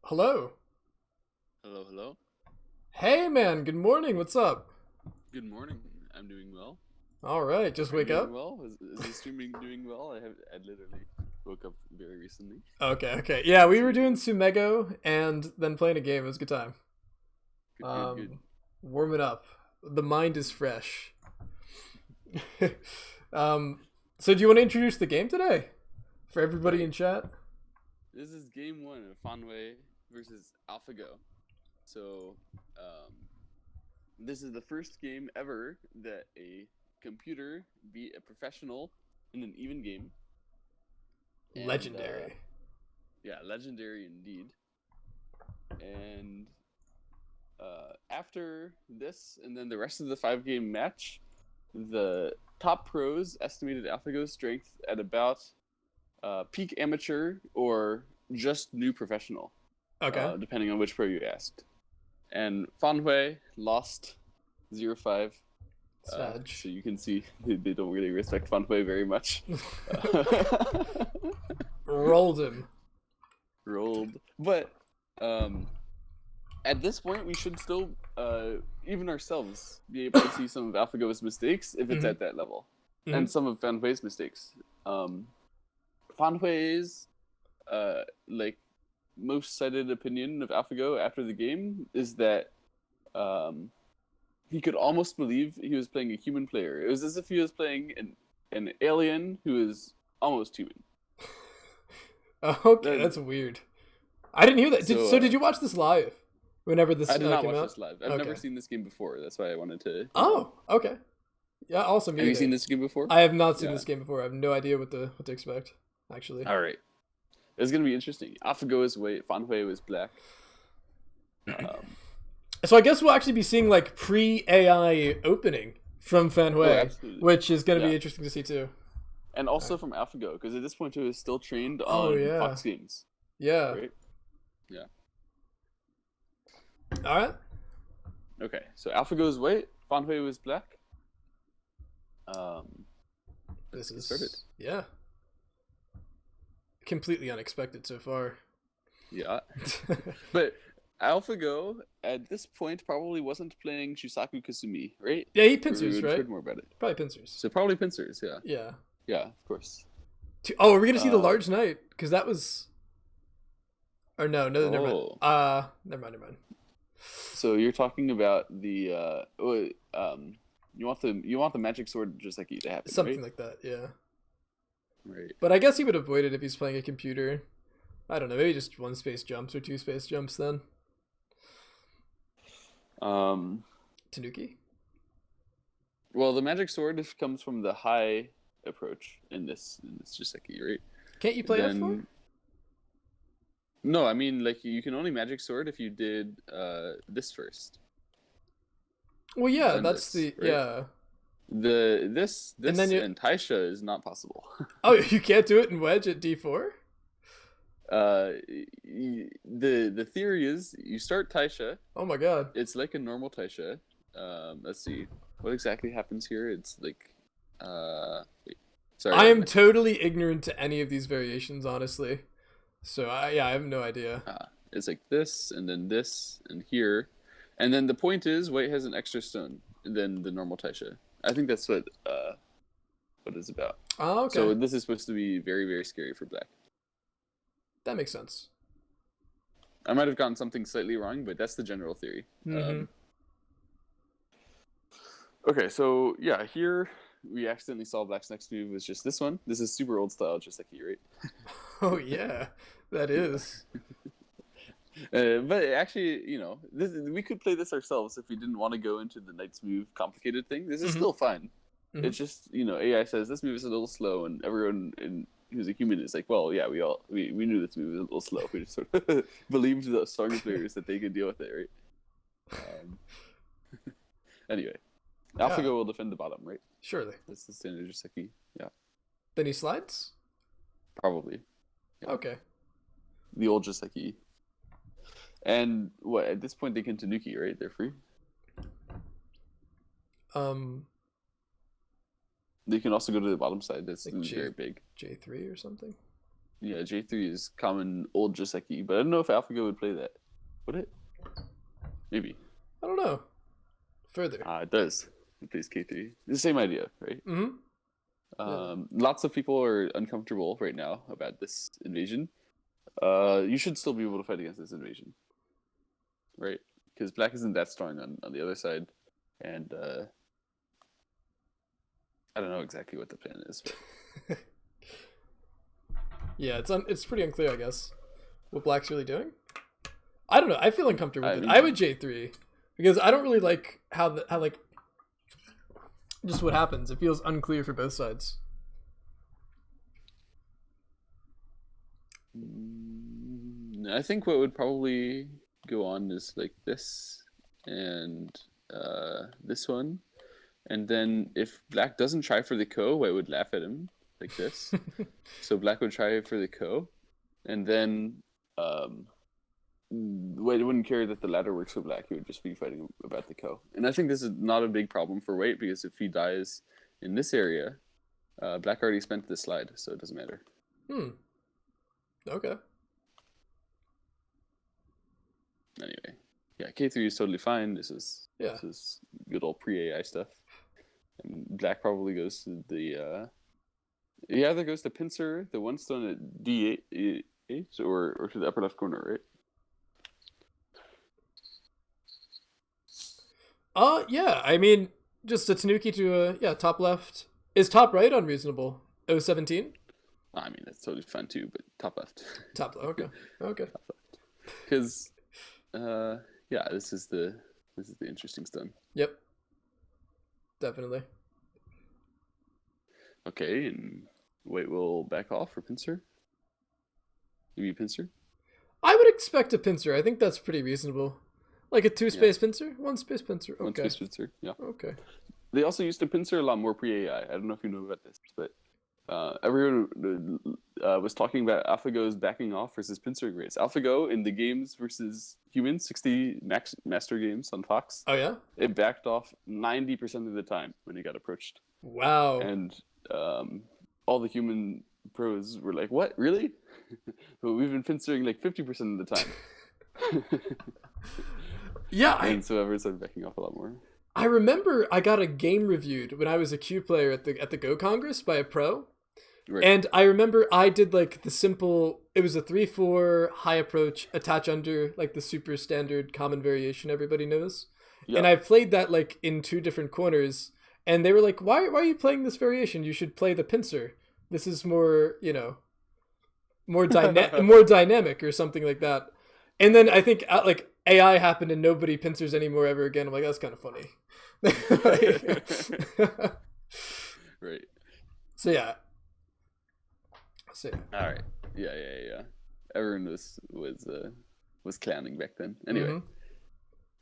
Hello. Hello, hello. Hey man, good morning. What's up? Good morning. I'm doing well. All right, just Are you wake doing up. well? Is the streaming doing well? I literally woke up very recently. Okay. Yeah, we So were yeah, doing Sumego and then playing a game. It was a good time. good. Um, Warming up. The mind is fresh. um, so do you want to introduce the game today for everybody Right. in chat? This is game one of Fan Hui versus AlphaGo. So, um, this is the first game ever that a computer beat a professional in an even game, and Legendary. yeah, legendary indeed. And after this, and then the rest of the five-game match, the top pros estimated AlphaGo's strength at about peak amateur or just new professional, Okay. depending on which pro you asked. And Fan Hui lost 0-5. Svag. So you can see they don't really respect Fan Hui very much. Rolled him. Rolled. But at this point, we should still, even ourselves, be able to see some of AlphaGo's mistakes if it's Mhm. at that level, Mhm. and some of Fan Hui's mistakes. Fan Hui's, like, most cited opinion of AlphaGo after the game is that he could almost believe he was playing a human player. It was as if he was playing an alien who is almost human. Okay, That, that's weird. I didn't hear that. Did so so? Did you watch this live? Whenever I this did not came watch out. this live. I've never Okay. seen this game before. That's why I wanted to, Oh, okay. Yeah, also me Have you seen either. this game before? I have not seen Yeah. this game before. I have no idea what to expect. Actually. All right. It's gonna be interesting. AlphaGo is white. Fan Hui was black. Um, So I guess we'll actually be seeing like pre AI opening from Fan oh, Hui, absolutely. which is going to be Yeah, interesting to see too. and also from AlphaGo because at this point too is still trained Oh on yeah, Fox Games, yeah. right? Yeah. All right. Okay. So AlphaGo is white. Fan Hui was black. Let's This get started. is yeah, completely unexpected so far. Yeah, but AlphaGo at this point probably wasn't playing Shusaku Kasumi, right? Yeah, he Or we pincers, would have right? heard more about it. Probably pincers. So probably pincers. Yeah. Yeah. Yeah. Of course. Oh, are we gonna see the Uh. large knight? Because that was. Or no, never mind. Oh. Never mind. So you're talking about the you want the magic sword just like to happen, right? Something like that. Yeah. Right. But I guess he would avoid it if he's playing a computer. I don't know, maybe just one space jumps or two space jumps then. Um. Tanuki? Well, the magic sword comes from the high approach in this Jiseki, right? Can't you play F4? Then no, I mean like you can only magic sword if you did this first, Well, yeah, then that's this, the right? yeah. And then This you and Taisha is not possible. oh you can't do it in wedge at D4. The theory is you start Taisha. Oh my god. It's like a normal Taisha. Let's see what exactly happens here. It's like wait, sorry, I I am meant to. totally ignorant to any of these variations, honestly. So I have no idea. It's like this and here, and then the point is white has an extra stone than the normal Taisha. I think that's what it's about. Oh, okay, So this is supposed to be very very scary for black. that makes sense. I might have gotten something slightly wrong, but that's the general theory. Mm-hmm. Okay, so yeah, here we accidentally saw black's next move was just this one. This is super old style, just like you, right? Oh yeah, that Yeah. is. But actually, we could play this ourselves if we didn't want to go into the knight's move complicated thing. This is Mm-hmm. still fine. Mm-hmm. It's just AI says this move is a little slow, and everyone who's a human is like, well, yeah, we knew this move was a little slow. We just sort of believed the stronger players that they could deal with it, right? Anyway, Yeah, AlphaGo will defend the bottom, right? surely. That's the standard Jiseki. Yeah, Then he slides. probably. Yeah. Okay. The old Jiseki. And what at this point they can Tanuki, right? They're free. Um, They can also go to the bottom side. That's like very big. J3 or something. Yeah, J3 is common old Joseki, but I don't know if AlphaGo would play that. Would it? Maybe. I don't know. Further. It does. It plays K3. The same idea, right? Mm-hmm. Yeah. Lots of people are uncomfortable right now about this invasion. You should still be able to fight against this invasion, right? Because black isn't that strong on the other side, and I don't know exactly what the plan is. But... Yeah, it's pretty unclear, I guess, what black's really doing. I don't know. I feel uncomfortable with it. mean, I would J3 because I don't really like how like just what happens. It feels unclear for both sides. I think what would probably go on is like this and this one, and then if black doesn't try for the ko, white would laugh at him like this. So black would try for the ko, and then white wouldn't care that the ladder works for black. He would just be fighting about the ko. And I think this is not a big problem for white because if he dies in this area, black already spent this slide, so it doesn't matter. Okay. Anyway, yeah, K3 is totally fine. This is good old pre-AI stuff. And black probably goes to the he either goes to pincer the one stone at D8 or to the upper left corner, right? Yeah. I mean, just a Tanuki to top left. Is top right unreasonable? 017? I mean, that's totally fine too, but top left. Top left. Okay. Okay. Top left. Because yeah, this is the interesting stone. Yep. Definitely. Okay, and white will back off for pincer. Maybe pincer. I would expect a pincer. I think that's pretty reasonable. Like a 2-space pincer, 1-space pincer. Okay. 1-space pincer. Yeah. Okay. They also used to pincer a lot more pre-AI. I don't know if you know about this, but everyone was talking about AlphaGo's backing off versus pincering rates. AlphaGo in the games versus humans, 60 master games on Fox. Oh yeah. It backed off 90% of the time when it got approached. Wow. And all the human pros were like, "What? Really?" But we've been pincering like 50% of the time. Yeah. And so everyone started backing off a lot more. I remember I got a game reviewed when I was a Q player at the Go Congress by a pro. Right. And I remember I did like the simple, it was a 3-4 high approach, attach under, like the super standard common variation everybody knows. Yep. And I played that like in 2 different corners, and they were like, why are you playing this variation? You should play the pincer. This is more, more dynamic or something like that. And then I think like AI happened and nobody pincers anymore ever again. I'm like, that's kind of funny. Right. So yeah. All right. Yeah. Everyone was clowning back then. Anyway,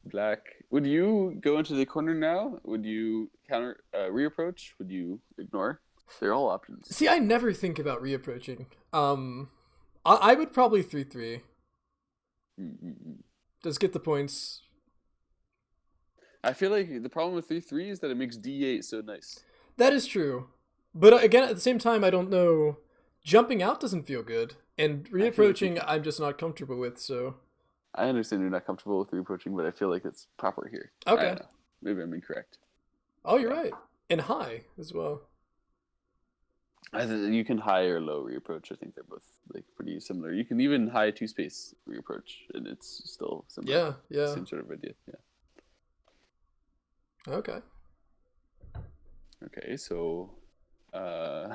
black. Would you go into the corner now? Would you counter reapproach? Would you ignore? They're all options. See, I never think about reapproaching. I would probably 3-3. Just get the points. I feel like the problem with 3-3 is that it makes D8 so nice. That is true. But again, at the same time, I don't know. Jumping out doesn't feel good. And reapproaching, I'm just not comfortable with, so... I understand you're not comfortable with reapproaching, but I feel like it's proper here. Okay. I don't know. Maybe I'm incorrect. Oh, you're right. And high as well. You can high or low reapproach. I think they're both like pretty similar. You can even high 2-space reapproach, and it's still similar. Yeah. Same sort of idea. Yeah. Okay. Okay, so do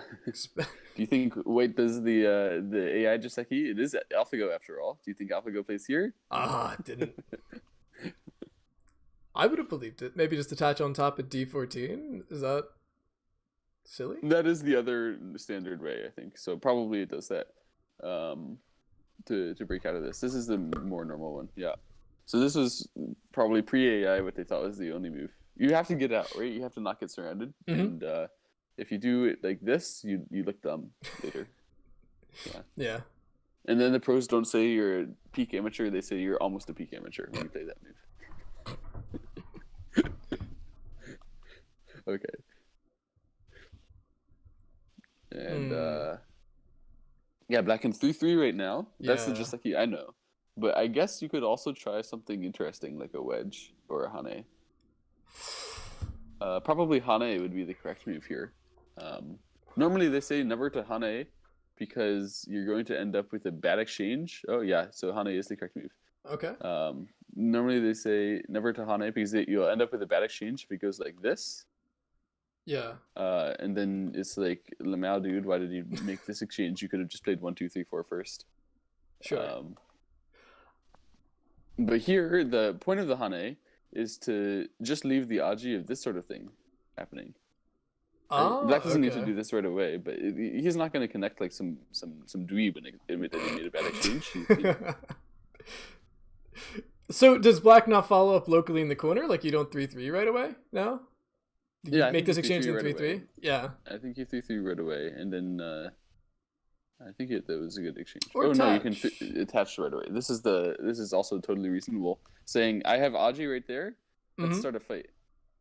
you think white does the AI Joseki? It is AlphaGo after all. Do you think AlphaGo plays here? It didn't. I would have believed it. Maybe just attach on top at D14. Is that silly? That is the other standard way, I think. So probably it does that to break out of this. This is the more normal one. Yeah. So this was probably pre-AI what they thought was the only move. You have to get out, right? You have to not get surrounded. And if you do it like this, you look dumb later. Yeah. And then the pros don't say you're a peak amateur. They say you're almost a peak amateur when you play that move. Okay. And Yeah, black in 3-3 right now. That's the Yeah. Joseki I know. But I guess you could also try something interesting like a wedge or a hane. Probably hane would be the correct move here. Um, Normally they say never to hane because you're going to end up with a bad exchange. Oh yeah, so hane is the correct move. Okay. Normally they say never to hane because you'll end up with a bad exchange if it goes like this. Yeah. And then it's like, Lamau, dude, why did you make this exchange? You could have just played 1, 2, 3, 4 first. Sure. But here, the point of the hane is to just leave the aji of this sort of thing happening. Right? Black doesn't need to do this right away, but he's not going to connect like some dweeb and admit that he made a bad exchange. So does black not follow up locally in the corner? Like you don't 3-3 right away? No? Yeah, make this exchange in 3-3? Right, yeah. I think you 3-3 right away, and then I think that was a good exchange. Or no, you can attach right away. This is also totally reasonable. Saying I have Aji right there, let's start a fight,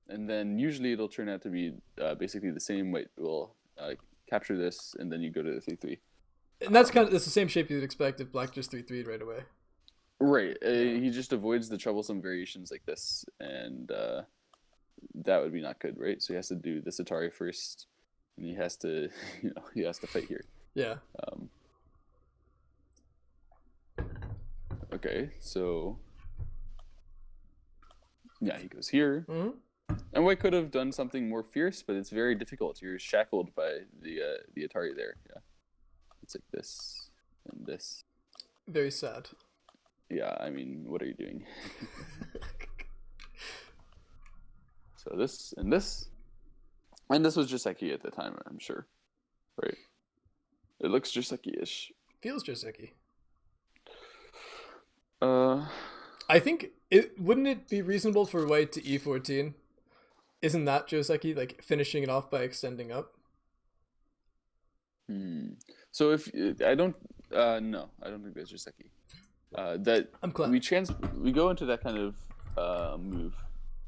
and then usually it'll turn out to be basically the same. White will capture this, and then you go to the 3-3. And that's the same shape you'd expect if black just 3-3'd right away. Right. He just avoids the troublesome variations like this, and that would be not good, right? So he has to do this Atari first, and he has to, he has to fight here. Yeah. Okay, so yeah, he goes here, and White could have done something more fierce, but it's very difficult. You're shackled by the Atari there. Yeah, it's like this and this. Very sad. Yeah, I mean, what are you doing? So this and this. And this was Joseki at the time, I'm sure. Right? It looks Joseki-ish. Feels Joseki. I think wouldn't it be reasonable for white to e14? Isn't that Joseki, like finishing it off by extending up? So if I don't no, I don't think that's Joseki. That I'm glad. We go into that kind of move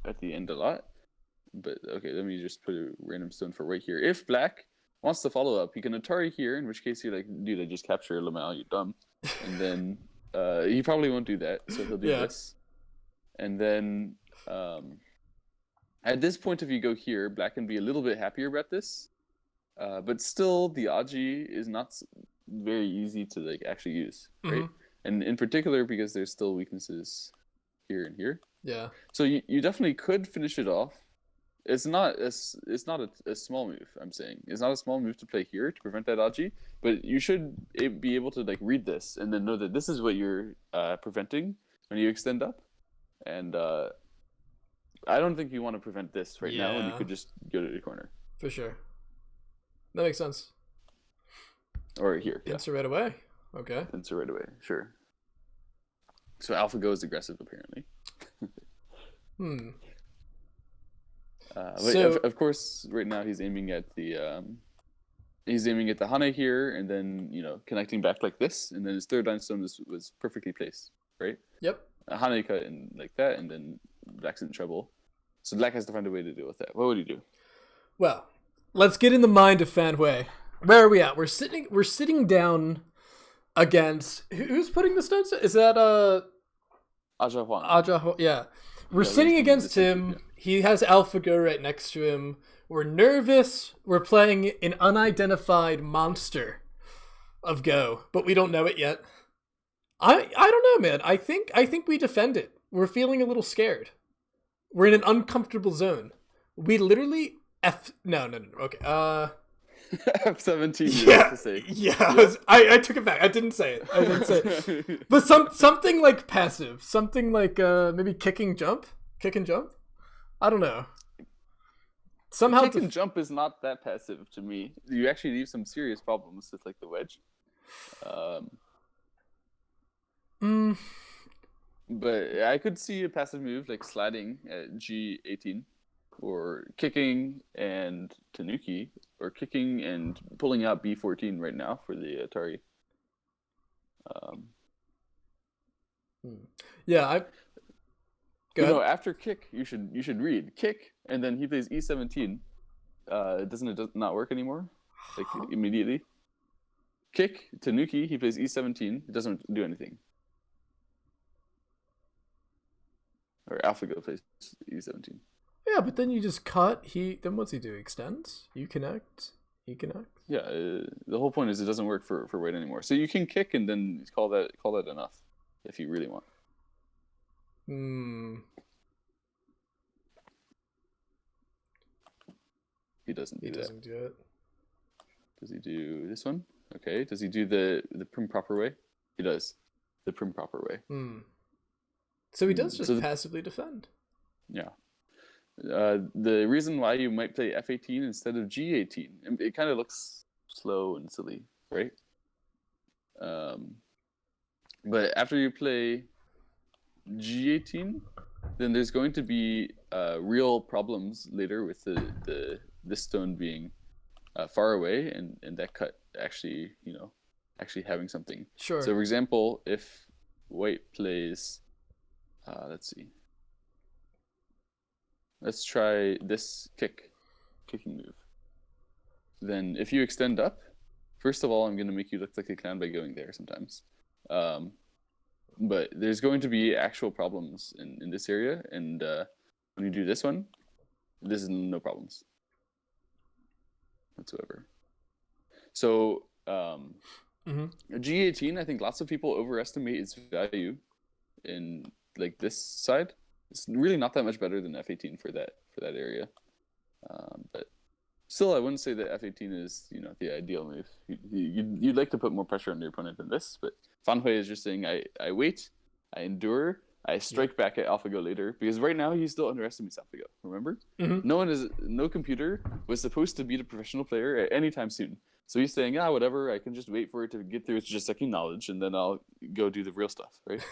at the end a lot. But okay, let me just put a random stone for right here. If black wants to follow up, he can Atari here, in which case you're like, dude, I just capture Lamau, you dumb. And then he probably won't do that, so he'll do this. And then at this point, if you go here, black can be a little bit happier about this. But still, the Aji is not very easy to like actually use, right? And in particular, because there's still weaknesses here and here. Yeah. So you definitely could finish it off. It's not a small move, I'm saying. It's not a small move to play here to prevent that Aji, but you should be able to like read this and then know that this is what you're preventing when you extend up. And I don't think you want to prevent this right now, and you could just go to the corner. For sure. That makes sense. Or here. Pincer right away. Okay. Pincer right away, sure. So AlphaGo is aggressive, apparently. But of course, right now he's aiming at the hane here, and then connecting back like this, and then his third line stone was perfectly placed, right? Yep. A hane cut in like that, and then black's in trouble. So black has to find a way to deal with that. What would he do? Well, let's get in the mind of Fan Hui. Where are we at? We're sitting down against who's putting the stones? Is that Aja Huang? Aja Huang, yeah. We're sitting against him. Yeah. He has AlphaGo right next to him. We're nervous. We're playing an unidentified monster of Go, but we don't know it yet. I don't know, man. I think we defend it. We're feeling a little scared. We're in an uncomfortable zone. We literally no. Okay. F17. Yeah. To say. Yeah. I took it back. I didn't say it. But something like passive. Something like maybe kick and jump. I don't know. Somehow kick and jump is not that passive to me. You actually leave some serious problems with like the wedge. But I could see a passive move like sliding at G18, or kicking and Tanuki, or kicking and pulling out B14 right now for the Atari. Yeah, after kick, you should read kick, and then he plays E17. Doesn't it not work anymore? Like immediately. kick Tanuki, he plays e17. It doesn't do anything. Or AlphaGo plays e17. Yeah, but then you just cut. Then what's he do? Extends? You connect? He connects? Yeah, the whole point is it doesn't work for white anymore. So you can kick and then call that enough if you really want. He doesn't do it. Does he do this one? Okay. Does he do the prim proper way? He does. The prim proper way. So he does just passively defend. Yeah. The reason why you might play f18 instead of g18, it kind of looks slow and silly, right? But after you play g18, then there's going to be real problems later with this stone being far away and that cut actually having something. Sure. So for example, if white plays, let's see. Let's try this kicking move. Then if you extend up, first of all, I'm going to make you look like a clown by going there sometimes. But there's going to be actual problems in this area. And when you do this one, this is no problems whatsoever. So G18, I think lots of people overestimate its value in like this side. It's really not that much better than F18 for that area, but still, I wouldn't say that F18 is the ideal move. You'd like to put more pressure on your opponent than this, but Fan Hui is just saying I wait, I endure, I strike back at AlphaGo later, because right now he still underestimates AlphaGo. Remember, no computer was supposed to beat a professional player at any time soon. So he's saying, whatever, I can just wait for it to get through its just second knowledge, and then I'll go do the real stuff, right?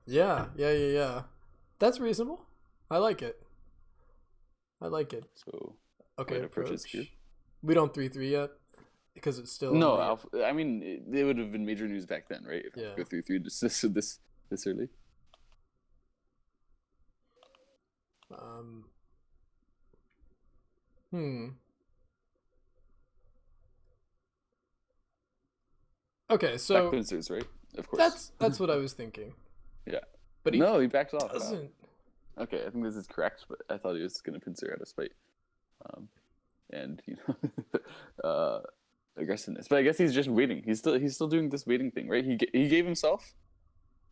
Yeah. That's reasonable. I like it. So okay, approach. Here. We don't 3-3 yet because it's still no. I mean, it would have been major news back then, right? If I go 3-3 this early. Okay, so back pincers, right? Of course. That's what I was thinking. Yeah. But he backed off. Doesn't. Okay, I think this is correct, but I thought he was going to pincer out of spite. And aggressiveness. But I guess he's just waiting. He's still doing this waiting thing, right? He gave himself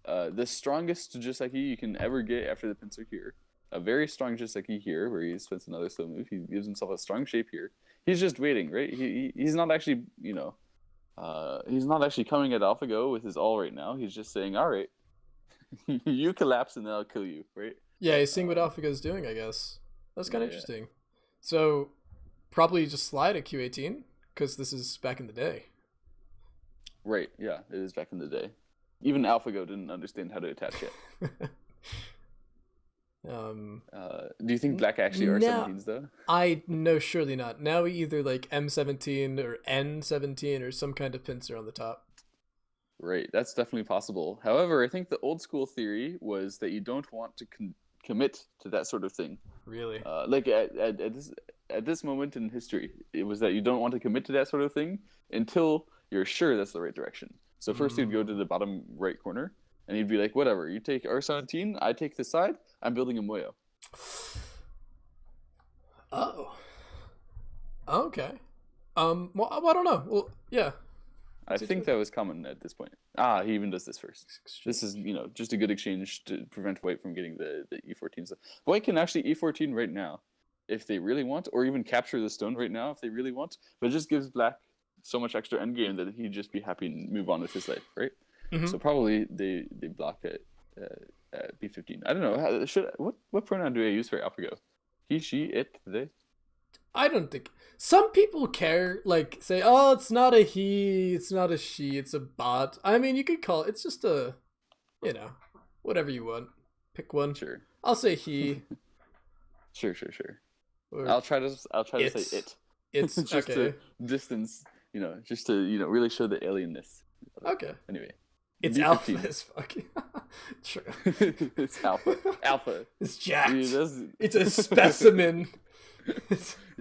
the strongest Joseki you can ever get after the pincer here. A very strong Joseki here, where he spends another slow move. He gives himself a strong shape here. He's just waiting, right? He's not actually, he's not actually coming at AlphaGo with his all right now. He's just saying, all right, you collapse and then I'll kill you, right? Yeah, he's seeing what AlphaGo's doing, I guess. That's kind of interesting. So probably just slide at Q18 because this is back in the day. Right, yeah, it is back in the day. Even AlphaGo didn't understand how to attach yet. Do you think black actually are 17s though? No, surely not. Now we either like M17 or N17 or some kind of pincer on the top. Right, that's definitely possible. However, I think the old school theory was that you don't want to commit to that sort of thing. Really? Like at this moment in history, it was that you don't want to commit to that sort of thing until you're sure that's the right direction. So first you'd go to the bottom right corner, and you'd be like, whatever, you take R17, I take this side, I'm building a Moyo. Oh. Okay. Well, I don't know. Well, yeah. I think that was common at this point. He even does this first. This is, just a good exchange to prevent white from getting the E14. White can actually E14 right now if they really want, or even capture the stone right now if they really want, but it just gives black so much extra endgame that he'd just be happy and move on with his life, right? Mm-hmm. So probably they block it at B15. I don't know. What pronoun do I use for AlphaGo? He, she, it, they? I don't think some people care, like say, oh, it's not a he, it's not a she, it's a bot. I mean, you could call it's just a, whatever you want. Pick one. Sure. I'll say he. Sure. I'll try to say it. It's just okay. to distance, just to really show the alienness. Okay. Anyway. It's B15. Alpha as fuck. True. It's alpha. Alpha. It's jacked. It's a specimen.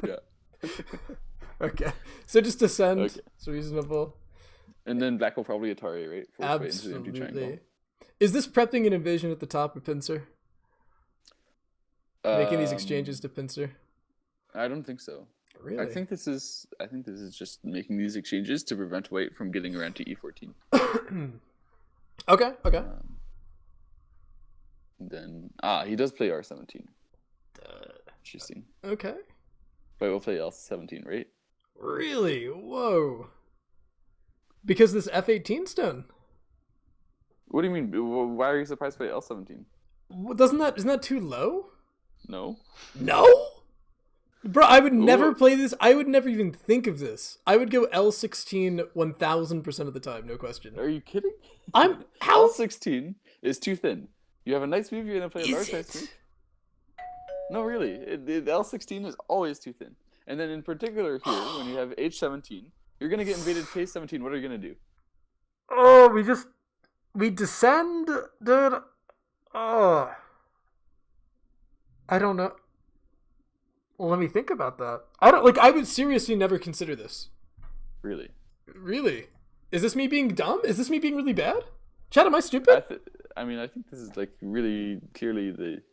Yeah. Okay. So just descend. Okay. It's reasonable. And then black will probably Atari, right? Force way into the empty triangle. Absolutely. Is this prepping an invasion at the top of pincer? Making these exchanges to pincer? I don't think so. Really? I think this is just making these exchanges to prevent white from getting around to e14. Okay. Then he does play r17. Interesting. Okay. White will play l17, right? Really? Whoa. Because this f18's done. What do you mean? Why are you surprised by l17? Isn't that too low? No. No? Bro, I would never play this. I would never even think of this. I would go L16 1000% of the time, no question. Are you kidding? How? L16 is too thin. You have a nice move, you're going to play a large nice move. No, really. L16 is always too thin. And then in particular here, when you have H17, you're going to get invaded K17. What are you going to do? Oh, we descend, dude. Oh. I don't know. Well, let me think about that. I would seriously never consider this. Really? Really? Is this me being dumb? Is this me being really bad? Chad, am I stupid? I think this is like really clearly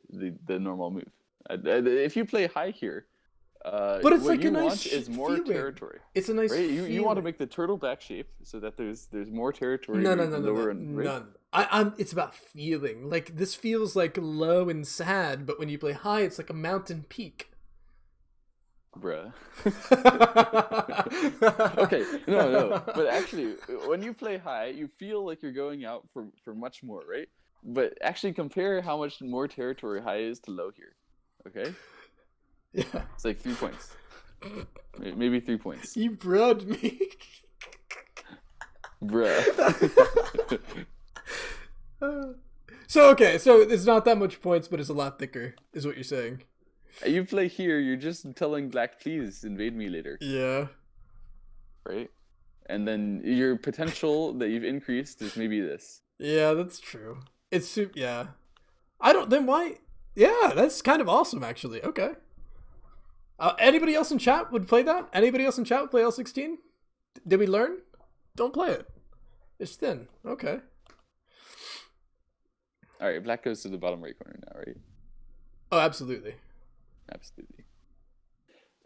the normal move. If you play high here, but it's what like you a nice want is more feeling. territory. It's a nice right? feeling. You want to make the turtle back shape so that there's more territory. No, right? none. It's about feeling. Like this feels like low and sad, but when you play high, it's like a mountain peak. Bruh. Okay, no. But actually, when you play high, you feel like you're going out for much more, right? But actually compare how much more territory high is to low here. Okay? Yeah. It's like 3 points. Maybe 3 points. You bred me. Bruh. So it's not that much points, but it's a lot thicker, is what you're saying. You play here, you're just telling black, please invade me later. Yeah. Right? And then your potential that you've increased is maybe this. Yeah, that's true. Yeah. Why? Yeah, that's kind of awesome, actually. Okay. Anybody else in chat would play that? Anybody else in chat would play L16? Did we learn? Don't play it. It's thin. Okay. All right, black goes to the bottom right corner now, right? Oh, absolutely. Absolutely.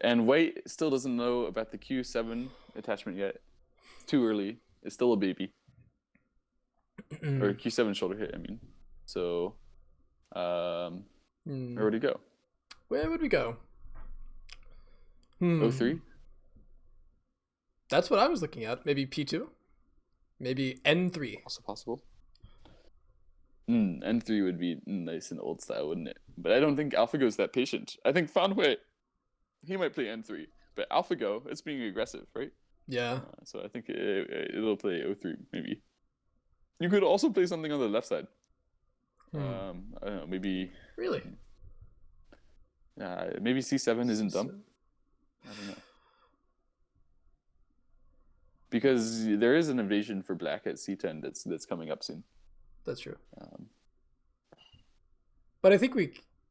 And white still doesn't know about the Q7 attachment yet. It's too early. It's still a baby. Or Q7 shoulder hit, I mean. So, where would he go? Where would we go? 03? That's what I was looking at. Maybe P2? Maybe N3. Also possible. N3 would be nice and old style, wouldn't it? But I don't think AlphaGo is that patient. I think Fan Hui, he might play N3. But AlphaGo, it's being aggressive, right? Yeah. So I think it'll play 03, maybe. You could also play something on the left side. I don't know, maybe... Really? Maybe C7 isn't dumb. I don't know. Because there is an invasion for black at C10 that's coming up soon. That's true. But I think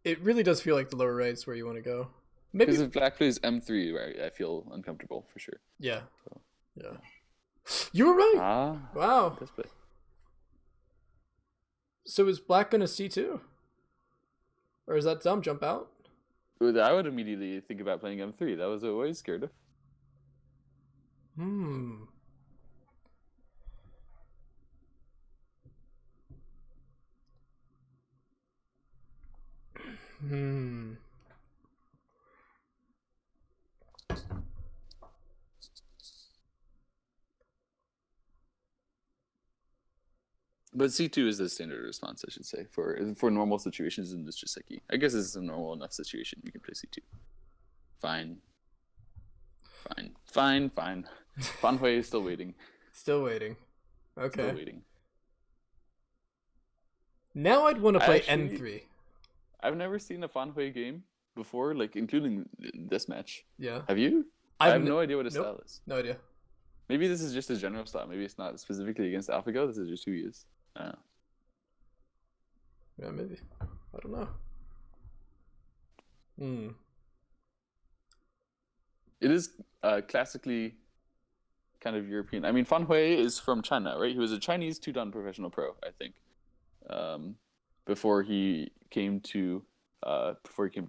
it really does feel like the lower right is where you want to go. Maybe because if black plays M3, right, I feel uncomfortable for sure. Yeah. So. Yeah. You were right. Wow. So is black gonna C2? Or is that dumb jump out? I would immediately think about playing M3. That was what I was scared of. But C2 is the standard response, I should say, for normal situations in this Jiseki. I guess this is a normal enough situation. You can play C2. Fine. Fan Hui is still waiting. Still waiting. Okay. Still waiting. Now I'd want to play N3. I've never seen a Fan Hui game before, like including this match. Yeah. Have you? I have no idea what his style is. No idea. Maybe this is just his general style. Maybe it's not specifically against AlphaGo. This is just who he is. I don't know. Yeah, maybe. I don't know. It is classically kind of European. I mean, Fan Hui is from China, right? He was a Chinese 2-dan professional pro, I think, before he came to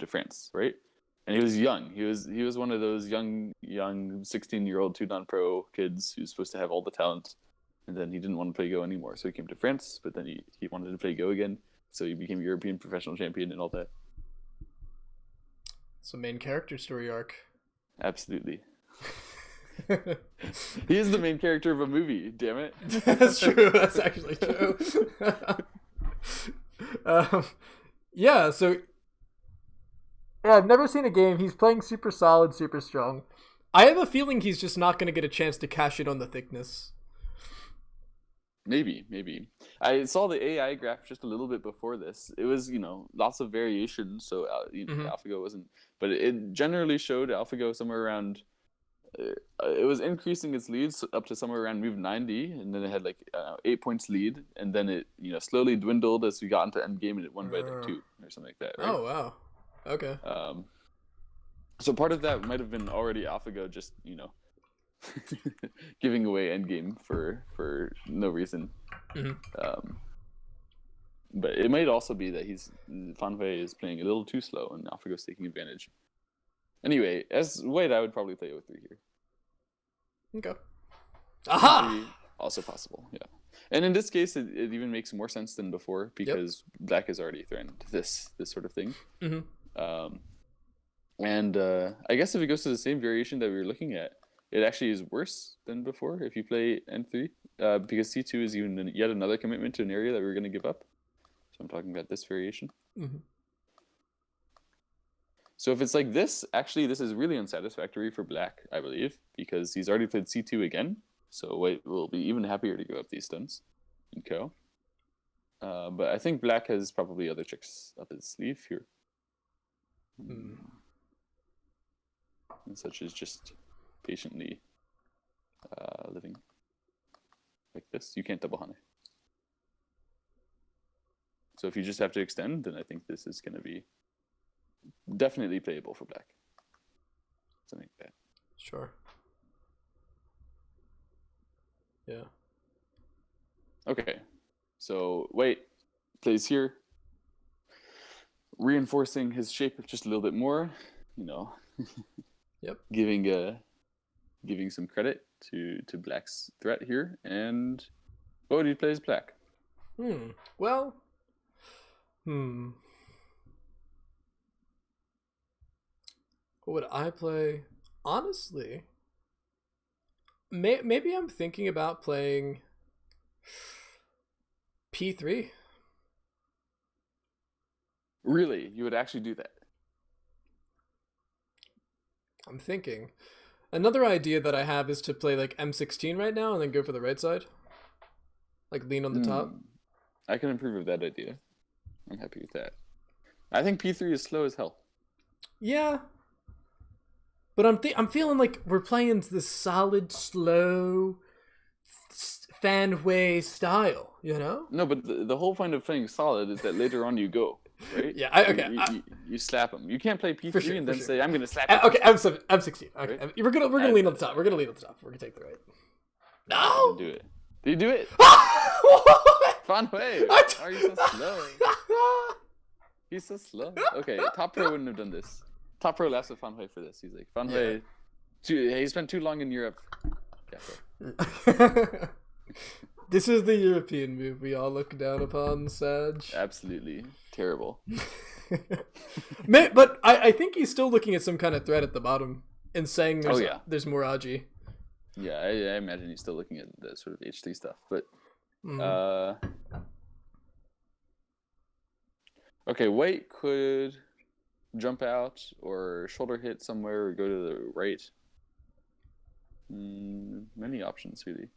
France, right? And he was young. He was one of those young 16-year-old 2-dan pro kids who's supposed to have all the talent, and then he didn't want to play Go anymore, so he came to France. But then he wanted to play Go again, so he became European professional champion and all that. It's a main character story arc. Absolutely. He is the main character of a movie, damn it. That's true. That's actually true. Yeah, so I've never seen a game. He's playing super solid, super strong. I have a feeling he's just not going to get a chance to cash in on the thickness. Maybe. I saw the AI graph just a little bit before this. It was, lots of variations, so AlphaGo wasn't, but it generally showed AlphaGo somewhere around. It was increasing its leads up to somewhere around move 90, and then it had 8 points lead, and then it slowly dwindled as we got into endgame, and it won by 2 or something like that. Right? Oh wow, okay. So part of that might have been already AlphaGo just giving away endgame for no reason. But it might also be that Fan Hui is playing a little too slow, and AlphaGo's taking advantage. Anyway, as white, I would probably play 03 here. Okay. Aha! Also possible, yeah. And in this case, it even makes more sense than before because black has already threatened this sort of thing. And I guess if it goes to the same variation that we were looking at, it actually is worse than before if you play N3 because C2 is even yet another commitment to an area that we're going to give up. So I'm talking about this variation. So if it's like this, actually this is really unsatisfactory for black, I believe, because he's already played C2 again. So white will be even happier to go up these stunts in Ko. But I think black has probably other tricks up his sleeve here. And such as just patiently living like this. You can't double honey. So if you just have to extend, then I think this is going to be definitely playable for black. Something like that. Sure. Yeah. Okay. So white plays here, reinforcing his shape just a little bit more. Yep. Giving some credit to black's threat here, and he plays black. Well. What would I play? Honestly, maybe I'm thinking about playing P3. Really? You would actually do that? I'm thinking. Another idea that I have is to play M16 right now and then go for the right side. Lean on the top. I can approve of that idea. I'm happy with that. I think P3 is slow as hell. Yeah. But I'm feeling like we're playing this solid, slow Fan Hui style, No, but the whole point of playing solid is that later on you go, right? Yeah, you slap them. You can't play P3 and then say, I'm going to slap you. Okay, I'm 16. Okay, right? We're gonna lean on the top. We're gonna take the right. No! Do it. Did you do it? Fan Hui! Why are you so slow? He's so slow. Okay, Top Pro wouldn't have done this. Top Pro laughs at Fan Hui for this. He's like, Fan Hui, he spent too long in Europe. This is the European move we all look down upon, Sag. Absolutely. Terrible. But I think he's still looking at some kind of threat at the bottom and saying there's more Aji. Yeah, I imagine he's still looking at the sort of H3 stuff. But, okay, white could jump out or shoulder hit somewhere or go to the right. Many options, really.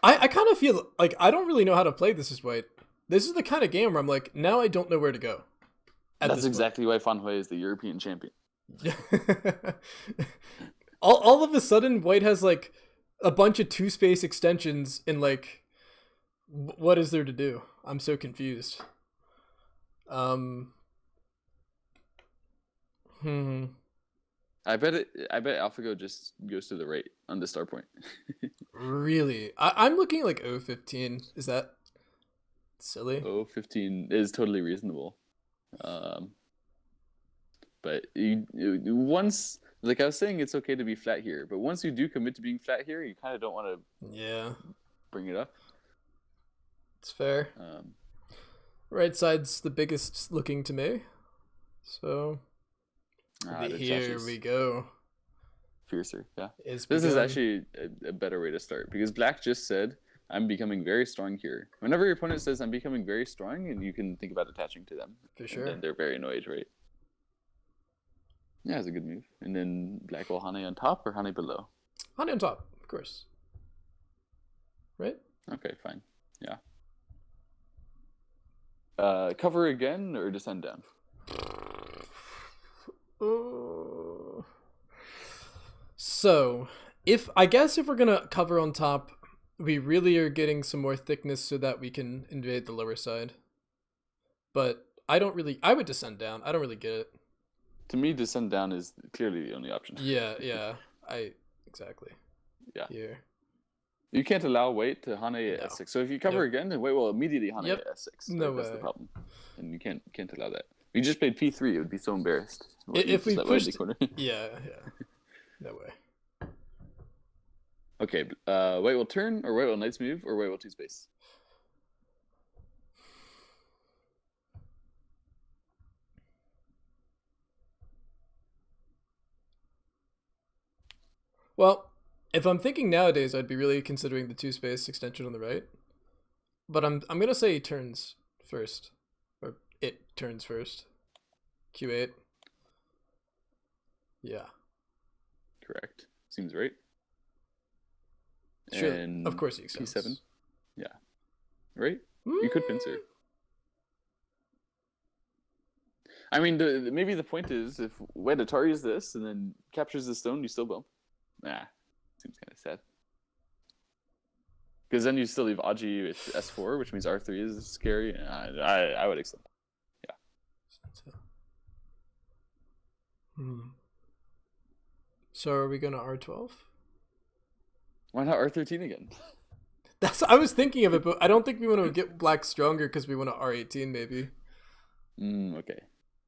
I kind of feel like I don't really know how to play this as white. This is the kind of game where I'm like, now I don't know where to go. That's exactly why Fan Hui is the European champion. all of a sudden, white has a bunch of 2-space extensions and what is there to do? I'm so confused. I bet AlphaGo just goes to the right on the star point. Really? I'm looking like 015. Is that silly? 15 is totally reasonable. But once, like I was saying, it's okay to be flat here. But once you do commit to being flat here, you kind of don't want to bring it up. It's fair. Right side's the biggest looking to me. So here we go. Fiercer, yeah. This is actually a better way to start because black just said, I'm becoming very strong here. Whenever your opponent says, I'm becoming very strong, and you can think about attaching to them. For sure. And they're very annoyed, right? Yeah, it's a good move. And then black will Hane on top or Hane below? Hane on top, of course. Right? Okay, fine. Yeah. Cover again or descend down? So, if we're gonna cover on top, we really are getting some more thickness so that we can invade the lower side. But I would descend down. I don't really get it. To me, descend down is clearly the only option. Yeah. Exactly. Yeah. Here. You can't allow white to Hane at S6. So if you cover again, then white will immediately Hane at S6. No way. That's the problem. And you can't allow that. If you just played P3, it would be so embarrassed. If we pushed... yeah. No way. Okay, white will turn, or white will knight's move, or white will 2-space. Well, if I'm thinking nowadays, I'd be really considering the 2-space extension on the right. But I'm gonna say he turns first, or it turns first. Q8. Yeah. Correct. Seems right. Sure. And of course he extends. P7. Yeah. Right? You could pincer. I mean, maybe the point is if white Ataris this and then captures the stone, you still bump. Nah. Seems kind of sad. Because then you still leave Aji with S4, which means R3 is scary. I would extend. Yeah. So are we going to R12? Why not R13 again? I was thinking of it, but I don't think we want to get black stronger because we want to R18 maybe. Okay.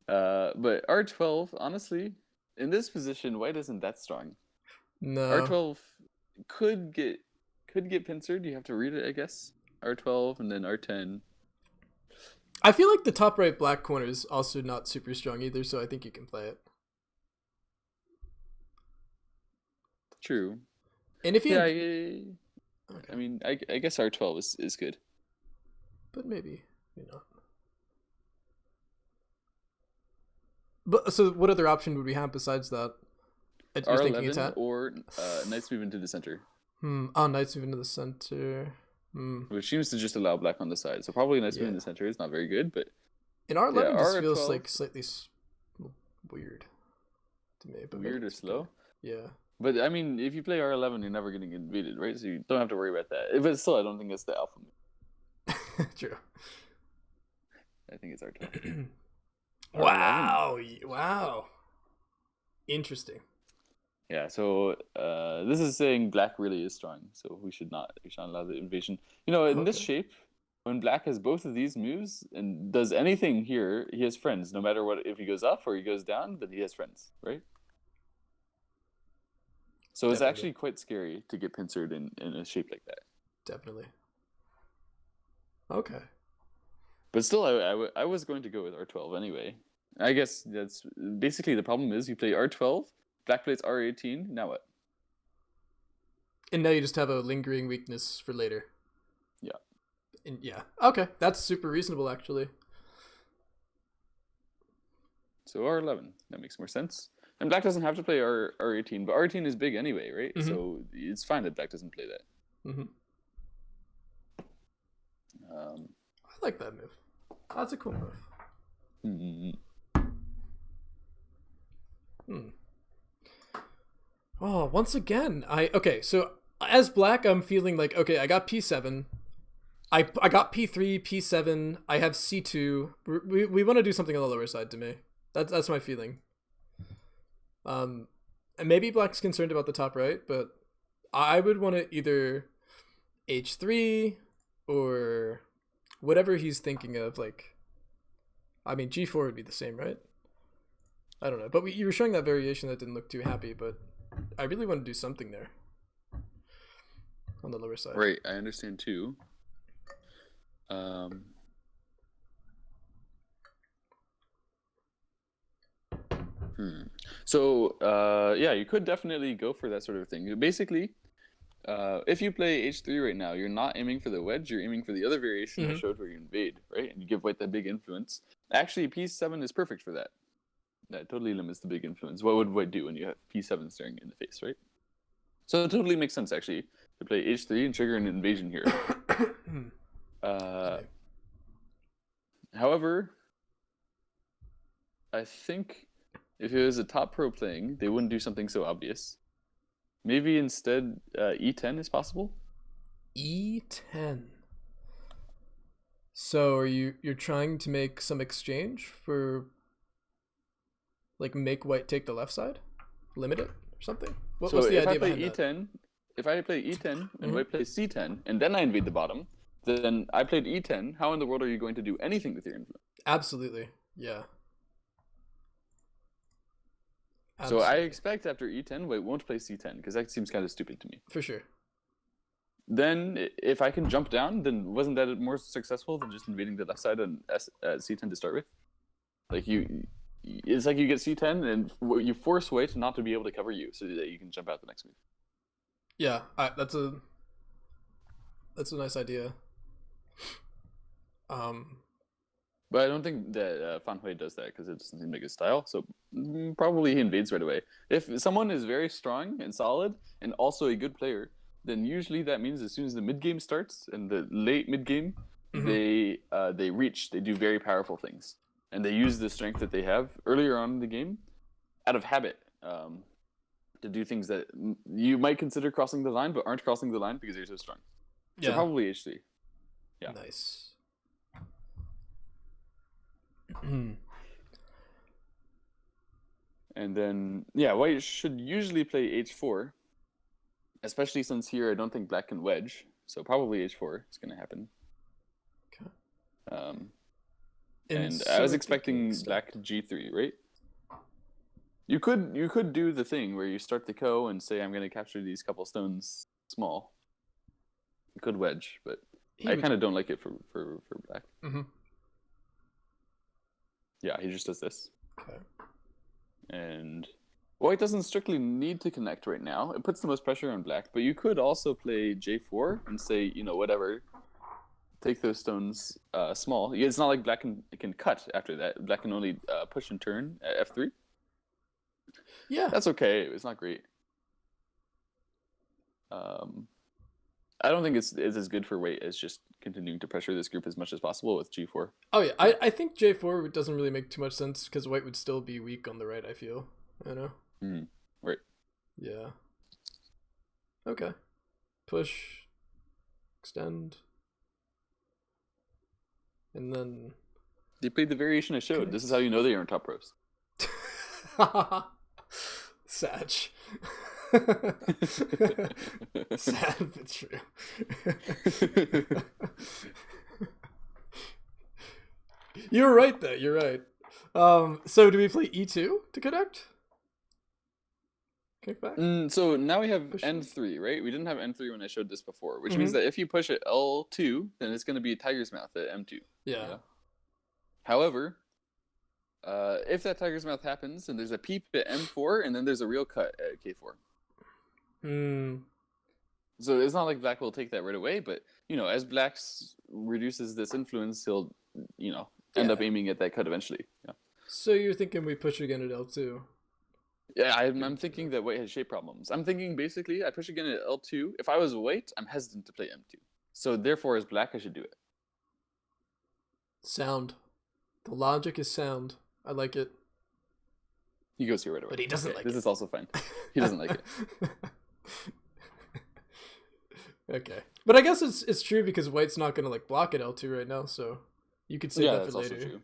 But R12, honestly, in this position, white isn't that strong. No. R12 could get pincered. You have to read it, I guess. R12 and then R10. I feel like the top right black corner is also not super strong either, so I think you can play it. True. And if you okay. I mean, I guess R12 is good. But maybe not. But so what other option would we have besides that? You're thinking attack? Or knights move into the center. Oh, knights move into the center. Which seems to just allow black on the side. So probably knights move in the center is not very good, but in R11 this feels like slightly weird to me. But weird or slow? Yeah. But I mean, if you play R11, you're never getting invaded, right? So you don't have to worry about that. But still, I don't think it's the alpha move. True. I think it's R12. Wow. Interesting. Yeah, so this is saying black really is strong, so we should not allow the invasion. In this shape, when black has both of these moves and does anything here, he has friends. No matter what, if he goes up or he goes down, then he has friends, right? So it's actually quite scary to get pincered in a shape like that. Definitely. Okay. But still, I was going to go with R12 anyway. I guess that's basically the problem is you play R12, black plays R18, now what? And now you just have a lingering weakness for later. Yeah. Okay, that's super reasonable actually. So R11, that makes more sense. And black doesn't have to play R18, but R18 is big anyway, right? Mm-hmm. So it's fine that black doesn't play that. Mm-hmm. I like that move. That's a cool move. Oh, once again, so as black, I'm feeling like, okay, I got P7. I got P3, P7. I have C2. We want to do something on the lower side to me. That's my feeling. And maybe black's concerned about the top right, but I would want to either h3 or whatever he's thinking of. Like, I mean, g4 would be the same, right? I don't know. But you were showing that variation that didn't look too happy, but I really want to do something there on the lower side. Right, I understand too. So, yeah, you could definitely go for that sort of thing. Basically, if you play h3 right now, you're not aiming for the wedge, you're aiming for the other variation I showed where you invade, right? And you give white that big influence. Actually, p7 is perfect for that. That totally limits the big influence. What would white do when you have p7 staring in the face, right? So it totally makes sense, actually, to play h3 and trigger an invasion here. However, I think if it was a top pro playing, they wouldn't do something so obvious. Maybe instead e10 is possible? E10. So you're trying to make some exchange for, like, make white take the left side? Limit it or something? What's the idea behind that? If I play e10 and white plays c10 and then I invade the bottom, then I played e10. How in the world are you going to do anything with your influence? Absolutely. Yeah. Absolutely. So I expect after e10, white won't play c10 because that seems kind of stupid to me. For sure. Then if I can jump down, then wasn't that more successful than just invading the left side on c10 to start with? Like it's like you get c10 and you force white not to be able to cover you so that you can jump out the next move. Yeah, that's a nice idea. But I don't think that Fan Hui does that because it doesn't seem like his style. So probably he invades right away. If someone is very strong and solid and also a good player, then usually that means as soon as the mid game starts and the late mid game, they reach. They do very powerful things, and they use the strength that they have earlier on in the game, out of habit, to do things that you might consider crossing the line, but aren't crossing the line because they're so strong. Yeah. So probably H3. Yeah. Nice. And then, yeah, white should usually play h4, especially since here I don't think black can wedge, so probably h4 is going to happen. Okay. And I was expecting black g3, right? You could do the thing where you start the ko and say I'm going to capture these couple stones small. You could wedge, but I kind of don't like it for black. Yeah, he just does this. Okay. And white doesn't strictly need to connect right now. It puts the most pressure on black, but you could also play j4 and say, whatever, take those stones small. It's not like black can cut after that. Black can only push and turn at f3. Yeah. That's okay. It's not great. I don't think it's as good for white as just continuing to pressure this group as much as possible with g4. Oh yeah, I think j4 doesn't really make too much sense because white would still be weak on the right, I feel. Right. Yeah. Okay. Push. Extend. And then... They played the variation I showed. Okay. This is how you know they aren't top pros. Sag. Sad but true. You're right though, you're right. So do we play e2 to connect? Kickback? So now we have n3, right? We didn't have n3 when I showed this before, which means that if you push at l2, then it's going to be tiger's mouth at m2. Yeah. However, if that tiger's mouth happens, then there's a peep at m4, and then there's a real cut at k4. So it's not like black will take that right away, but as black reduces this influence, he'll end up aiming at that cut eventually. Yeah. So you're thinking we push again at L2? Yeah, I'm thinking that white has shape problems. I'm thinking basically I push again at L2. If I was white, I'm hesitant to play M2. So therefore, as black, I should do it. Sound. The logic is sound. I like it. He goes here right away. But he doesn't like it. This is also fine. He doesn't like it. Okay. But I guess it's true because white's not going to block at L2 right now, so you could save that for later. Also true.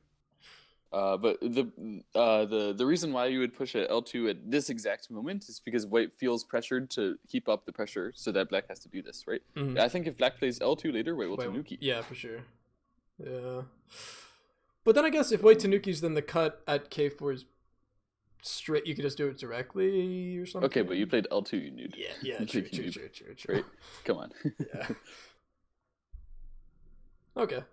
But the reason why you would push a L2 at this exact moment is because white feels pressured to keep up the pressure, so that black has to do this, right? Mhm. I think if black plays L2 later, white will Tanuki. Yeah, for sure. Yeah. But then I guess if white Tanukis, then the cut at K4 is straight. You could just do it directly or something. Okay, but you played L2, you knew. Yeah, true. Right? Come on. Yeah. Okay.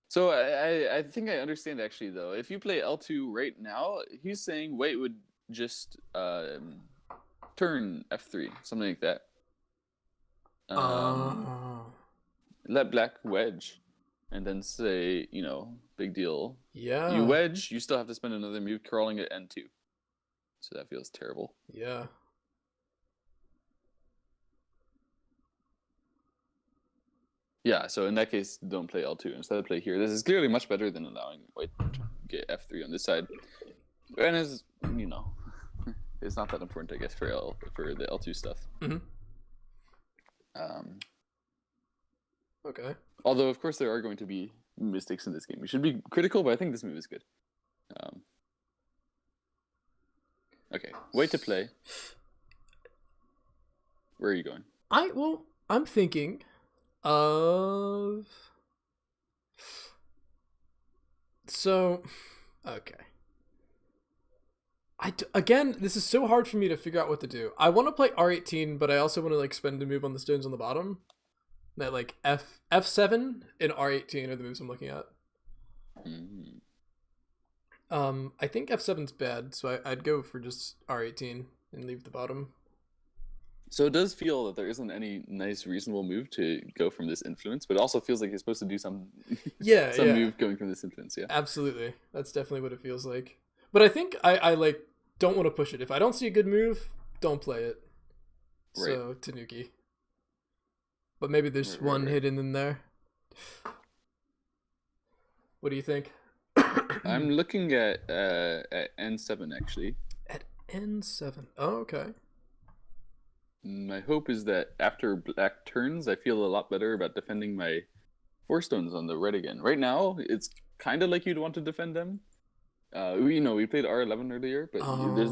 So I think I understand actually though. If you play L2 right now, he's saying white would just turn F3, something like that. Let black wedge, and then say, big deal. Yeah. You wedge, you still have to spend another move crawling at N2. So that feels terrible. Yeah. Yeah, so in that case, don't play L2. Instead, play here. This is clearly much better than allowing white to get F3 on this side. And as it's not that important, I guess, for the L2 stuff. Mm-hmm. Okay. Although, of course, there are going to be mistakes in this game. We should be critical, but I think this move is good. Okay, wait to play. Where are you going? I'm thinking of... Okay. Again, this is so hard for me to figure out what to do. I want to play R18, but I also want to spend a move on the stones on the bottom. That F7 and R18 are the moves I'm looking at. Mm-hmm. I think F7's bad, so I'd go for just R18 and leave the bottom. So it does feel that there isn't any nice, reasonable move to go from this influence, but it also feels like you're supposed to do some move going from this influence. Yeah, absolutely. That's definitely what it feels like. But I think I don't want to push it. If I don't see a good move, don't play it. Right. So Tanuki. But maybe there's one hidden in there. What do you think? I'm looking at N7 actually. At N7. Oh, okay. My hope is that after black turns, I feel a lot better about defending my 4 stones on the red again. Right now, it's kind of like you'd want to defend them. We played R11 earlier, but there's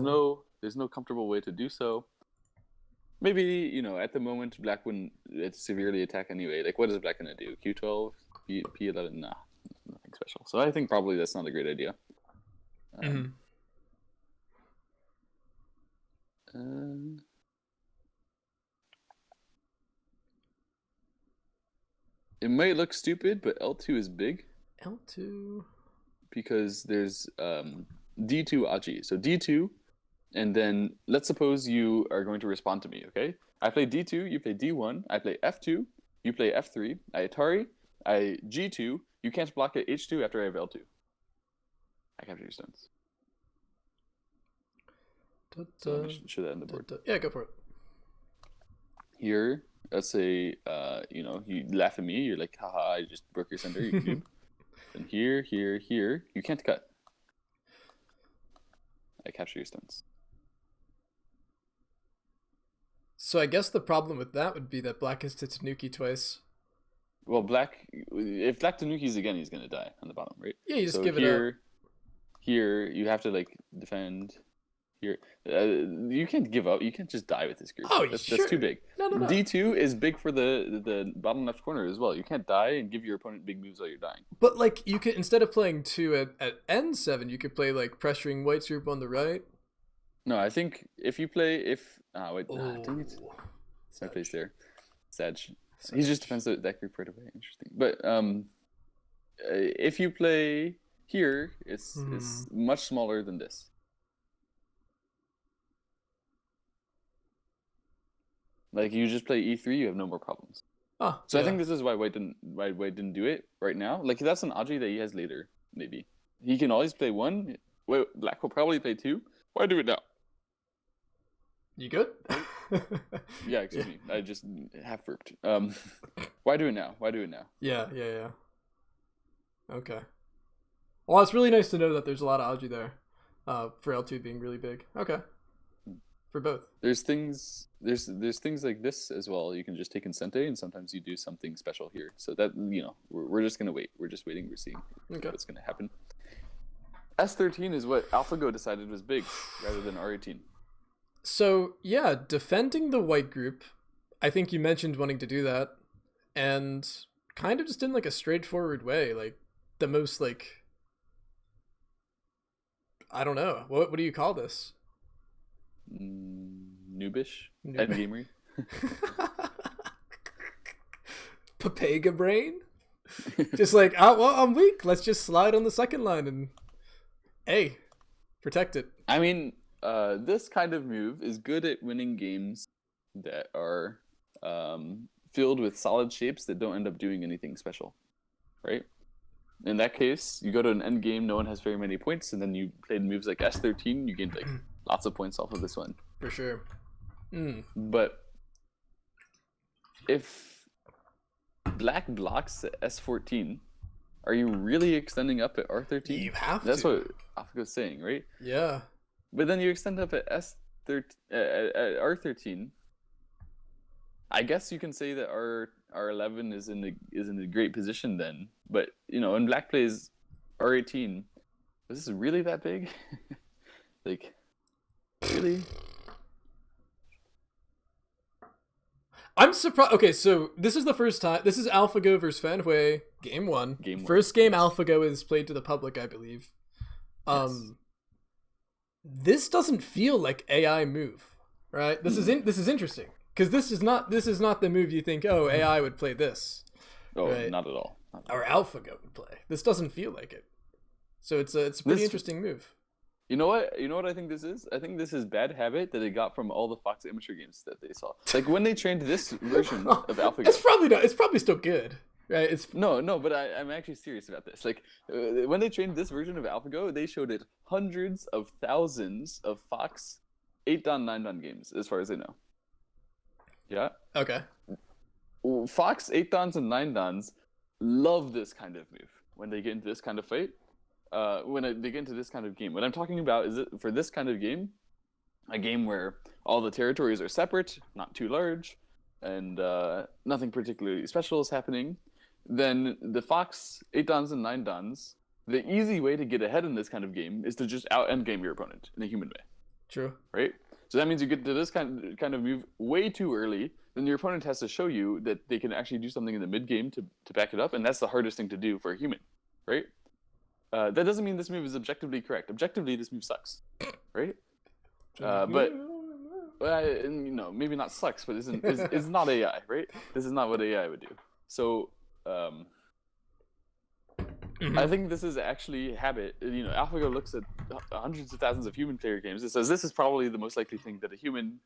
no comfortable way to do so. Maybe, at the moment, black wouldn't severely attack anyway. Like, what is black going to do? Q12? P11? Nah, nothing special. So I think probably that's not a great idea. It might look stupid, but L2 is big. L2? Because there's D2 Aji. So D2, and then let's suppose you are going to respond to me, okay? I play D2, you play D1, I play F2, you play F3, I Atari, I G2, you can't block at H2 after I have L2. I capture your stones. So show that on the board. Yeah, go for it. Here, let's say, you laugh at me, you're like, haha, I just broke your center, you noob. And here, you can't cut. I capture your stones. So I guess the problem with that would be that black is to Tanuki twice. Well, if black Tanukis again, he's going to die on the bottom, right? Yeah, you just give it up. Here, you have to, defend. Here, you can't give up. You can't just die with this group. Oh, that's too big. No. D2 is big for the bottom left corner as well. You can't die and give your opponent big moves while you're dying. But you could, instead of playing 2 at N7, you could play pressuring white's group on the right. No, I think if you play dang it. My place there. Sag. He just defends that group right away. Interesting. But if you play here, it's much smaller than this. You just play E3, you have no more problems. I think this is why white didn't do it right now. That's an Aji that he has later, maybe. He can always play 1. Black will probably play 2. Why do it now? You good? Yeah, excuse me. I just half burped. Why do it now? Yeah. Okay. Well, it's really nice to know that there's a lot of Aji there. For L2 being really big. Okay. for both. There's things like this as well. You can just take Incente, and sometimes you do something special here. So that we're just gonna wait. We're just waiting. We're seeing what's gonna happen. S13 is what AlphaGo decided was big, rather than R18. So yeah, defending the white group. I think you mentioned wanting to do that, and kind of just in like a straightforward way, like the most like, I don't know, what do you call this? Noobish? Endgamery? Papega brain? Just like, oh, well, I'm weak. Let's just slide on the second line and, hey, protect it. I mean, this kind of move is good at winning games that are filled with solid shapes that don't end up doing anything special, right? In that case, you go to an end game, no one has very many points, and then you played moves like S13, you gained like lots of points off of this one. For sure. But if black blocks at S14, are you really extending up at R13? You have That's to. what AlphaGo's saying, right? Yeah. But then you extend up at at R13. I guess you can say that R11 is in a great position then. But when black plays R18, is this really that big? Like, really? I'm surprised. Okay, so this is the first time. This is AlphaGo versus Fan Hui, game one. First game AlphaGo is played to the public, I believe. Yes. This doesn't feel like AI move, right? This is interesting because this is not the move you think. Oh, AI would play this. Oh, right? Not at all. Or AlphaGo would play. This doesn't feel like it. So it's a pretty interesting move. You know what I think this is? I think this is bad habit that they got from all the Fox amateur games that they saw. Like when they trained this version of AlphaGo. It's probably not. It's probably still good, right? It's no, but I'm actually serious about this. Like when they trained this version of AlphaGo, they showed it hundreds of thousands of Fox 8-dan 9-dan games, as far as I know. Yeah. Okay. Fox 8-dans and 9-dans love this kind of move when they get into this kind of fight. When they get into this kind of game. What I'm talking about is for this kind of game, a game where all the territories are separate, not too large, and nothing particularly special is happening, then the Fox 8-dans and 9-dans, the easy way to get ahead in this kind of game is to just out-endgame your opponent in a human way. True. Right? So that means you get to this kind of move way too early, then your opponent has to show you that they can actually do something in the mid-game to back it up, and that's the hardest thing to do for a human, right? That doesn't mean this move is objectively correct. Objectively, this move sucks, right? But maybe not sucks, but it's not AI, right? This is not what AI would do. So I think this is actually habit. AlphaGo looks at hundreds of thousands of human player games. It says this is probably the most likely thing that a human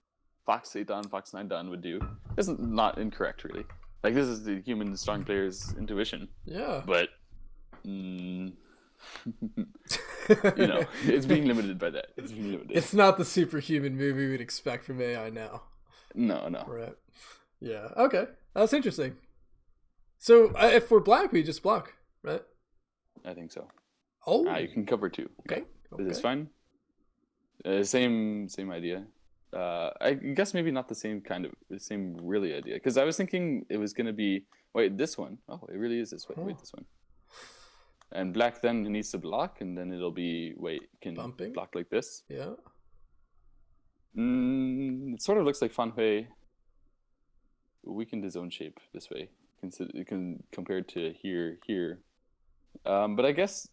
Fox 8-dan, Fox 9-dan would do. This is not incorrect, really. Like this is the human strong player's intuition. Yeah. But. It's being limited by that. It's being limited. It's not the superhuman move we would expect from AI now. No. Right. Yeah. Okay. That's interesting. So if we're black, we just block, right? I think so. Oh. You can cover two. Okay. This is fine. Same idea. I guess maybe not the same really idea. Because I was thinking it was going to be... Wait, this one. Oh, it really is this way. Wait, this one. And black then needs to block, and then it'll be bumping? Block like this. Yeah. It sort of looks like Fan Hui weakened his own shape this way, compared to here. But I guess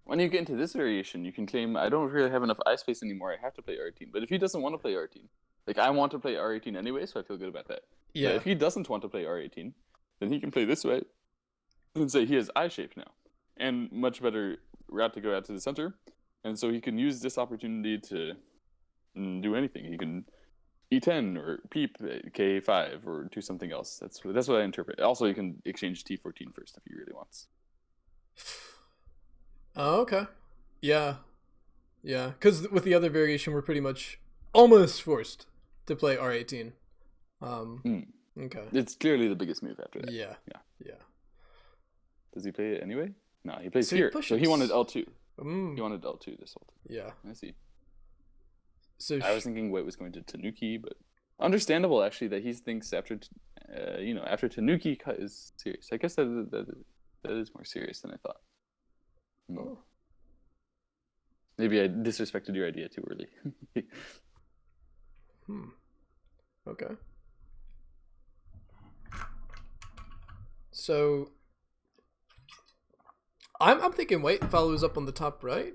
when you get into this variation, you can claim I don't really have enough eye space anymore. I have to play R18. But if he doesn't want to play R18, like I want to play R18 anyway, so I feel good about that. Yeah. But if he doesn't want to play R18, then he can play this way. And say he has eye shape now, and much better route to go out to the center, and so he can use this opportunity to do anything. He can E10 or peep K5 or do something else. That's what I interpret. Also, he can exchange T14 first if he really wants. Oh, okay. Yeah. Because with the other variation, we're pretty much almost forced to play R18. Okay. It's clearly the biggest move after that. Yeah. Does he play it anyway? No, he plays So here. he So he wanted L2. Mm. He wanted L2 this whole time. Yeah. I see. So I was thinking White was going to Tanuki, but understandable actually that he thinks after after Tanuki cut is serious. I guess that is more serious than I thought. Oh. Maybe I disrespected your idea too early. Okay. So I'm thinking White follows up on the top right,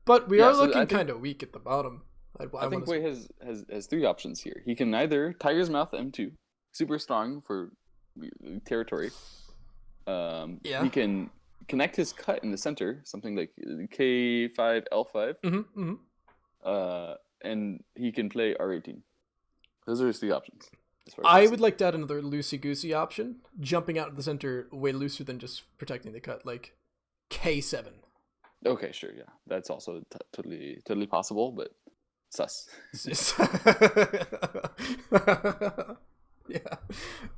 but we are looking kind of weak at the bottom. I think White has three options here. He can either Tiger's Mouth M2, super strong for territory. He can connect his cut in the center, something like K5 L5. And he can play R18. Those are his three options. I would like to add another loosey-goosey option, jumping out of the center way looser than just protecting the cut, like K7. Okay, sure, yeah. That's also totally possible, but sus. Yeah.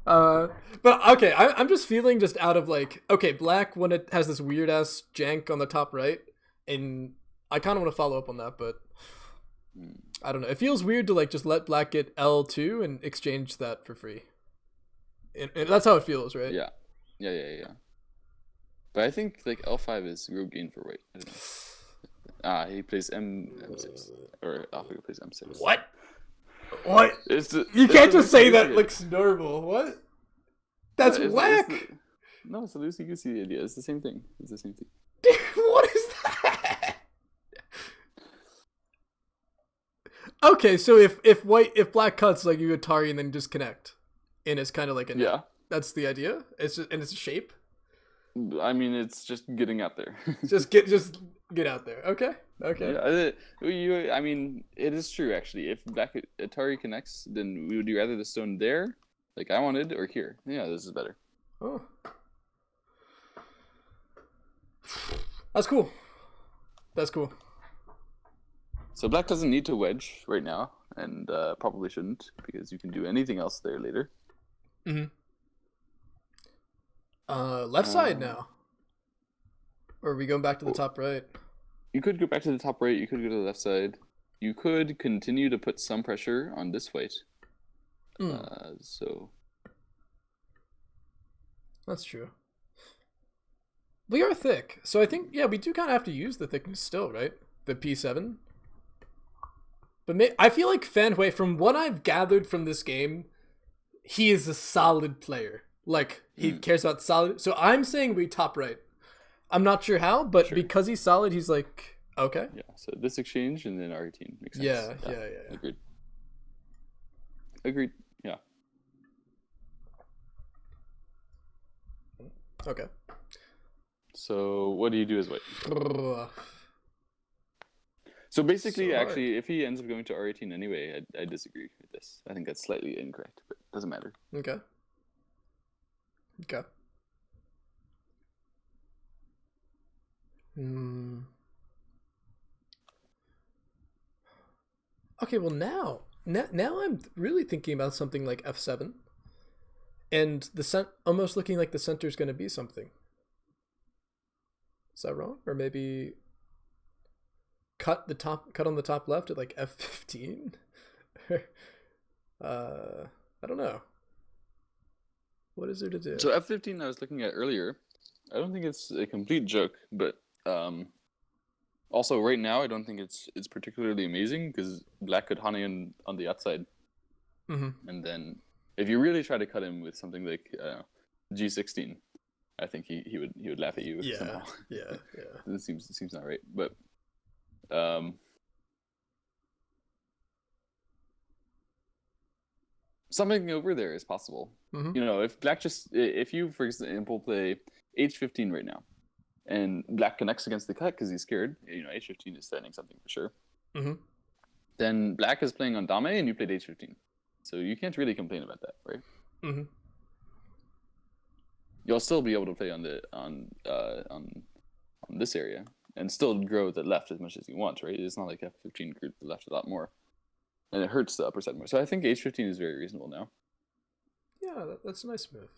But okay, I'm just feeling just out of like, okay, Black, when it has this weird-ass jank on the top right, and I kind of want to follow up on that, but I don't know. It feels weird to like just let Black get L2 and exchange that for free. And that's how it feels, right? Yeah. But I think like L5 is real gain for White. I don't know. He plays M6 or AlphaGo plays M6. What? You can't just say that looks normal. What? That's whack. It's a loosey-goosey idea. It's the same thing. What is that? Okay, so if Black cuts like you Atari and then disconnect, and it's kind of like that's the idea. It's a shape. I mean, it's just getting out there. just get out there. Okay. Yeah, I mean, it is true actually. If Black Atari connects, then we would rather the stone there, like I wanted, or here. Yeah, this is better. Oh, that's cool. So Black doesn't need to wedge right now, and probably shouldn't, because you can do anything else there later. Left side now. Or are we going back to the top right? You could go back to the top right. You could go to the left side. You could continue to put some pressure on this White. So that's true. We are thick, so I think we do kind of have to use the thickness still, right? The P7. But I feel like Fan Hui, from what I've gathered from this game, he is a solid player. Like, he cares about solid. So I'm saying we top right. I'm not sure how, but because he's solid, he's like, okay. Yeah, so this exchange and then R18 makes sense. Yeah. Agreed. Yeah. Okay. So what do you do as White? So basically, actually, if he ends up going to R18 anyway, I disagree with this. I think that's slightly incorrect, but it doesn't matter. Okay. Okay, well now I'm really thinking about something like F7, and almost looking like the center's going to be something. Is that wrong? Or maybe cut on the top left at like F15? I don't know. What is there to do? So F15 I was looking at earlier. I don't think it's a complete joke, but also right now I don't think it's particularly amazing, because Black could Hane on the outside. And then if you really try to cut him with something like G16, I think he would laugh at you somehow. Yeah. It seems not right, but something over there is possible. You know, if you, for example, play H15 right now, and Black connects against the cut because he's scared, you know, H15 is threatening something for sure. Then Black is playing on Dame, and you played H15, so you can't really complain about that, right? You'll still be able to play on this area and still grow the left as much as you want, right? It's not like F15 grew the left a lot more, and it hurts the upper side more. So I think H15 is very reasonable now. Yeah, that's a nice move.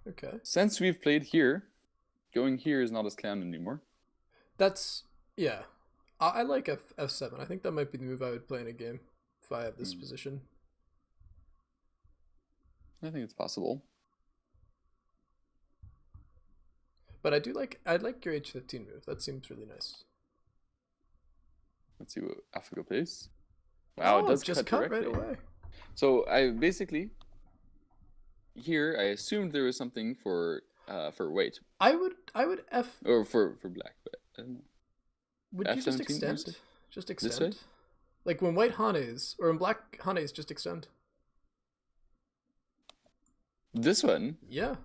Okay. Since we've played here, going here is not as clown anymore. That's I like f7. I think that might be the move I would play in a game if I have this Mm. position. I think it's possible. But I'd like your h15 move. That seems really nice. Let's see what AlphaGo plays. Wow, it does just cut cut right directly. away. So I basically here I assumed there was something for white I would f. or for black, but I don't know. Would you just F17, extend? say? Just This extend. way? Like when white Hanes or in black Hanes, just extend. This one? Yeah,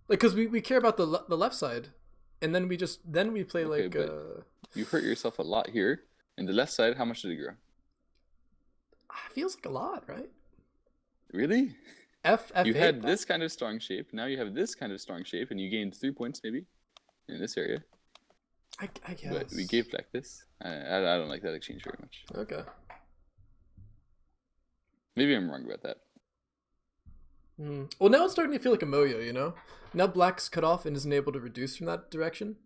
like because we care about the left side, and then we play Okay, like. but you hurt yourself a lot here. And the left side, how much did it grow? Feels like a lot, right? Really? F8. You had this kind of strong shape. Now you have this kind of strong shape, and you gained 3 points maybe in this area. I guess. But we gave black this. I don't like that exchange very much. Okay. Maybe I'm wrong about that. Well, now it's starting to feel like a moyo, you know? Now black's cut off and isn't able to reduce from that direction.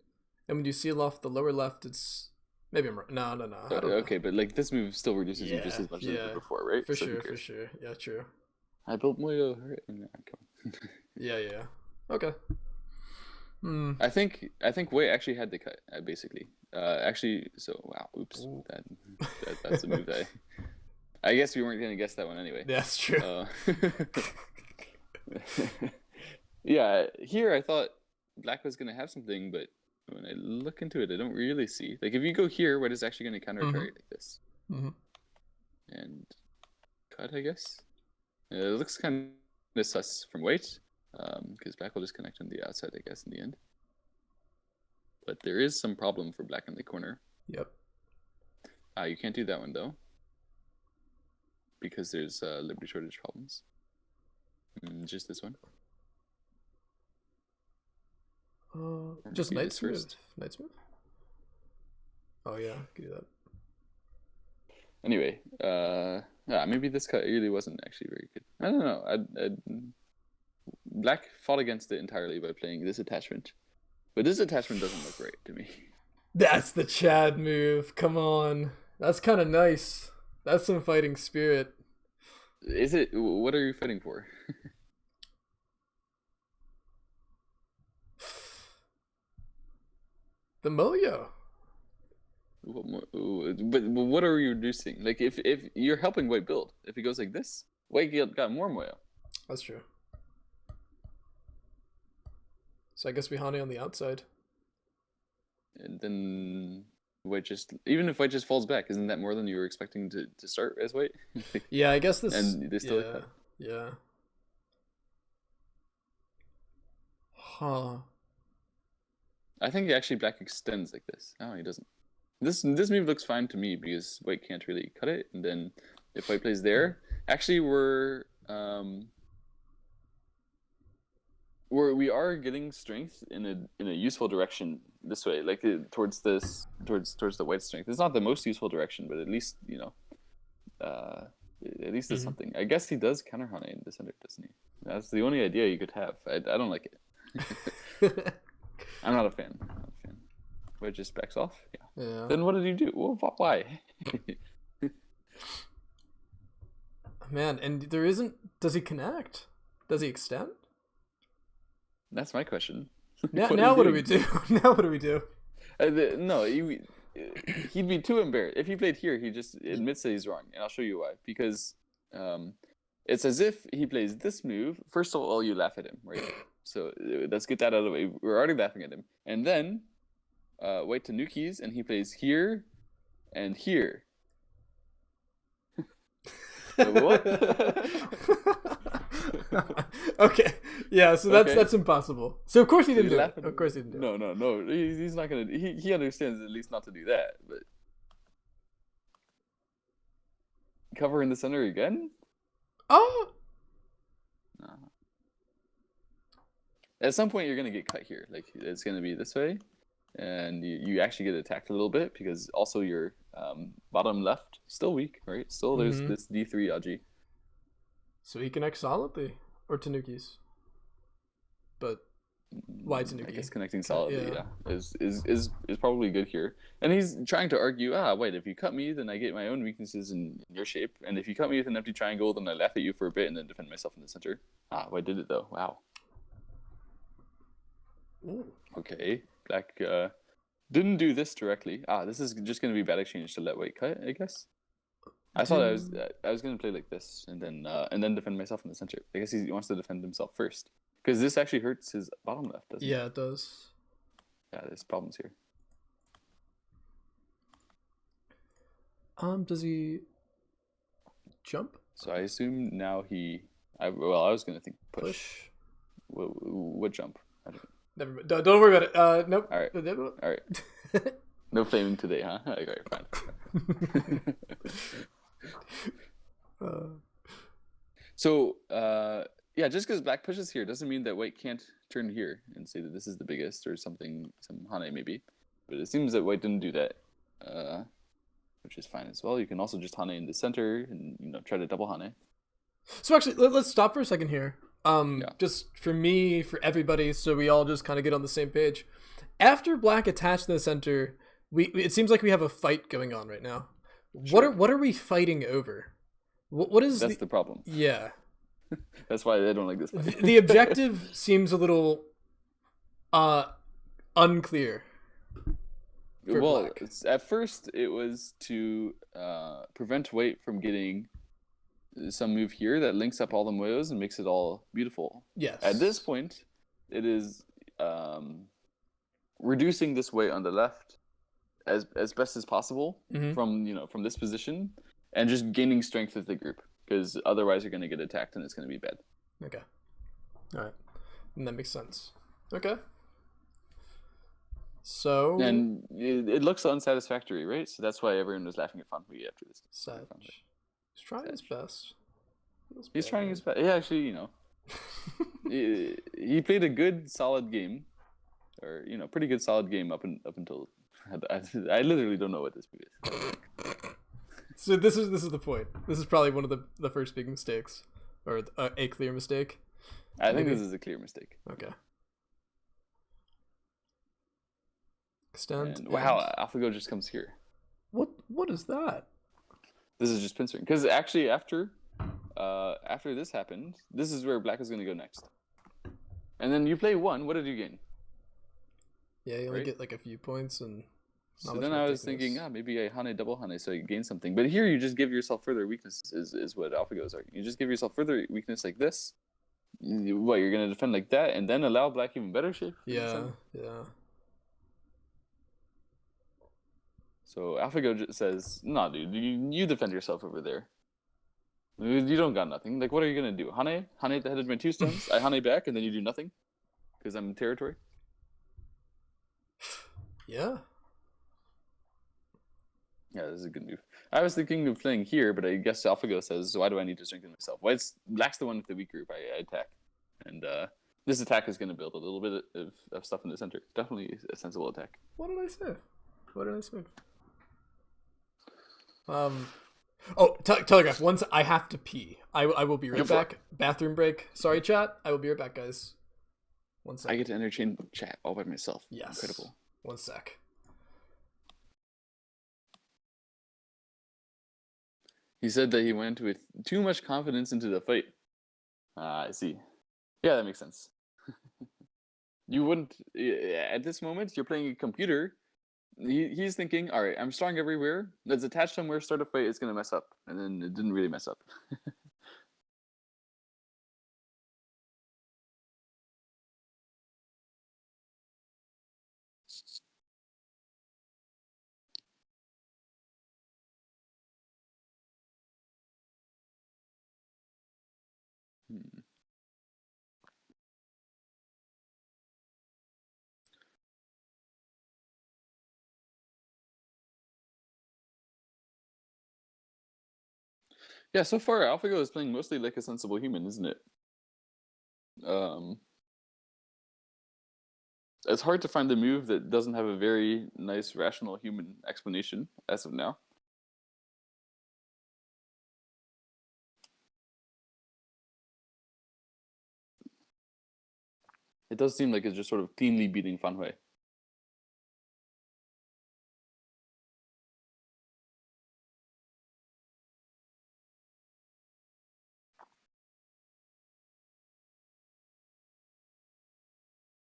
And when you seal off the lower left, it's... Maybe I'm wrong. No. I don't know. Okay, but like this move still reduces you just as much as it did before, right? For So who sure, cares? for sure. Yeah, true. I built Moyo. Right? Come on. Yeah. Okay. I think Wei actually had the cut basically. So wow, oops, that's a move that I guess we weren't gonna guess that one anyway. That's true. Yeah, here I thought black was gonna have something, but when I look into it, I don't really see. Like if you go here, what is actually gonna counter target like this? And cut, I guess. It looks kind of sus from white, because black will just connect on the outside, I guess, in the end. But there is some problem for black in the corner. Yep. You can't do that one, though, because there's liberty shortage problems. Just this one. Just maybe knight's move. Knight's move? Oh, yeah, can do that. Anyway, maybe this cut really wasn't actually very good. I don't know. Black fought against it entirely by playing this attachment. But this attachment doesn't look right to me. That's the Chad move. Come on. That's kind of nice. That's some fighting spirit. Is it? What are you fighting for? The Moyo. But what are you reducing? Like if you're helping white build, if he goes like this, white got more Moyo. That's true. So I guess we Hane on the outside. And then white just, even if white just falls back, isn't that more than you were expecting to start as white? Yeah, I guess this. And they still cut. Yeah. Huh. I think actually black extends like this. No, he doesn't. This move looks fine to me because white can't really cut it, and then if white plays there, actually we are getting strength in a useful direction this way, like towards the white strength. It's not the most useful direction, but at least at least it's something. I guess he does counter Hane in this under, doesn't he? That's the only idea you could have. I don't like it. I'm not a fan. White just backs off. Yeah. Then what did you do? Well, why? Man, and there isn't. Does he connect? Does he extend? That's my question. Now what do we do? Now what do we do? No, he'd be too embarrassed. If he played here, he just admits that he's wrong, and I'll show you why. Because it's as if he plays this move. First of all, you laugh at him, right? So let's get that out of the way. We're already laughing at him. And then white tanukis, and he plays here and here. What? Okay. Yeah, so that's impossible. So of course he didn't do it. Of course he didn't do it. No. He's not gonna. He understands at least not to do that. But cover in the center again. Oh. No. At some point, you're gonna get cut here. Like it's gonna be this way, and you actually get attacked a little bit because also your bottom left still weak, right? Still there's this D3 Aji. So he connects solidly or tanukis, but Why it's a I nuki. guess connecting solidly, Yeah. yeah, is probably good here. And he's trying to argue, wait, if you cut me, then I get my own weaknesses in your shape, and if you cut me with an empty triangle, then I laugh at you for a bit and then defend myself in the center. Why did it though? Wow. Ooh. Okay, black didn't do this directly. This is just going to be bad exchange to let white cut, I guess. I thought I was going to play like this and then defend myself in the center. I guess he wants to defend himself first. Because this actually hurts his bottom left, doesn't it? Yeah, it does. Yeah, there's problems here. Does he jump? So I assume now I was gonna think push. Push. What jump? Never mind. Don't worry about it. Nope. All right. No flaming today, huh? Okay, fine. So yeah, just because black pushes here doesn't mean that white can't turn here and say that this is the biggest or something, some hane maybe. But it seems that white didn't do that, which is fine as well. You can also just hane in the center and try to double hane. So actually, let's stop for a second here. Just for me, for everybody, so we all just kind of get on the same page. After black attached to the center, it seems like we have a fight going on right now. Sure. What are we fighting over? What is that's the problem? Yeah. That's why they don't like this fight. The objective seems a little unclear. Well, at first it was to prevent white from getting some move here that links up all the moyos and makes it all beautiful. Yes. At this point, it is reducing this weight on the left as best as possible from this position, and just gaining strength with the group, because otherwise you're going to get attacked and it's going to be bad. Okay. All right. And that makes sense. Okay. So. And it looks unsatisfactory, right? So that's why everyone was laughing at Fan Hui after this. He's trying his best. He's trying his best. Yeah, actually, he played a good, solid game, or pretty good, solid game up until I literally don't know what this move is. So this is the point. This is probably one of the first big mistakes, or a clear mistake. I think this is a clear mistake. Okay. Extend. And wow, AlphaGo just comes here. What is that? This is just pincering, because actually after this happened, this is where black is going to go next. And then you play one. What did you gain? Yeah, you only get like a few points and. So then I was thinking, maybe I hane double hane so I gain something. But here you just give yourself further weakness, is what AlphaGo is arguing. You just give yourself further weakness like this. What, you're going to defend like that and then allow black even better shape? Yeah. So AlphaGo says, nah, dude, you defend yourself over there. You don't got nothing. Like, what are you going to do? Hane at the head of my 2 stones, I hane back, and then you do nothing? Because I'm in territory? Yeah. Yeah, this is a good move. I was thinking of playing here, but I guess AlphaGo says, why do I need to strengthen myself? Well, black's the one with the weak group. I attack. And this attack is going to build a little bit of stuff in the center. Definitely a sensible attack. What did I say? Telegraph. Once I have to pee. I will be right back. Bathroom break. Sorry, chat. I will be right back, guys. 1 sec. I get to entertain chat all by myself. Yes. Incredible. 1 sec. He said that he went with too much confidence into the fight. I see. Yeah, that makes sense. You wouldn't, at this moment, you're playing a computer. He's thinking, all right, I'm strong everywhere. Let's attach somewhere, start a fight, it's going to mess up. And then it didn't really mess up. Yeah, so far AlphaGo is playing mostly like a sensible human, isn't it? It's hard to find a move that doesn't have a very nice, rational human explanation as of now. It does seem like it's just sort of cleanly beating Fan Hui.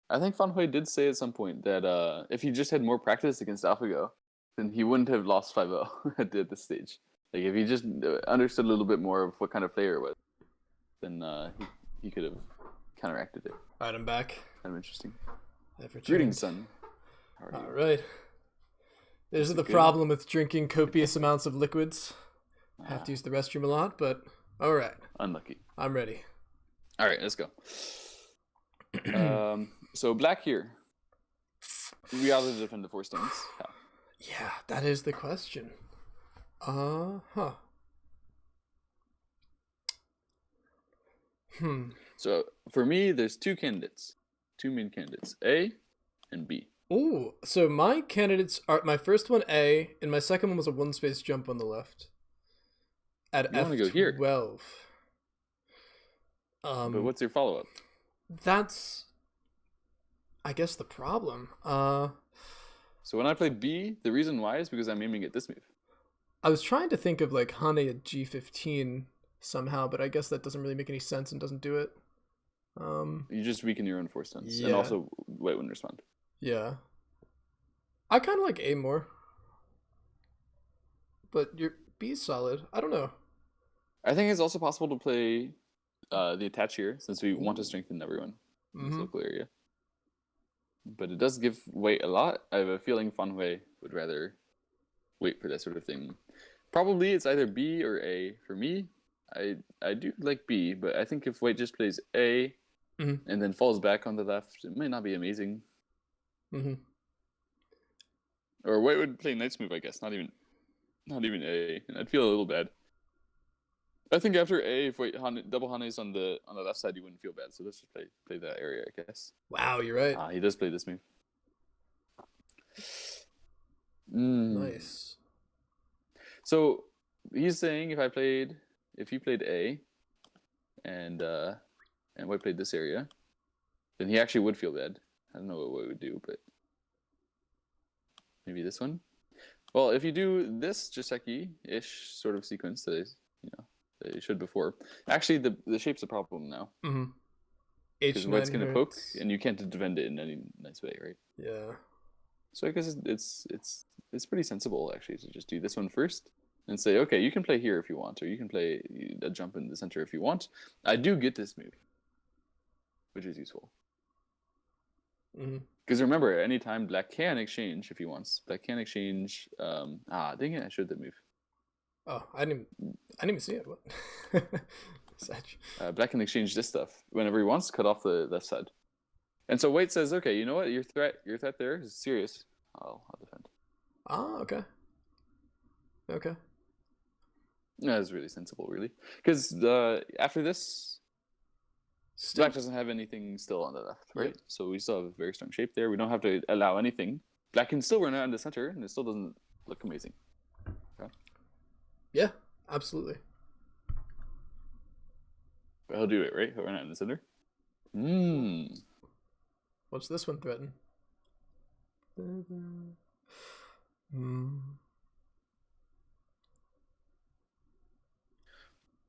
I think Fan Hui did say at some point that if he just had more practice against AlphaGo, then he wouldn't have lost 5-0 at this stage. Like if he just understood a little bit more of what kind of player it was, then he could have counteracted it. Alright, I'm back. Kind of interesting. Greetings, son. Alright. There's the problem with drinking copious amounts of liquids. I have to use the restroom a lot, but alright. Unlucky. I'm ready. Alright, let's go. So black here. We ought to defend the 4 stones. How? Yeah, that is the question. So for me, there's 2 candidates. 2 main candidates, A and B. Ooh, so my candidates are my first one A, and my second one was a 1-space jump on the left. At You want to go here. F12. But what's your follow-up? That's, I guess, the problem. So when I played B, the reason why is because I'm aiming at this move. I was trying to think of like Hane at G15 somehow, but I guess that doesn't really make any sense and doesn't do it. You just weaken your own 4 stones, yeah. and also white wouldn't respond. Yeah. I kind of like A more. But your B's solid. I don't know. I think it's also possible to play the attach here, since we want to strengthen everyone in this local area. But it does give weight a lot. I have a feeling Fan Hui would rather wait for that sort of thing. Probably it's either B or A. For me, I do like B, but I think if white just plays A and then falls back on the left, it might not be amazing. Or white would play knight's move, I guess. Not even A, and I'd feel a little bad. I think after A, if white double Hane's on the left side, you wouldn't feel bad. So let's just play that area, I guess. Wow, you're right. He does play this move. Nice. So he's saying if he played A, and white played this area, then he actually would feel bad. I don't know what white would do, but maybe this one. Well, if you do this Joseki-ish sort of sequence that you should before, actually the shape's a problem now. Because white's gonna poke, and you can't defend it in any nice way, right? Yeah. So I guess it's pretty sensible actually to just do this one first and say, okay, you can play here if you want, or you can play a jump in the center if you want. I do get this move, which is useful. Because remember, anytime black can exchange if he wants. Black can exchange. Dang it! I showed that move. Oh, I didn't even see it. What? Black can exchange this stuff whenever he wants. Cut off the left side. And so white says, okay, you know what? Your threat there is serious. I'll defend. Okay. Okay. That's really sensible, really. Because after this, black doesn't have anything still on the left, right? Yep. So we still have a very strong shape there. We don't have to allow anything. Black can still run out in the center, and it still doesn't look amazing. Okay? Yeah, absolutely. But he'll do it, right? He'll run out in the center. What's this one threaten?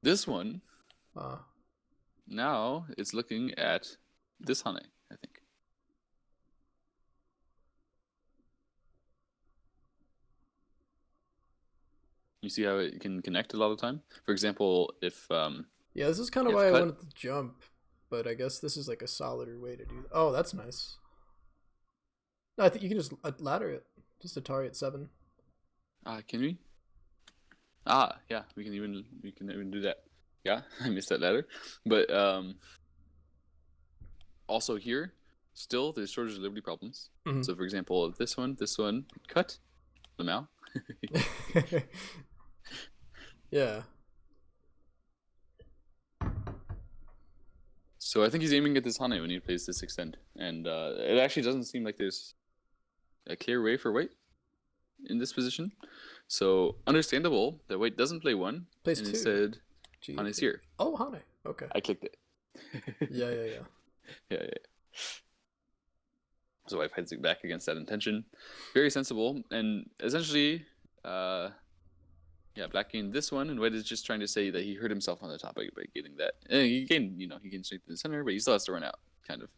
This one, now it's looking at this Hane, I think. You see how it can connect a lot of the time? For example, if... yeah, this is kind of why I wanted to jump, but I guess this is like a solider way to do that. Oh, that's nice. No, I think you can just ladder it. Just Atari at 7. Can we? Yeah, we can even do that. Yeah, I missed that ladder. But also here, still there's shortage of liberty problems. So for example, this one, cut, Lamau. Yeah. So I think he's aiming at this Hane when he plays this extend, and it actually doesn't seem like there's a clear way for white in this position. So understandable that white doesn't play 1, plays and 2. instead Hane's here. Oh, Hane. Okay. I clicked it. Yeah. Yeah. So white fights back against that intention. Very sensible. And essentially, black gained this one, and white is just trying to say that he hurt himself on the top by getting that. And he gained strength in the center, but he still has to run out, kind of.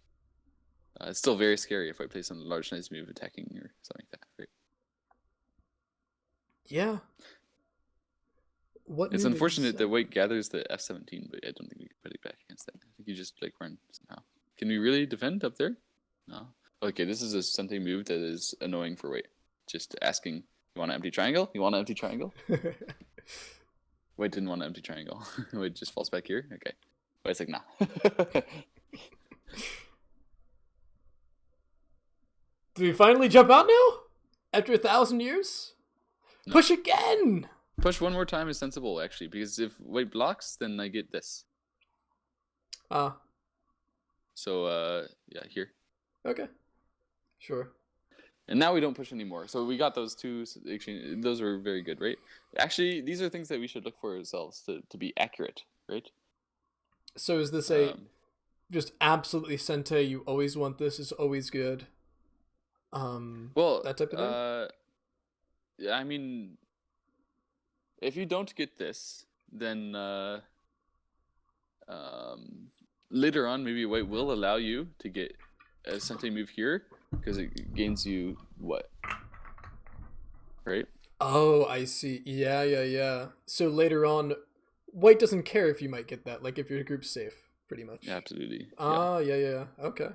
It's still very scary if white plays some large nice move attacking or something like that, right? Yeah. It's unfortunate that white gathers the f17, but I don't think we can put it back against that. I think you just run somehow. Can we really defend up there? No. Okay, this is a something move that is annoying for white. Just asking, you want an empty triangle? You want an empty triangle? White didn't want an empty triangle. White just falls back here. Okay. White's like, nah. Do we finally jump out now? After 1,000 years? No. Push again! Push one more time is sensible, actually, because if white blocks, then I get this. So, here. Okay. Sure. And now we don't push anymore. So we got those two exchange. Those were very good, right? Actually, these are things that we should look for ourselves to be accurate, right? So is this just absolutely Sente, you always want this, is always good? Well, that type of thing? Yeah, I mean, if you don't get this, then later on, maybe white will allow you to get a Sente move here, because it gains you what? Right? Oh, I see. Yeah. So later on, white doesn't care if you might get that, like if your group's safe, pretty much. Yeah, absolutely. Yeah. Okay.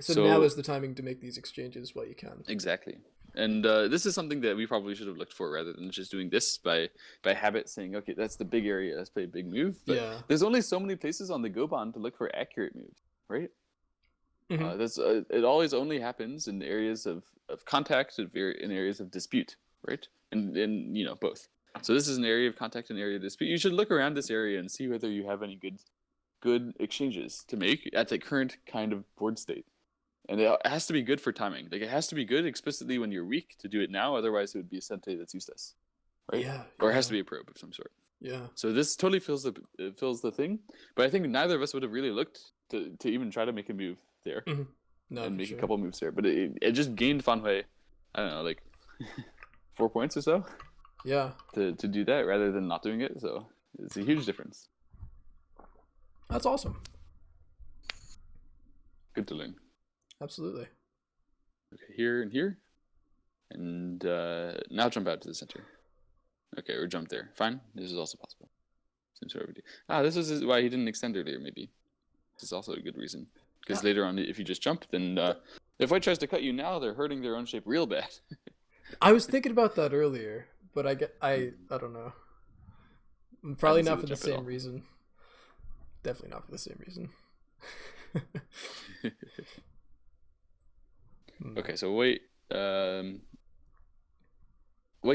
So now is the timing to make these exchanges while you can. Exactly. And this is something that we probably should have looked for rather than just doing this by habit, saying, okay, that's the big area, let's play a big move. But there's only so many places on the Goban to look for accurate moves, right? Mm-hmm. It always only happens in areas of contact, in areas of dispute, right? And both. So this is an area of contact and area of dispute. You should look around this area and see whether you have any good exchanges to make at the current kind of board state. And it has to be good for timing. Like, it has to be good explicitly when you're weak to do it now. Otherwise, it would be a Sente that's useless, right? Yeah. Or it has to be a probe of some sort. Yeah. So this totally fills the thing. But I think neither of us would have really looked to even try to make a move there. Mm-hmm. No, and make a couple moves there. But it just gained Fan Hui, I don't know, like 4 points or so. Yeah. To do that rather than not doing it. So it's a huge difference. That's awesome. Good to learn. Absolutely. Okay, here and here. And now jump out to the center. Okay, or jump there. Fine. This is also possible. Seems to already. This is why he didn't extend earlier, maybe. This is also a good reason. Because later on, if you just jump, then if white tries to cut you now, they're hurting their own shape real bad. I was thinking about that earlier, but I don't know. Probably not for the same reason. Definitely not for the same reason. Okay, so white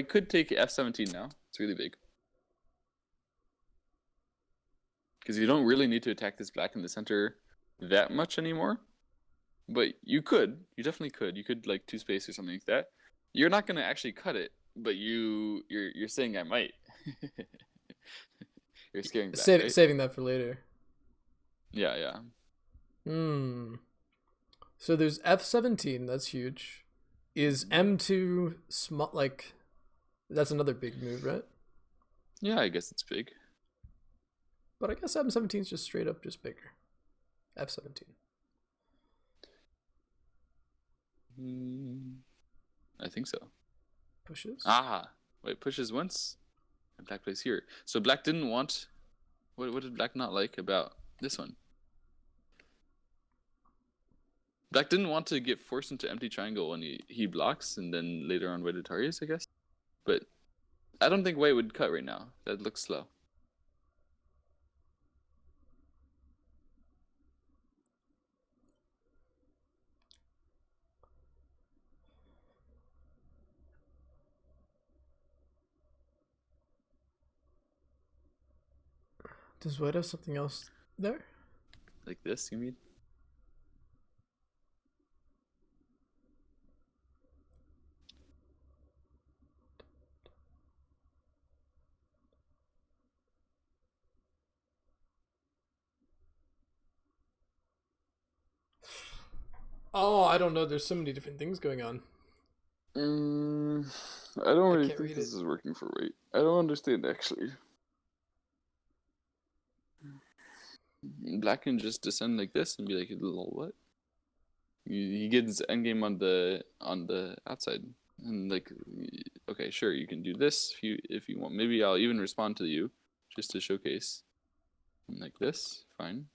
could take f17 now. It's really big. Because you don't really need to attack this black in the center that much anymore. But you definitely could. You could like 2 space or something like that. You're not going to actually cut it, but you're saying I might. You're scaring that, right? Saving that for later. Yeah. So there's f17, that's huge. Is m2 small? Like, that's another big move, right? Yeah, I guess it's big. But I guess m17 is just straight up just bigger. f17. I think so. Pushes? Wait, pushes once, and black plays here. So black didn't want. What did black not like about this one? Black didn't want to get forced into empty triangle when he blocks, and then later on white Atarius, I guess. But I don't think white would cut right now. That looks slow. Does white have something else there? Like this, you mean? Oh, I don't know. There's so many different things going on. I don't I really can't think read this it. is working for white. I don't understand actually. Black can just descend like this and be like, "Lol, what?" He gets endgame on the outside, and like, okay, sure, you can do this if you want. Maybe I'll even respond to you, just to showcase, like this, fine.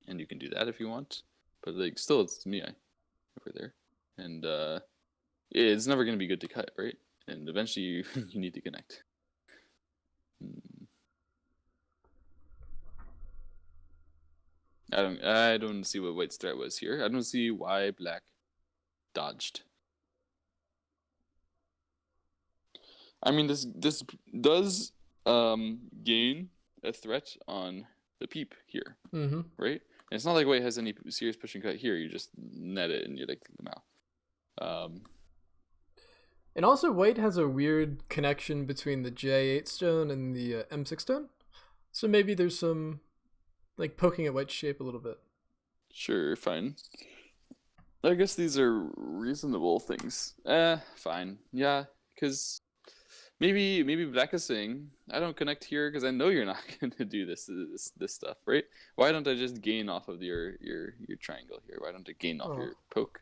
And you can do that if you want, but like, still, it's me over there, and it's never gonna be good to cut, right? And eventually, you you need to connect. I don't see what white's threat was here. I don't see why black dodged. I mean, this does gain a threat on the peep here, Mm-hmm. right? And it's not like white has any serious push and cut here. You just net it and you're like the mouth. And also, white has a weird connection between the J8 stone and the M6 stone. So maybe there's some like poking at white's shape a little bit. Sure, fine. I guess these are reasonable things. Fine. Yeah, because maybe Black is saying, I don't connect here because I know you're not going to do this stuff, right? Why don't I just gain off of your triangle here? Why don't I gain off your poke?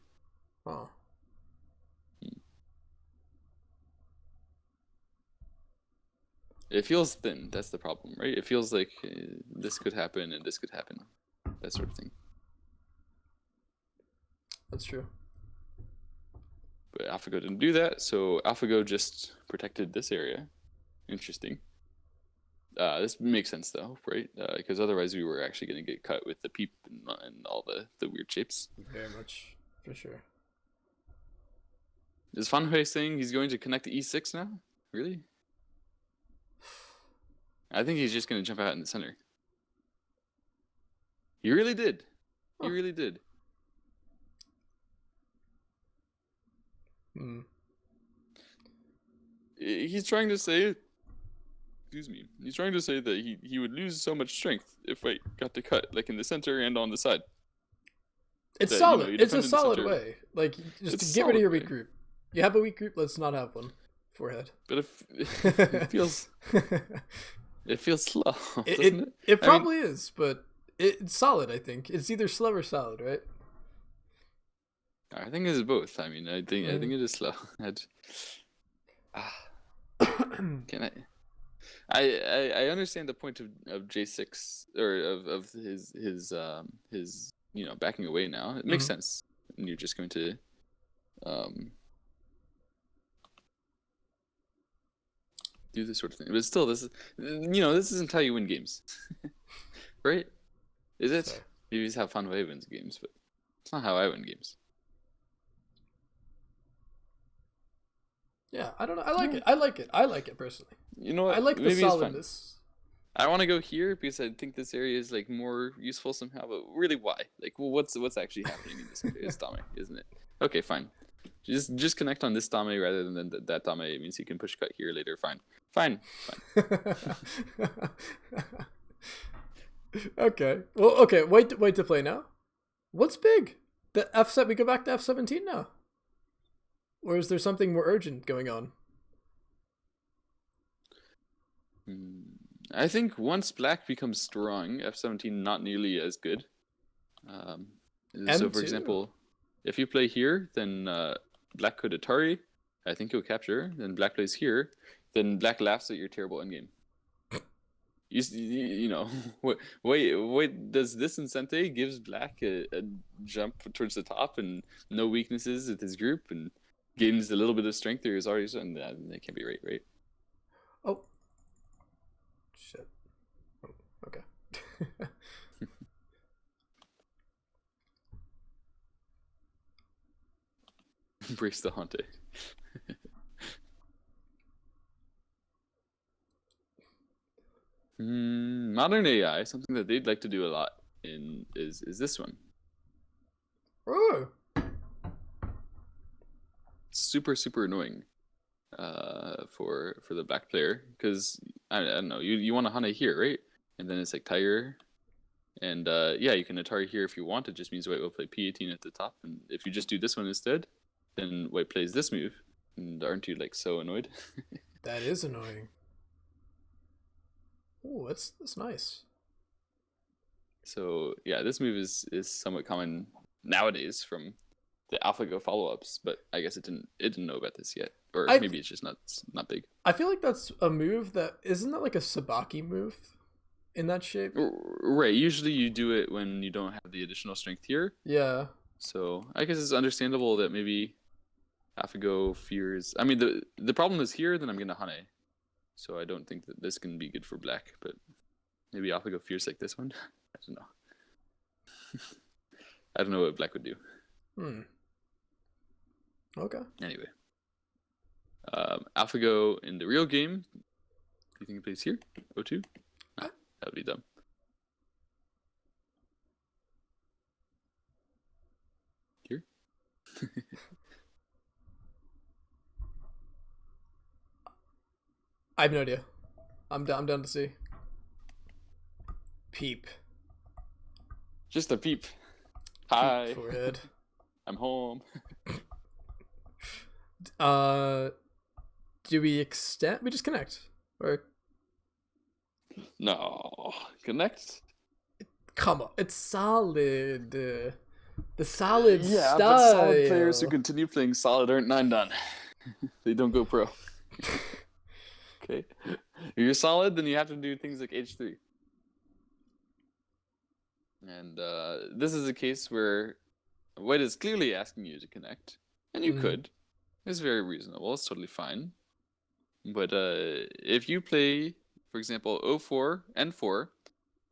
Oh. It feels thin. That's the problem, right? It feels like this could happen and this could happen, that sort of thing. That's true. But AlphaGo didn't do that, so AlphaGo just protected this area. Interesting. This makes sense though, right? Because otherwise we were actually going to get cut with the peep and all the weird shapes. Very much, for sure. Is Fan Hui saying he's going to connect the E6 now? Really? I think he's just going to jump out in the center. He really did. He really did. Hmm. He's trying to say, excuse me, he's trying to say that he would lose so much strength if I got to cut, like in the center and on the side. It's that, solid. You It's a defend in the solid center. way. Like, just It's to get rid of your solid weak way. group. You have a weak group, let's not have one. Forehead. But it feels slow, doesn't it? It probably is, but it's solid, I think. It's either slow or solid, right? I think it's both. I mean, I think it is slow. Can I understand the point of J6 or of his backing away now. It makes sense. And you're just going to do this sort of thing. But still, this isn't how you win games. Right? Is it? Fair. You just have fun way wins games, but it's not how I win games. Yeah, I don't know. I like it. I like it. I like it personally. You know what? I like the Maybe solidness. I want to go here because I think this area is like more useful somehow. But really, why? Like, well, what's actually happening in this area? It's Dame, isn't it? Okay, fine. Just connect on this Dame rather than that Dame. It means you can push cut here later. Fine. Okay. Well, okay. Wait to play now. What's big? The F7. We go back to F17 now. Or is there something more urgent going on? I think once black becomes strong, F17 not nearly as good. So, for example, if you play here, then black could Atari. I think he'll capture. Then black plays here. Then black laughs at your terrible endgame. Wait, does this Incente gives black a jump towards the top and no weaknesses with his group and gains a little bit of strength through his already, and that can't be right? Oh. Shit. Oh, okay. Embrace the haunted. Modern AI, something that they'd like to do a lot is this one. Oh. Super annoying for the black player because I don't know, you want to Hana here, right? And then it's like Tiger And yeah, you can Atari here if you want. It just means white will play p18 at the top. And if you just do this one instead, then white plays this move. And aren't you like so annoyed? That is annoying. Oh, that's nice. So yeah, this move is somewhat common nowadays from the AlphaGo follow-ups, but I guess it didn't know about this yet, or maybe it's just not big. I feel like that's a move that isn't that like a Sabaki move in that shape. Right. Usually you do it when you don't have the additional strength here. Yeah. So I guess it's understandable that maybe AlphaGo fears. I mean, the problem is here. Then I'm gonna Hane, so I don't think that this can be good for black. But maybe AlphaGo fears like this one. I don't know. I don't know what black would do. Okay. Anyway, AlphaGo in the real game. Do you think he plays here? O2? Nah, that would be dumb. Here? I have no idea. I'm down to see. Peep. Just a peep. Hi. Peep forehead. I'm home. Do we extend? We just connect, or no connect? Come on, it's solid. The solid yeah, style. but solid players who continue playing solid aren't 9 done. They don't go pro. Okay, if you're solid, then you have to do things like H3. And this is a case where white is clearly asking you to connect, and you could. It's very reasonable. It's totally fine. But if you play, for example, O4 and 4,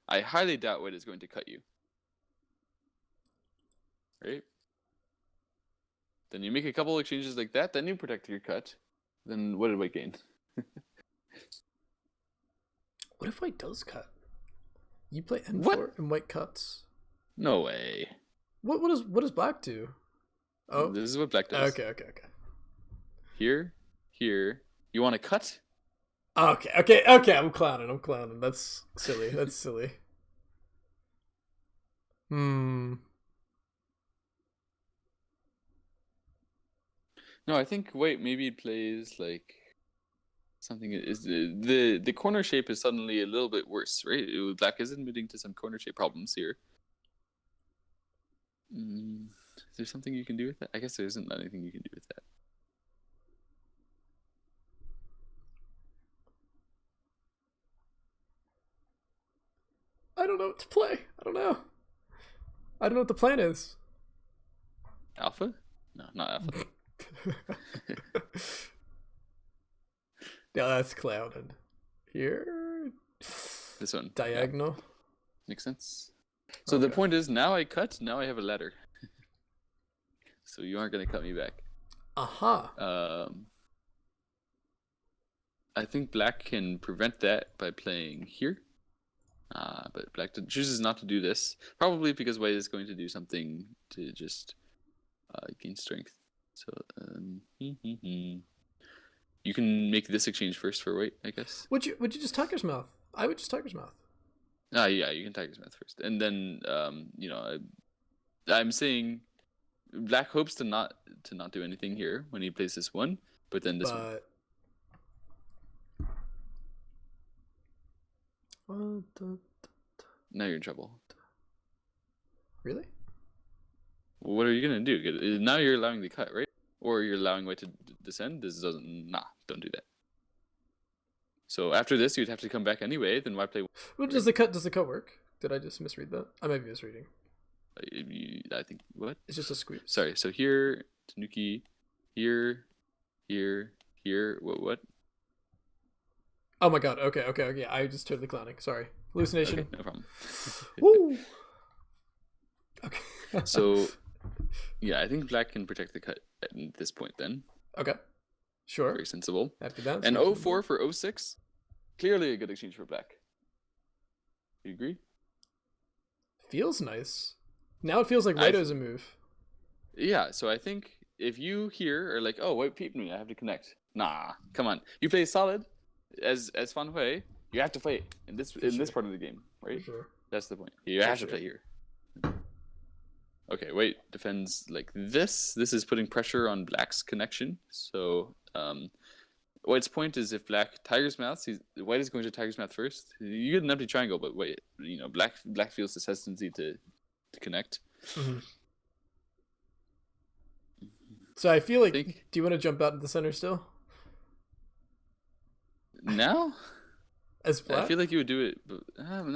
I highly doubt white is going to cut you. Right? Then you make a couple exchanges like that, then you protect your cut. Then what did white gain? What if white does cut? You play N4 and white cuts. No way. What does black do? Oh, this is what black does. Okay. Here. You want to cut? Okay. I'm clowning. That's silly. No, I think white maybe plays like something is the corner shape is suddenly a little bit worse, right? Black is admitting to some corner shape problems here. Is there something you can do with that? I guess there isn't anything you can do with that. I don't know what to play. I don't know what the plan is. Alpha? No, not alpha. Yeah, that's clouded. Here. This one. Diagonal. Yeah. Makes sense. So the point is, now I cut, now I have a ladder. So you aren't going to cut me back. Aha. I think black can prevent that by playing here. But black chooses not to do this. Probably because white is going to do something to just gain strength. So you can make this exchange first for white, I guess. Would you just Tiger's Mouth? I would just Tiger's Mouth. Yeah, you can Tiger's Mouth first, and then I'm saying black hopes to not do anything here when he plays this one, but then this one. Now you're in trouble. Really? What are you gonna do? Now you're allowing the cut, right? Or you're allowing white to descend? This doesn't. Don't do that. So after this, you'd have to come back anyway. Then why play? Well, does the cut work? Did I just misread that? I might be misreading. I think what? It's just a squeeze. Sorry. So here, Tanuki, here. What? Oh my god. Okay. I just totally clowning. Sorry. Hallucination. Okay, no problem. Woo. Okay. So, yeah, I think black can protect the cut at this point then. Okay. Sure. Very sensible. After that. And 04 for 06, clearly a good exchange for black. You agree? Feels nice. Now it feels like Rido's a move. Yeah, so I think if you here are like, oh, white peeped me, I have to connect. Nah, come on. You play solid as Fan Hui, you have to play in this part of the game, right? For sure. That's the point. You have to play here. Okay, white defends like this. This is putting pressure on black's connection. So white's point is if black tiger's mouth, white is going to tiger's mouth first. You get an empty triangle, but wait, black feels this hesitancy to connect. Mm-hmm. So I feel like, do you want to jump out in the center still? Now? As black? I feel like you would do it, but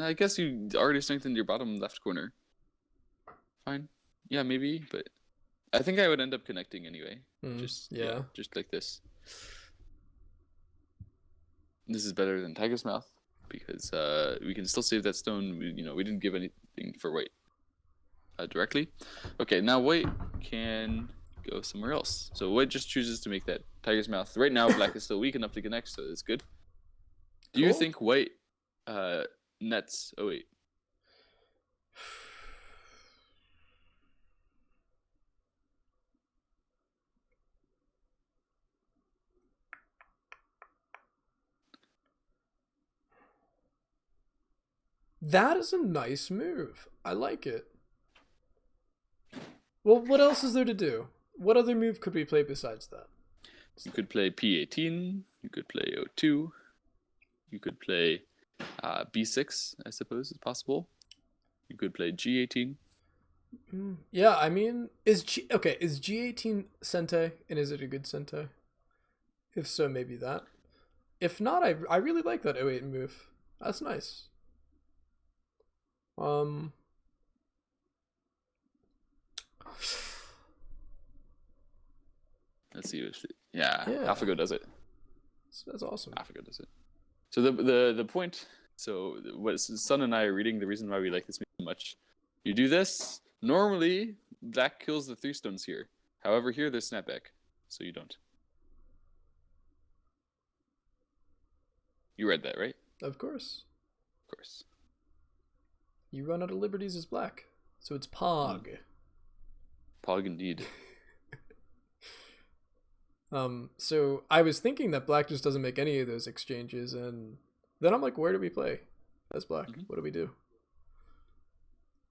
I guess you already strengthened your bottom left corner. Fine. Yeah, maybe, but I think I would end up connecting anyway. Just like this. This is better than tiger's mouth because we can still save that stone. We didn't give anything for white directly. Okay, now white can go somewhere else. So white just chooses to make that tiger's mouth. Right now, black is still weak enough to connect, so it's good. Do you think white nets? Oh wait. That is a nice move. I like it. Well, what else is there to do? What other move could we play besides that? You could play P18. You could play O2. You could play B6, I suppose is possible. You could play G18. Yeah, I mean, is G18 Sente, and is it a good Sente? If so, maybe that. If not, I really like that 08 move. That's nice. Let's see. AlphaGo does it. That's awesome. AlphaGo does it. So the point. So what Sun and I are reading. The reason why we like this so much. You do this. Normally, black kills the 3 stones here. However, here there's snapback, so you don't. You read that, right? Of course. Of course. You run out of liberties as black, so it's Pog. Pog indeed. So I was thinking that black just doesn't make any of those exchanges, and then I'm like, where do we play as black? What do we do?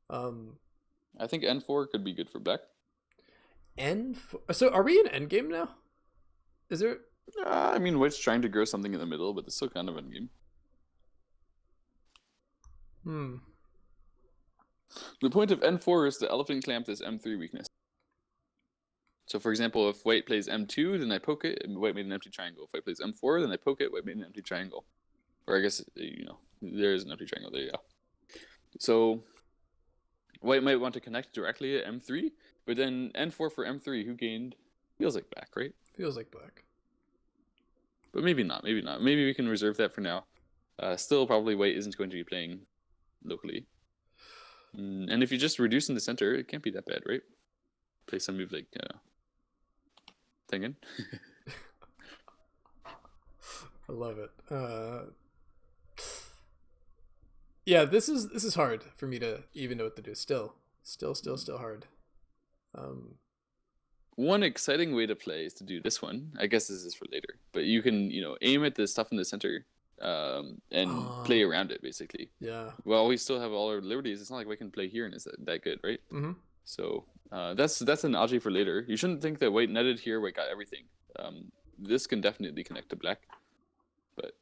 I think N4 could be good for black. N4. So are we in endgame now? Is there? I mean, white's trying to grow something in the middle, but it's still kind of endgame. The point of N4 is to elephant clamp this M3 weakness. So, for example, if white plays M2, then I poke it, and white made an empty triangle. If white plays M4, then I poke it, white made an empty triangle. Or I guess, there is an empty triangle. There you go. So, white might want to connect directly at M3, but then N4 for M3, who gained? Feels like black, right? Feels like black. But maybe not. Maybe we can reserve that for now. Still, probably white isn't going to be playing locally. And if you just reduce in the center, it can't be that bad, right? Play some move like Thinking. I love it. Yeah, this is hard for me to even know what to do. Still hard. One exciting way to play is to do this one. I guess this is for later, but you can aim at the stuff in the center and play around it basically. Yeah. Well, we still have all our liberties. It's not like we can play here and it's that good, right? Mm-hmm. So that's an algae for later. You shouldn't think that white netted here, white got everything. This can definitely connect to black, but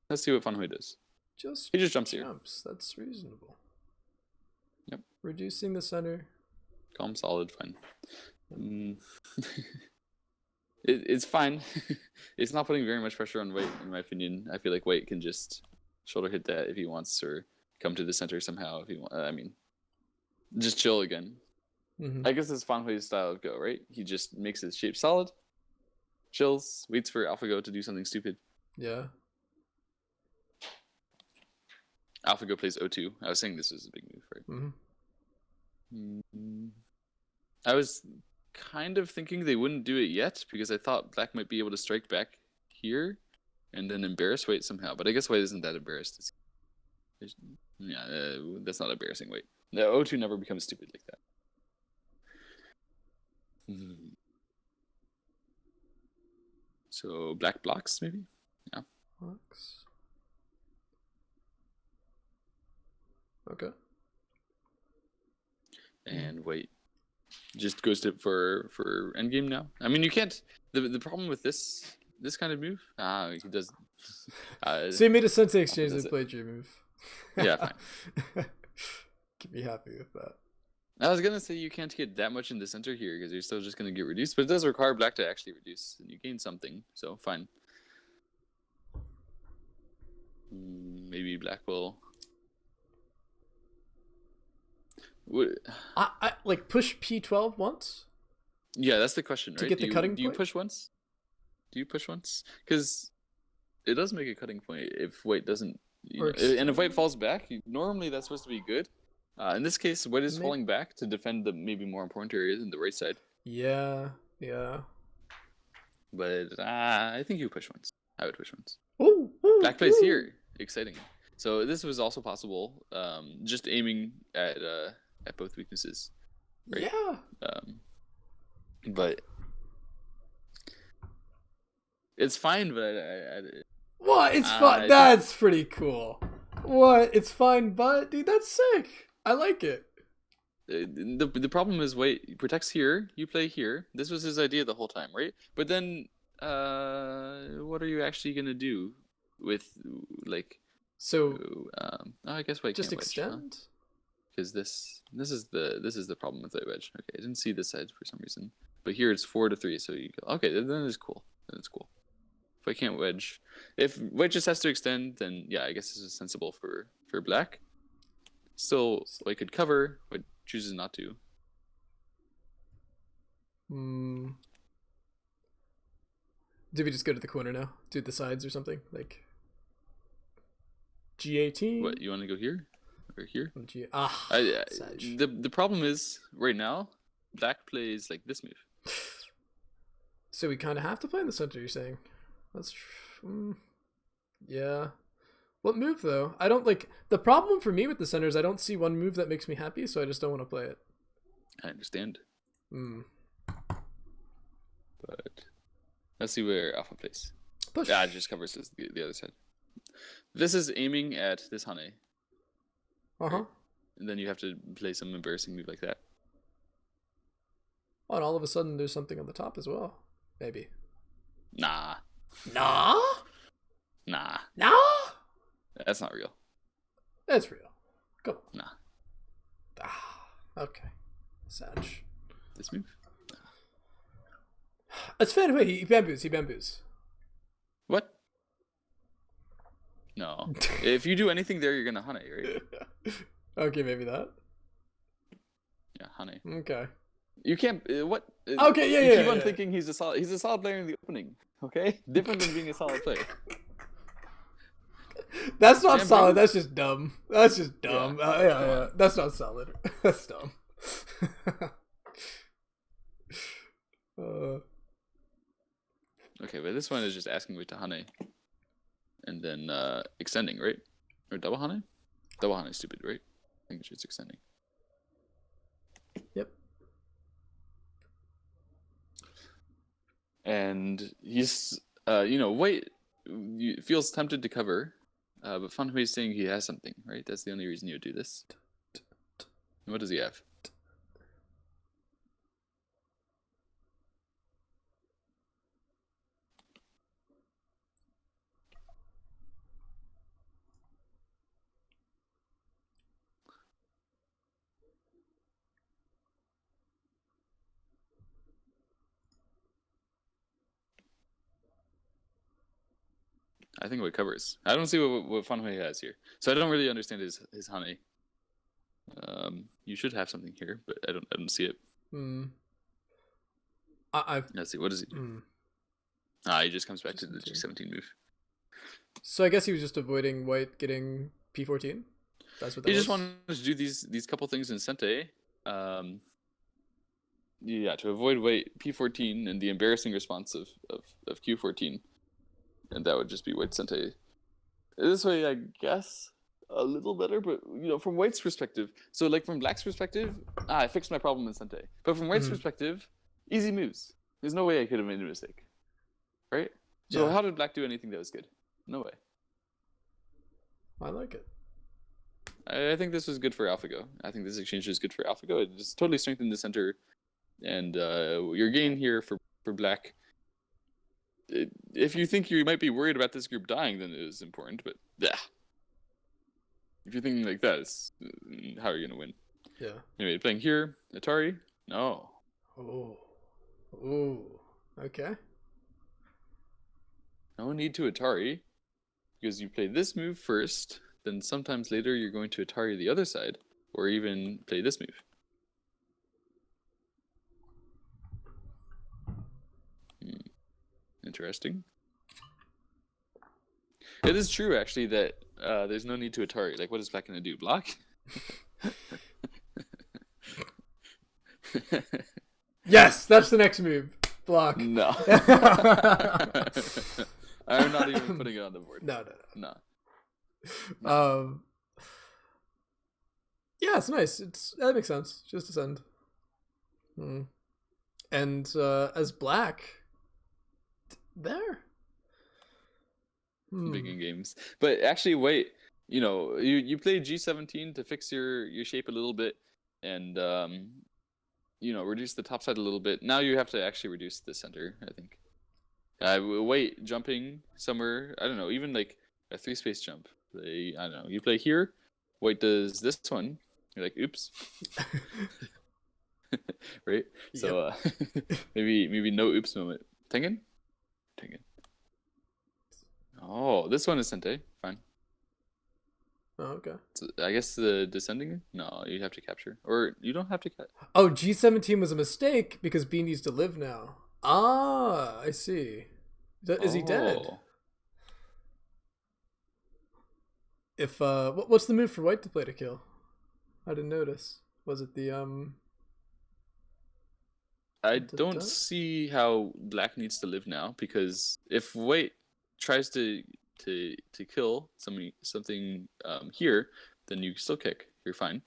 let's see what Fan Hui does. He just jumps here. That's reasonable. Yep. Reducing the center. Calm, solid, fine. It's fine. It's not putting very much pressure on white, in my opinion. I feel like white can just shoulder hit that if he wants, or come to the center somehow if he wants. I mean, just chill again. Mm-hmm. I guess it's Fan Hui's style of go, right? He just makes his shape solid, chills, waits for AlphaGo to do something stupid. Yeah. AlphaGo plays O2. I was saying this is a big move, right? Mm-hmm. I was kind of thinking they wouldn't do it yet because I thought black might be able to strike back here and then embarrass white somehow. But I guess white isn't that embarrassed. That's not embarrassing white. The O2 never becomes stupid like that. So black blocks maybe? Yeah. Blocks. Okay. And white just goes to for endgame now. I mean, you can't. The problem with this kind of move, he does. So you made a Sensei exchange does and it. played your move. Yeah, fine. Can be happy with that. I was gonna say you can't get that much in the center here because you're still just gonna get reduced, but it does require black to actually reduce, and you gain something, so fine. Maybe black will. I like push P12 once. Yeah, that's the question, right? To get the cutting do you point? push once? Do you push once? Because it does make a cutting point if white doesn't. And if white falls back, normally that's supposed to be good. In this case, white is falling back to defend the maybe more important areas in the right side. Yeah, yeah. But I think you push once. I would push once. Ooh, black plays here. Exciting. So this was also possible. Just aiming at both weaknesses. Right? Yeah. But it's fine. But what? It's fine. That's pretty cool. What? It's fine, but dude, that's sick. I like it. The problem is, wait, protects here. You play here. This was his idea the whole time, right? But then, what are you actually gonna do with like? So, I guess white just can't extend. Because this is the problem with white wedge. Okay, I didn't see this side for some reason, but here it's 4-3. So you go, okay, then it's cool. Then it's cool. If I can't wedge, if white just has to extend, then yeah, I guess this is sensible for black. Still, white could cover, but chooses not to. Did we just go to the corner now? Do the sides or something? Like G18? What, you want to go here? Or here? The problem is, right now, black plays like this move. So we kind of have to play in the center, you're saying? That's yeah. What move though? I don't like the problem for me with the center is I don't see one move that makes me happy, so I just don't want to play it. I understand. But let's see where Alpha plays. Push. Yeah, it just covers the other side. This is aiming at this Hane. Right? And then you have to play some embarrassing move like that. Oh, and all of a sudden there's something on the top as well. Maybe. Nah. Nah? Nah. Nah? That's not real. That's real. Come on. Nah. Okay. Sag. This move? It's Fan Hui. He bamboos. What? No. If you do anything there, you're gonna Hane, right? Okay, maybe that. Yeah, Hane. Okay. You can't. What? Okay, yeah. You keep on thinking he's a solid player in the opening. Okay, different than being a solid player. That's not solid. That's just dumb. That's just dumb. Yeah. That's not solid. That's dumb. Okay, but this one is just asking me to Hane, and then extending, right? Or double Hane? Double Hane is stupid, right? I think it's just extending. Yep. And he's, white feels tempted to cover, but Fan Hui is saying he has something, right? That's the only reason you would do this. And what does he have? I think what covers. I don't see what Fan Hui has here, so I don't really understand his Hane. You should have something here, but I don't see it. Let's see. What does he do? He just comes back to the G17 move. So I guess he was just avoiding white getting P14. That's what that he just wanted to do these couple things in Sente. Yeah, to avoid white P14 and the embarrassing response of Q14. And that would just be white Sente. This way, I guess, a little better, but, from white's perspective. So, like, from black's perspective, I fixed my problem in Sente. But from white's perspective, easy moves. There's no way I could have made a mistake. Right? So how did black do anything that was good? No way. I like it. I think this was good for AlphaGo. I think this exchange is good for AlphaGo. It just totally strengthened the center, and your gain here for black. If you think you might be worried about this group dying, then it is important. But yeah, if you're thinking like that, how are you gonna win? Yeah. Anyway, playing here, Atari. No. Oh. Ooh. Okay. No need to Atari, because you play this move first. Then sometimes later you're going to Atari the other side, or even play this move. Interesting. It is true, actually, that there's no need to Atari. Like, what is black going to do? Block? Yes, that's the next move. Block. No. I'm not even putting it on the board. No. No. Yeah, it's nice. That makes sense. Just descend. And as black, there. Big in games, but actually, wait. You play G17 to fix your shape a little bit, and reduce the top side a little bit. Now you have to actually reduce the center, I think. Wait, jumping somewhere, I don't know, even like a 3-space jump. I don't know, you play here, white does this one, you're like, oops. Right? Yep. So maybe no oops moment. Tengen? Oh, this one is Sente. Fine. Oh, okay. So I guess the descending? No, you have to capture. Or you don't have to Oh, G17 was a mistake because B needs to live now. Ah, I see. Is he dead? If what's the move for white to play to kill? I didn't notice. Was it the I don't see how black needs to live now, because if white tries to kill something here, then you still kick. You're fine.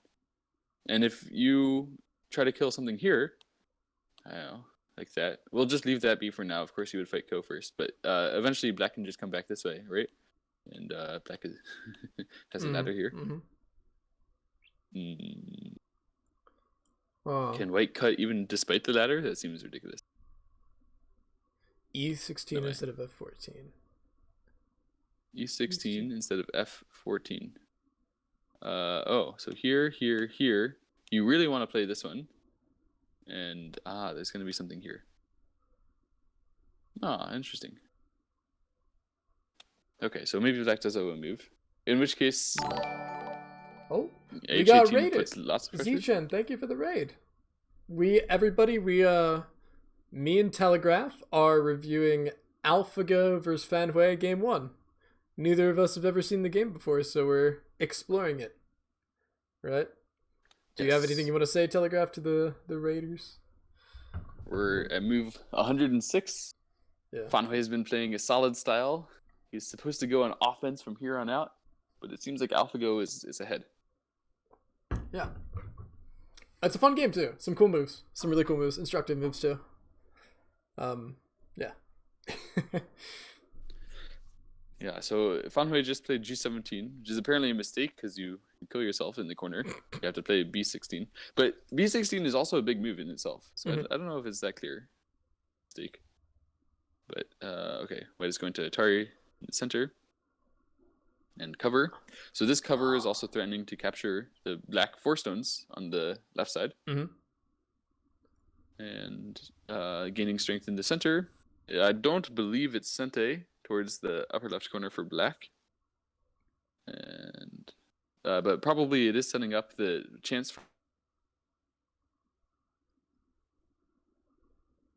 And if you try to kill something here, I don't know, like that. We'll just leave that be for now. Of course, you would fight Ko first, but eventually black can just come back this way, right? And black has a ladder here. Can white cut even despite the ladder? That seems ridiculous. E16 instead of F14. E16 instead of F14. So here. You really want to play this one. And, there's going to be something here. Interesting. Okay, so maybe black does have a move. In which case... Oh, we got raided. Z-Chen, thank you for the raid. Me and Telegraph are reviewing AlphaGo versus Fan Hui Game 1. Neither of us have ever seen the game before, so we're exploring it. Right? Do you have anything you want to say, Telegraph, to the raiders? We're at move 106. Yeah. Fan Hui has been playing a solid style. He's supposed to go on offense from here on out, but it seems like AlphaGo is ahead. Yeah. It's a fun game too. Some cool moves. Some really cool moves. Instructive moves too. Yeah. Yeah, so Fan Hui just played G17, which is apparently a mistake because you kill yourself in the corner. You have to play B16. But B16 is also a big move in itself, so I don't know if it's that clear. Mistake. But, okay, white is going to Atari in the center. And cover. So this cover is also threatening to capture the black 4 stones on the left side. And gaining strength in the center. I don't believe it's Sente towards the upper left corner for black. And but probably it is setting up the chance for...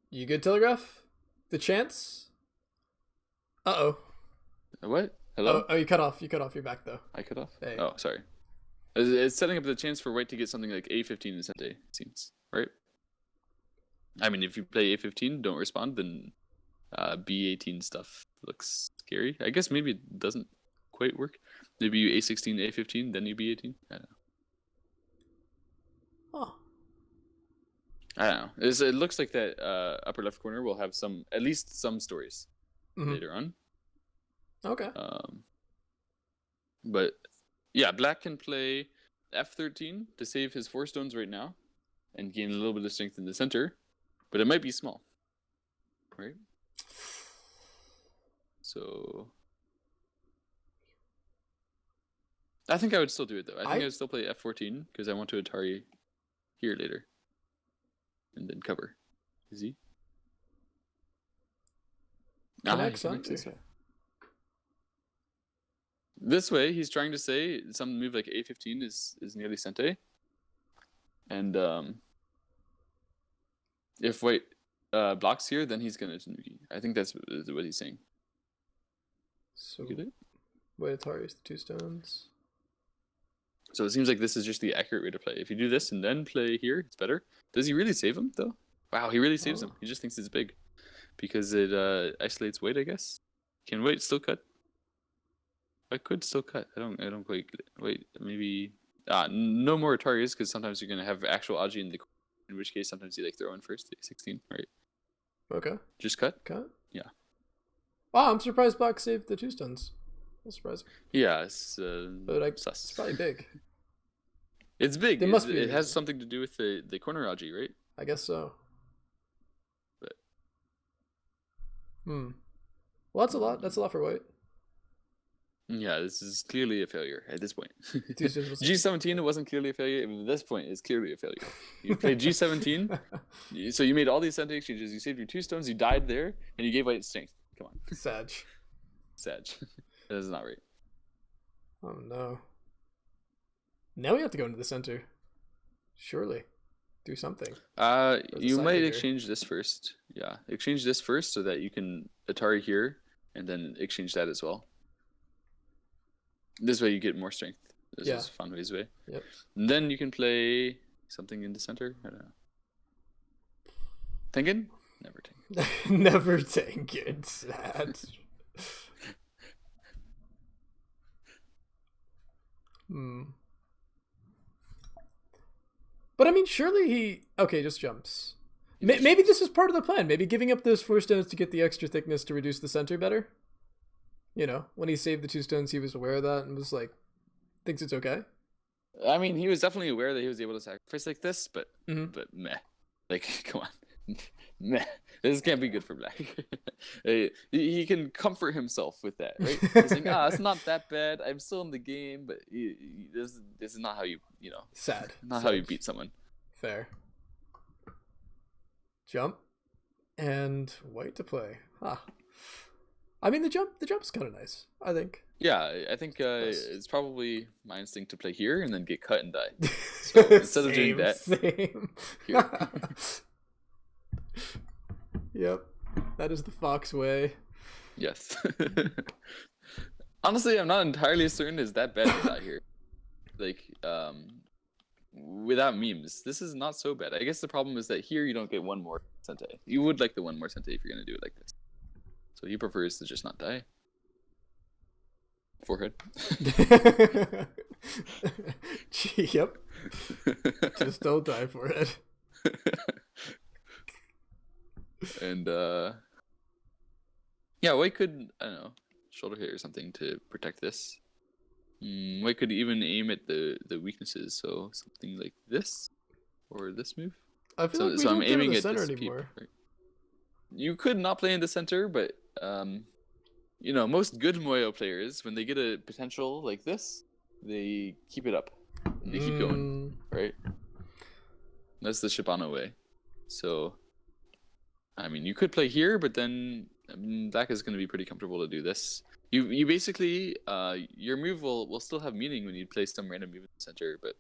You good, Telegraph? The chance? Uh-oh. What? Hello? Oh, you cut off. You're back, though. I cut off? Hey. Oh, sorry. It's setting up the chance for white to get something like A15 in Sente, it seems. Right? I mean, if you play A15, don't respond, then B18 stuff looks scary. I guess maybe it doesn't quite work. Maybe you A16, A15, then you B18? I don't know. Oh. I don't know. It looks like that upper left corner will have at least some stories later on. Okay. But Yeah, black can play f13 to save his 4 stones right now and gain a little bit of strength in the center, but it might be small, right? So I think I would still do it, though. I think I would still play f14 because I want to Atari here later and then cover. Is he? Connects under. This way, he's trying to say some move like a15 is nearly sente. And if white blocks here, then he's going to Tanuki. I think that's what he's saying. So white Atari is the 2 stones. So it seems like this is just the accurate way to play. If you do this and then play here, it's better. Does he really save him, though? Wow, he really saves him. He just thinks it's big. Because it isolates white, I guess. Can white still cut? I could still cut. I don't quite wait. Maybe no more Ataris because sometimes you're gonna have actual Aji in the corner. In which case, sometimes you like throw in first 16, right? Okay. Just cut. Cut. Yeah. Wow, I'm surprised black saved the 2 stones. That's surprising. Yeah, it's but it's probably big. It's big. It has something to do with the corner Aji, right? I guess so. But well, that's a lot. That's a lot for white. Yeah, this is clearly a failure at this point. G17, it wasn't clearly a failure. At this point, it's clearly a failure. You played G17, so you made all these center exchanges. You saved your 2 stones, you died there, and you gave white strength. Come on. Sag. That is not right. Oh, no. Now we have to go into the center. Surely. Do something. You might exchange this first. Yeah, exchange this first so that you can Atari here, and then exchange that as well. This way you get more strength. This is Fan Hui's way. Yep. And then you can play something in the center. I don't know. Thinking? Never thinking. Never thinking. Sad. But I mean, surely he... Okay, just jumps. Maybe this is part of the plan. Maybe giving up those 4 stones to get the extra thickness to reduce the center better. You know, when he saved the 2 stones, he was aware of that and was like, thinks it's okay. I mean, he was definitely aware that he was able to sacrifice like this, but meh. Like, come on. Meh. This can't be good for black. He can comfort himself with that, right? He's like, it's not that bad. I'm still in the game, but this is not how you know. Sad. Not how you beat someone. Fair. Jump. And white to play. I mean, the jump's kind of nice, I think. Yeah, I think it's probably my instinct to play here and then get cut and die. So instead of doing that, same. Yep, that is the fox way. Yes. Honestly, I'm not entirely certain it's that bad to die here. Like, without memes, this is not so bad. I guess the problem is that here you don't get 1 more sente. You would like the 1 more sente if you're gonna do it like this. So he prefers to just not die. Forehead. Yep. Just don't die, forehead. And yeah, white could, I don't know, shoulder hit or something to protect this. White could even aim at the weaknesses, so something like this or this move. I feel like we don't get in the center anymore. Peep, right? You could not play in the center, but you know, most good Moyo players, when they get a potential like this, they keep it up. They keep going, right? That's the Shibano way. So, I mean, you could play here, but then black is going to be pretty comfortable to do this. You basically, your move will still have meaning when you play some random move in the center, but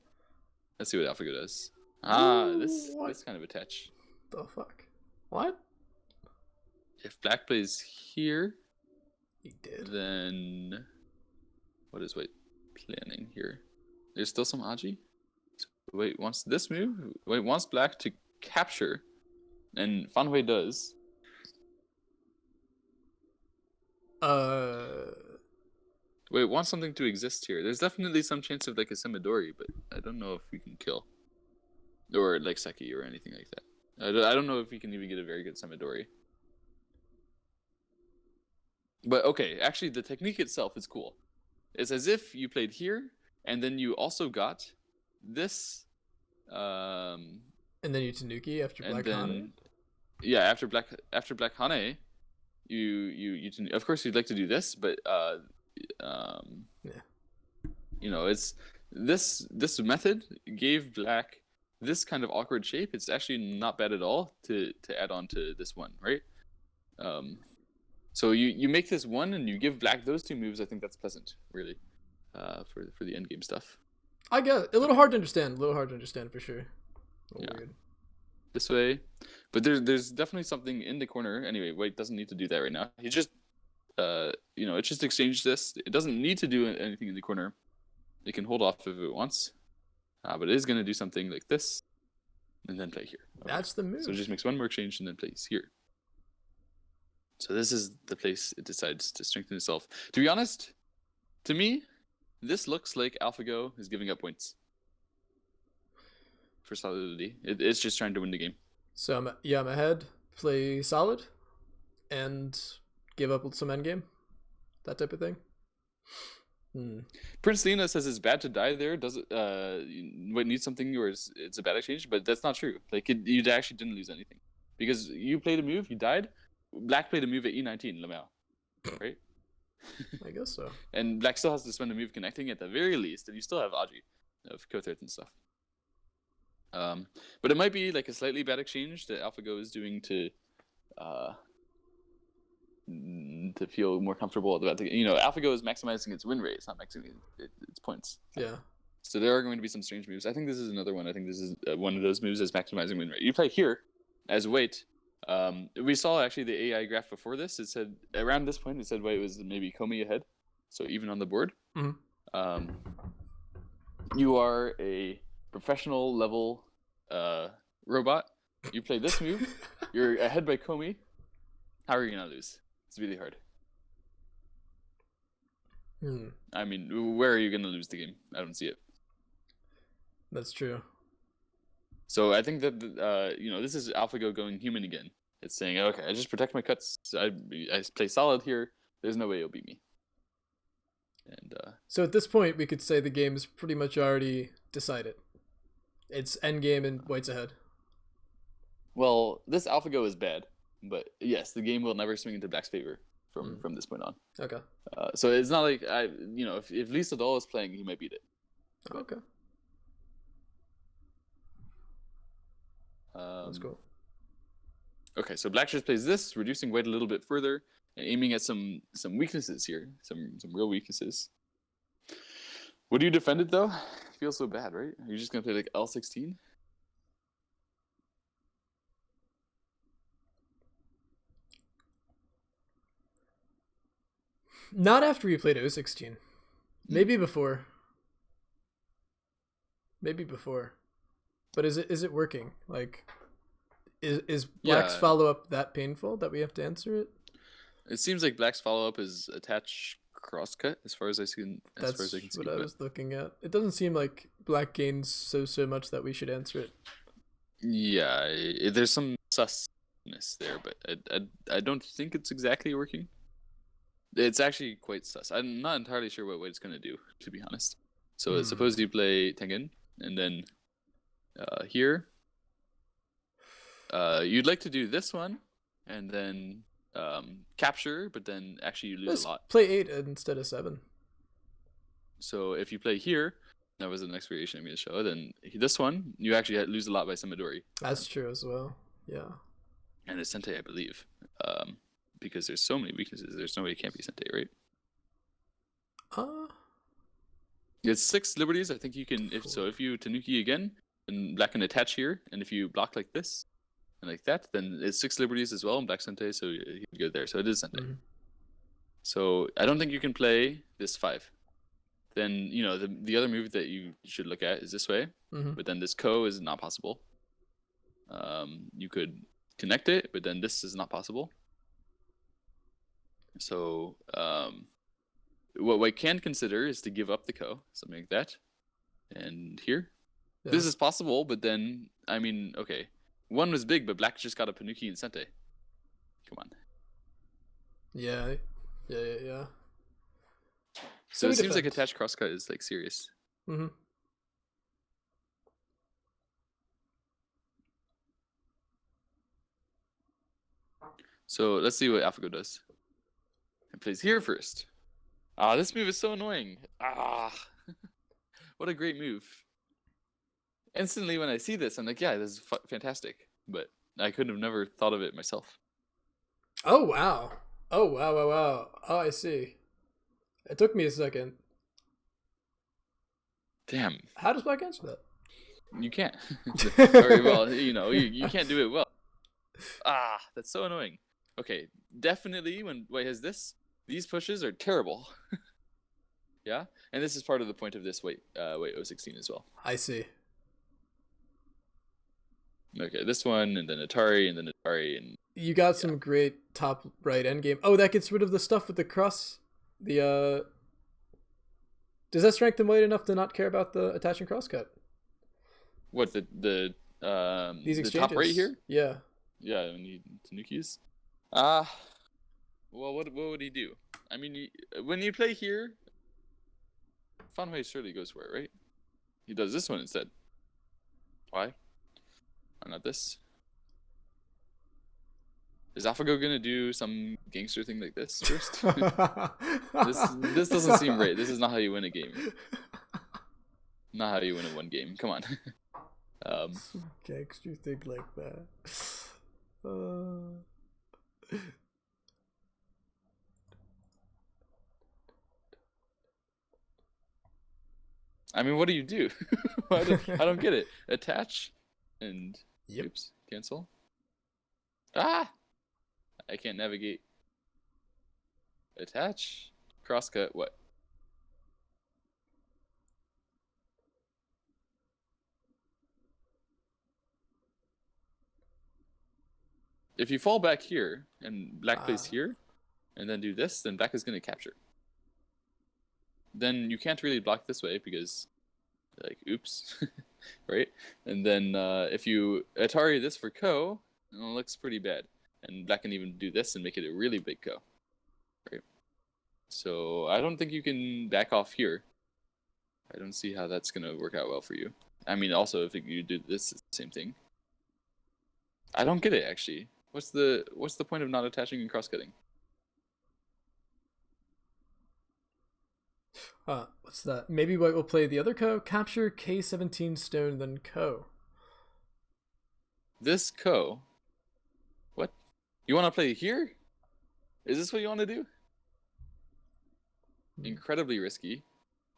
let's see what AlphaGo does. This kind of attach. The fuck? What? If black plays here, he did. Then what is white planning here? There's still some Aji. So white wants this move. White wants black to capture, and Fan Hui does. Wait, wants something to exist here. There's definitely some chance of like a Semidori, but I don't know if we can kill. Or like Seki or anything like that. I don't know if we can even get a very good Semidori. But okay, actually the technique itself is cool. It's as if you played here, and then you also got this. Um, And then you Tanuki after and Black then Hane? yeah, after Black Hane, you of course you'd like to do this, but Yeah. it's this method gave Black this kind of awkward shape. It's actually not bad at all to add on to this one, right? So you make this one and you give Black those two moves. I think that's pleasant, really, for the end game stuff. I get it. A little hard to understand. A little hard to understand for sure. Weird. This way, but there's definitely something in the corner. Anyway, White doesn't need to do that right now. He just it's just exchange this. It doesn't need to do anything in the corner. It can hold off if it wants, but it is going to do something like this, and then play here. Okay. That's the move. So it just makes one more exchange and then plays here. So this is the place it decides to strengthen itself. To be honest, to me, this looks like AlphaGo is giving up points for solidity. It's just trying to win the game. So I'm ahead. Play solid, and give up some endgame, that type of thing. Prince Lena says it's bad to die there. Does it? What needs something, or it's a bad exchange? But that's not true. Like you actually didn't lose anything because you played a move, you died. Black played a move at E19, Lamau, right? I guess so. And Black still has to spend a move connecting at the very least, and you still have Aji of co-threat and stuff. But it might be like a slightly bad exchange that AlphaGo is doing to feel more comfortable about the. AlphaGo is maximizing its win rate. It's not maximizing its points. Yeah. So there are going to be some strange moves. I think this is another one. I think this is one of those moves that's maximizing win rate. You play here as White. We saw actually the AI graph before this. It said around this point, it said White was maybe Komi ahead, so even on the board. Mm-hmm. You are a professional level robot. You play this move. You're ahead by Komi. How are you gonna lose? It's really hard. I mean, where are you gonna lose the game? I don't see it. That's true. So I think that this is AlphaGo going human again. It's saying, okay, I just protect my cuts. I play solid here. There's no way you'll beat me. And so at this point, we could say the game is pretty much already decided. It's endgame and White's ahead. Well, this AlphaGo is bad, but yes, the game will never swing into Black's favor from this point on. Okay. So it's not like if Lisa Doll is playing, he might beat it. Okay. That's cool. Okay, so Black just plays this, reducing White a little bit further and aiming at some weaknesses here, some real weaknesses. Would you defend it though? Feels so bad, right? Are you just gonna play like L16? Not after we played O16. Maybe before. But is it working? Like, is Black's follow-up that painful that we have to answer it? It seems like Black's follow-up is attach crosscut as far as I can see. That's what I was looking at. It doesn't seem like Black gains so much that we should answer it. Yeah, there's some susness there, but I don't think it's exactly working. It's actually quite sus. I'm not entirely sure what it's going to do, to be honest. So suppose you play Tengen, and then here, you'd like to do this one, and then capture, but then actually you lose a lot. Play 8 instead of 7. So if you play here, that was the next variation I'm going to show, then this one, you actually lose a lot by Samadori. That's true as well, yeah. And it's Sente, I believe. Because there's so many weaknesses, there's no way it can't be Sente, right? It's 6 liberties. I think you can. If you Tanuki again, then Black can attach here, and if you block like this and like that, then it's 6 liberties as well, and Black Sente, so you can go there. So it is Sente. Mm-hmm. So I don't think you can play this 5. Then the other move that you should look at is this way, but then this Ko is not possible. You could connect it, but then this is not possible. So what I can consider is to give up the Ko, something like that. And here, this is possible, but then okay, 1 was big, but Black just got a Panuki and Sente. Come on. Yeah. So it seems like attached crosscut is like serious. Mm-hmm. So let's see what AlphaGo does. It plays here first. Ah, this move is so annoying. Ah, what a great move. Instantly when I see this, I'm like, yeah, this is fantastic. But I could have never thought of it myself. Oh wow. Oh wow, wow, wow. Oh, I see. It took me a second. Damn. How does black answer that? You can't. Or, well, you can't do it well. Ah, that's so annoying. Okay, definitely when White has this, these pushes are terrible. Yeah? And this is part of the point of this White 016 as well. I see. Okay, this one, and then Atari, and then Atari, and... You got some great top right endgame. Oh, that gets rid of the stuff with the cross. Does that strengthen White enough to not care about the attach and crosscut? What, These the exchanges. top right here? Yeah. Yeah, when you Tanukis. Well, what would he do? I mean, when you play here, Fan Hui surely goes for it, right? He does this one instead. Why? Why not this? Is AlphaGo gonna do some gangster thing like this first? This doesn't seem right. This is not how you win a game. Not how you win a one game. Come on. Some gangster thing like that. I mean, what do you do? I don't get it. Attach and oops, cancel. Ah, I can't navigate. Attach, crosscut. What? If you fall back here and black plays here, and then do this, then black is going to capture. Then you can't really block this way because, like, oops, right? And then if you Atari this for ko, it looks pretty bad. And black can even do this and make it a really big ko, right? So I don't think you can back off here. I don't see how that's going to work out well for you. I mean, also, if you do this, it's the same thing. I don't get it, actually. What's the point of not attaching and cross-cutting? What's that? Maybe White will play the other ko. Capture K17 stone, then ko. This ko? What? You want to play here? Is this what you want to do? Incredibly risky.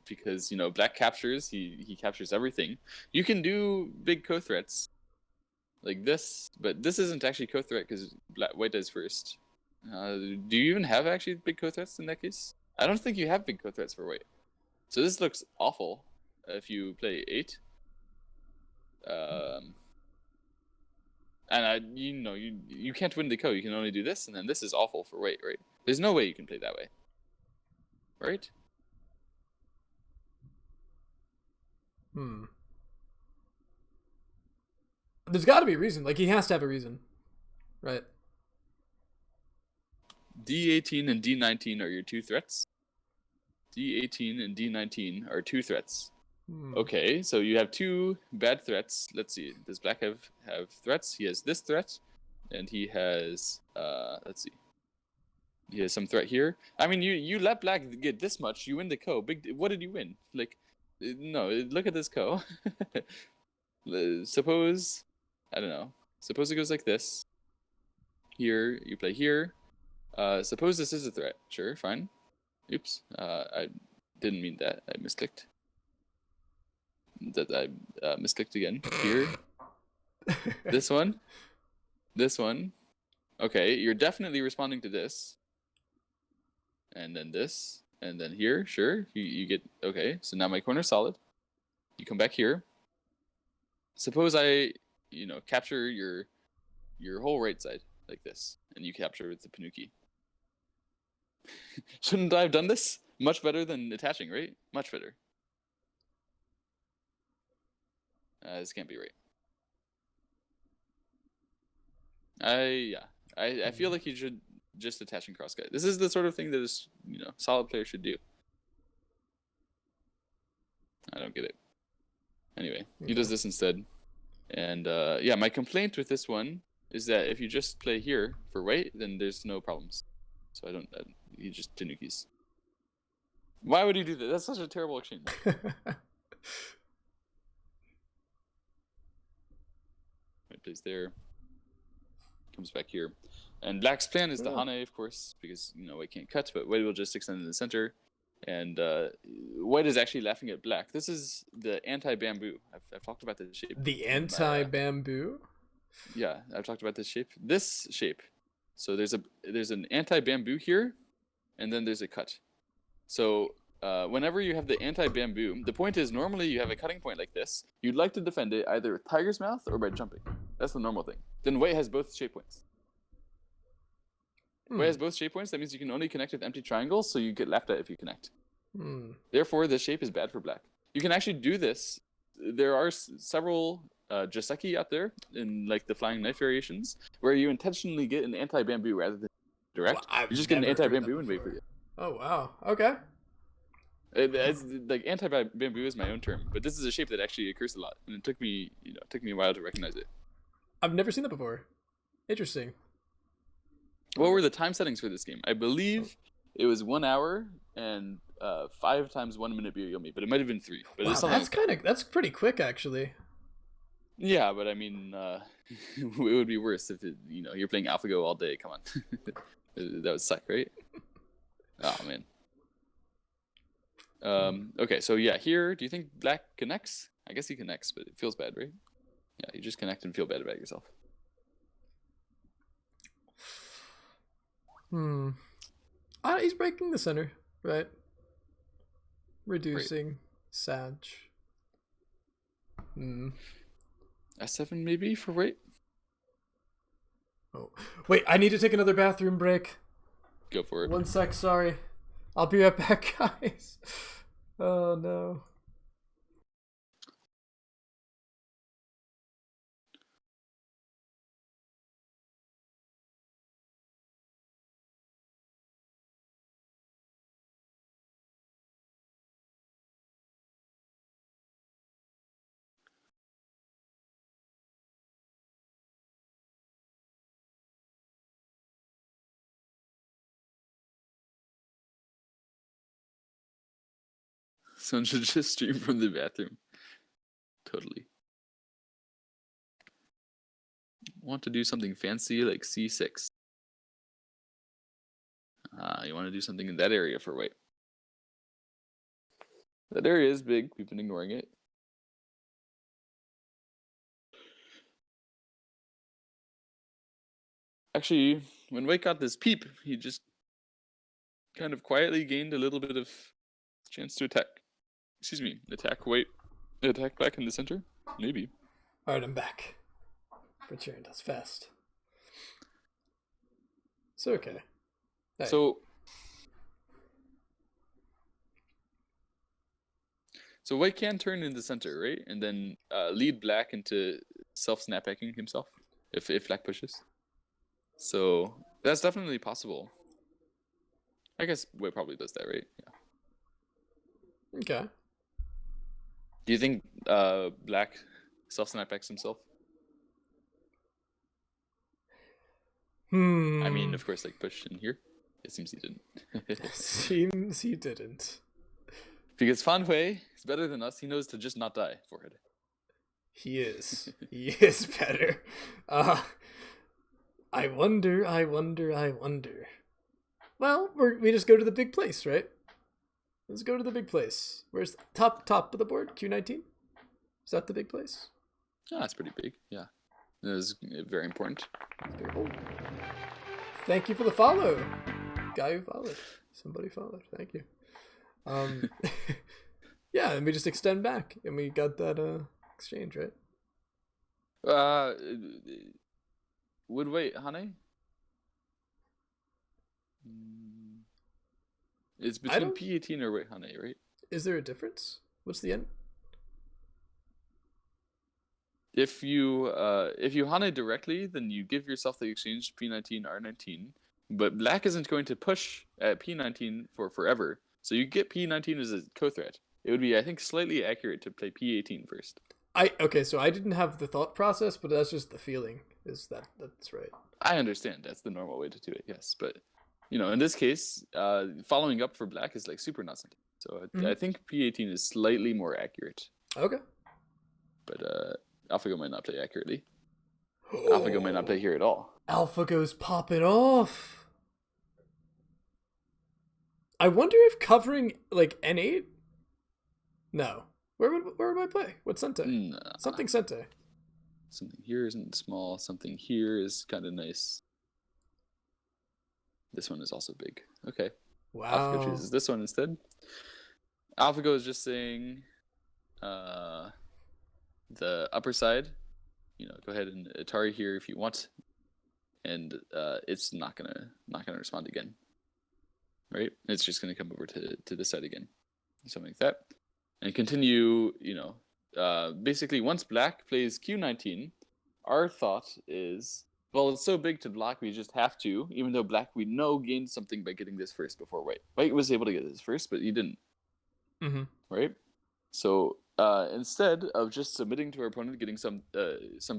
Because, black captures. He captures everything. You can do big ko threats. Like this. But this isn't actually ko threat because White does first. Do you even have actually big ko threats in that case? I don't think you have big ko threats for White. So this looks awful if you play 8. And you can't win the ko. You can only do this, and then this is awful for White, right? There's no way you can play that way, right? There's got to be a reason. Like, he has to have a reason, right? D18 and D19 are your 2 threats. D18 and D19 are 2 threats. Okay, so you have 2 bad threats. Let's see. Does black have threats? He has this threat, and he has let's see. He has some threat here. I mean, you let black get this much, you win the ko. What did you win? Like, no. Look at this ko. Suppose, I don't know. Suppose it goes like this. Here you play here. Suppose this is a threat. Sure, fine. Oops, I didn't mean that. I misclicked. I misclicked again. Here. This one. This one. Okay, you're definitely responding to this. And then this. And then here. Sure, you get... Okay, so now my corner's solid. You come back here. Suppose I, capture your whole right side like this. And you capture with the Panuki. Shouldn't I have done this? Much better than attaching, right? Much better. This can't be right. I feel like you should just attach and crosscut. This is the sort of thing that solid player should do. I don't get it. Anyway, he does this instead. And yeah, my complaint with this one is that if you just play here for white, then there's no problems. So I don't. You just tanukis. Why would you do that? That's such a terrible exchange. White plays there. Comes back here. And black's plan is the Hane, of course, because white can't cut, but white will just extend in the center. And white is actually laughing at black. This is the anti-bamboo. I've talked about this shape. The anti-bamboo? Yeah, I've talked about this shape. This shape. So there's an anti-bamboo here, and then there's a cut. So whenever you have the anti-bamboo, the point is normally you have a cutting point like this. You'd like to defend it either with tiger's mouth or by jumping. That's the normal thing. Then white has both shape points. White has both shape points. That means you can only connect with empty triangles, so you get laughed at if you connect. Therefore, this shape is bad for black. You can actually do this. There are several Joseki out there in like the flying knife variations where you intentionally get an anti-bamboo rather than direct. Well, you just get an anti-bamboo and wait for it. Oh wow! Okay. It's, like anti-bamboo is my own term, but this is a shape that actually occurs a lot, and it took me a while to recognize it. I've never seen that before. Interesting. What were the time settings for this game? I believe it was 1 hour and 5 times 1 minute Yomi, but it might have been 3. But wow, that's pretty quick actually. Yeah, but I mean, it would be worse if you're playing AlphaGo all day. Come on, that would suck, right? Oh man. Okay, so yeah, here, do you think black connects? I guess he connects, but it feels bad, right? Yeah, you just connect and feel bad about yourself. He's breaking the center, right? Reducing right. Sag. S7 maybe for white? Oh, wait, I need to take another bathroom break. Go for it. 1 sec, sorry. I'll be right back, guys. Oh, no. Someone should just stream from the bathroom. Totally. Want to do something fancy like C6. You want to do something in that area for white. That area is big. We've been ignoring it. Actually, when white got this peep, he just kind of quietly gained a little bit of chance to attack. Excuse me, attack white. Attack black in the center? Maybe. Alright, I'm back. Returned as fast. So, okay. Right. So white can turn in the center, right? And then lead black into self-snapbacking himself if black pushes. So that's definitely possible. I guess white probably does that, right? Yeah. Okay. Do you think black self-snapbacks himself? I mean, of course, like push in here. It seems he didn't. Seems he didn't. Because Fan Hui is better than us. He knows to just not die for it. He is. He is better. I wonder. Well, we just go to the big place, right? Let's go to the big place. Where's the top of the board? Q19? Is that the big place? Oh, that's pretty big. Yeah. It is very important. Thank you for the follow. Guy who followed. Somebody followed. Thank you. Yeah, and we just extend back, and we got that exchange, right? Would wait, Hane? It's between P18 or wait, Hane, right? Is there a difference? What's the end? If you Hane directly, then you give yourself the exchange P19 R19, but black isn't going to push at P19 for forever. So you get P19 as a co-threat. it would be, I think, slightly accurate to play p18 first. Okay, so I didn't have the thought process, but that's just the feeling. That's right? I understand that's the normal way to do it, yes, but in this case, following up for black is like super not something. So I think p18 is slightly more accurate. Okay. But AlphaGo might not play accurately. AlphaGo might not play here at all. AlphaGo's popping off. I wonder if covering like n8. No. Where would I play? What Sente? Nah. Something Sente. Something here isn't small. Something here is kind of nice. This one is also big. Okay. Wow. AlphaGo chooses this one instead. AlphaGo is just saying the upper side, go ahead and Atari here if you want. And it's not gonna respond again. Right? It's just gonna come over to this side again. Something like that. And continue, basically once black plays Q19, our thought is, well, it's so big to block, we just have to, even though black, we know, gained something by getting this first before white. White was able to get this first, but he didn't. Mm-hmm. Right? So instead of just submitting to our opponent, getting some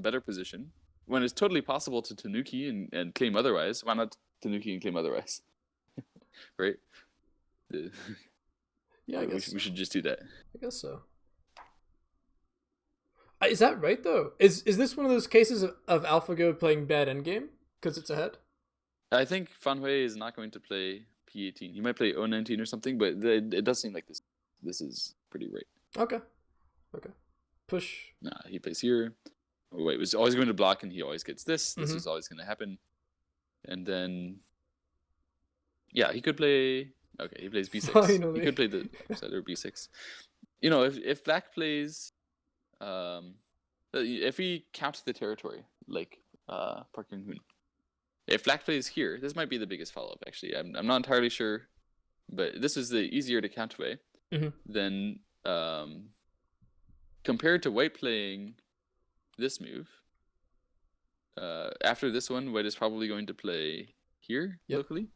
better position, when it's totally possible to Tanuki and claim otherwise, why not Tanuki and claim otherwise? Right? Yeah, I guess we should just do that. I guess so. Is that right though? Is this one of those cases of AlphaGo playing bad endgame because it's ahead? I think Fan Hui is not going to play p18. He might play o19 or something, but it does seem like this is pretty right. Okay. Push. Nah, he plays here. Oh, wait, was always going to block, and he always gets this. This is always going to happen. And then, yeah, he could play. Okay, he plays b6. Finally. He could play the side or b6. If black plays, if we count the territory like Park Young-hoon, if black plays here, this might be the biggest follow-up. Actually, I'm not entirely sure, but this is the easier to count way. Then compared to white playing this move, after this one, white is probably going to play here locally.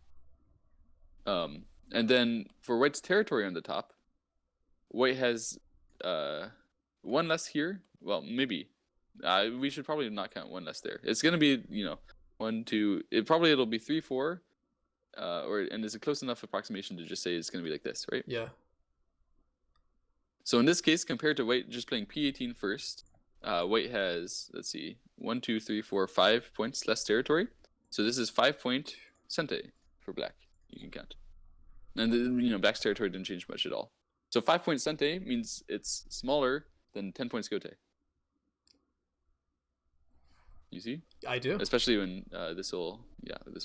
And then for white's territory on the top, white has one less here. Well, maybe. We should probably not count one less there. It's going to be, 1, 2. It'll be 3, 4. And it's a close enough approximation to just say it's going to be like this, right? Yeah. So in this case, compared to white just playing p18 first, white has, let's see, 1, 2, 3, 4, 5 points less territory. So this is 5-point Sente for black. You can count. And then, black's territory didn't change much at all. So 5-point Sente means it's smaller than 10 points Gote. You see? I do. Especially when this will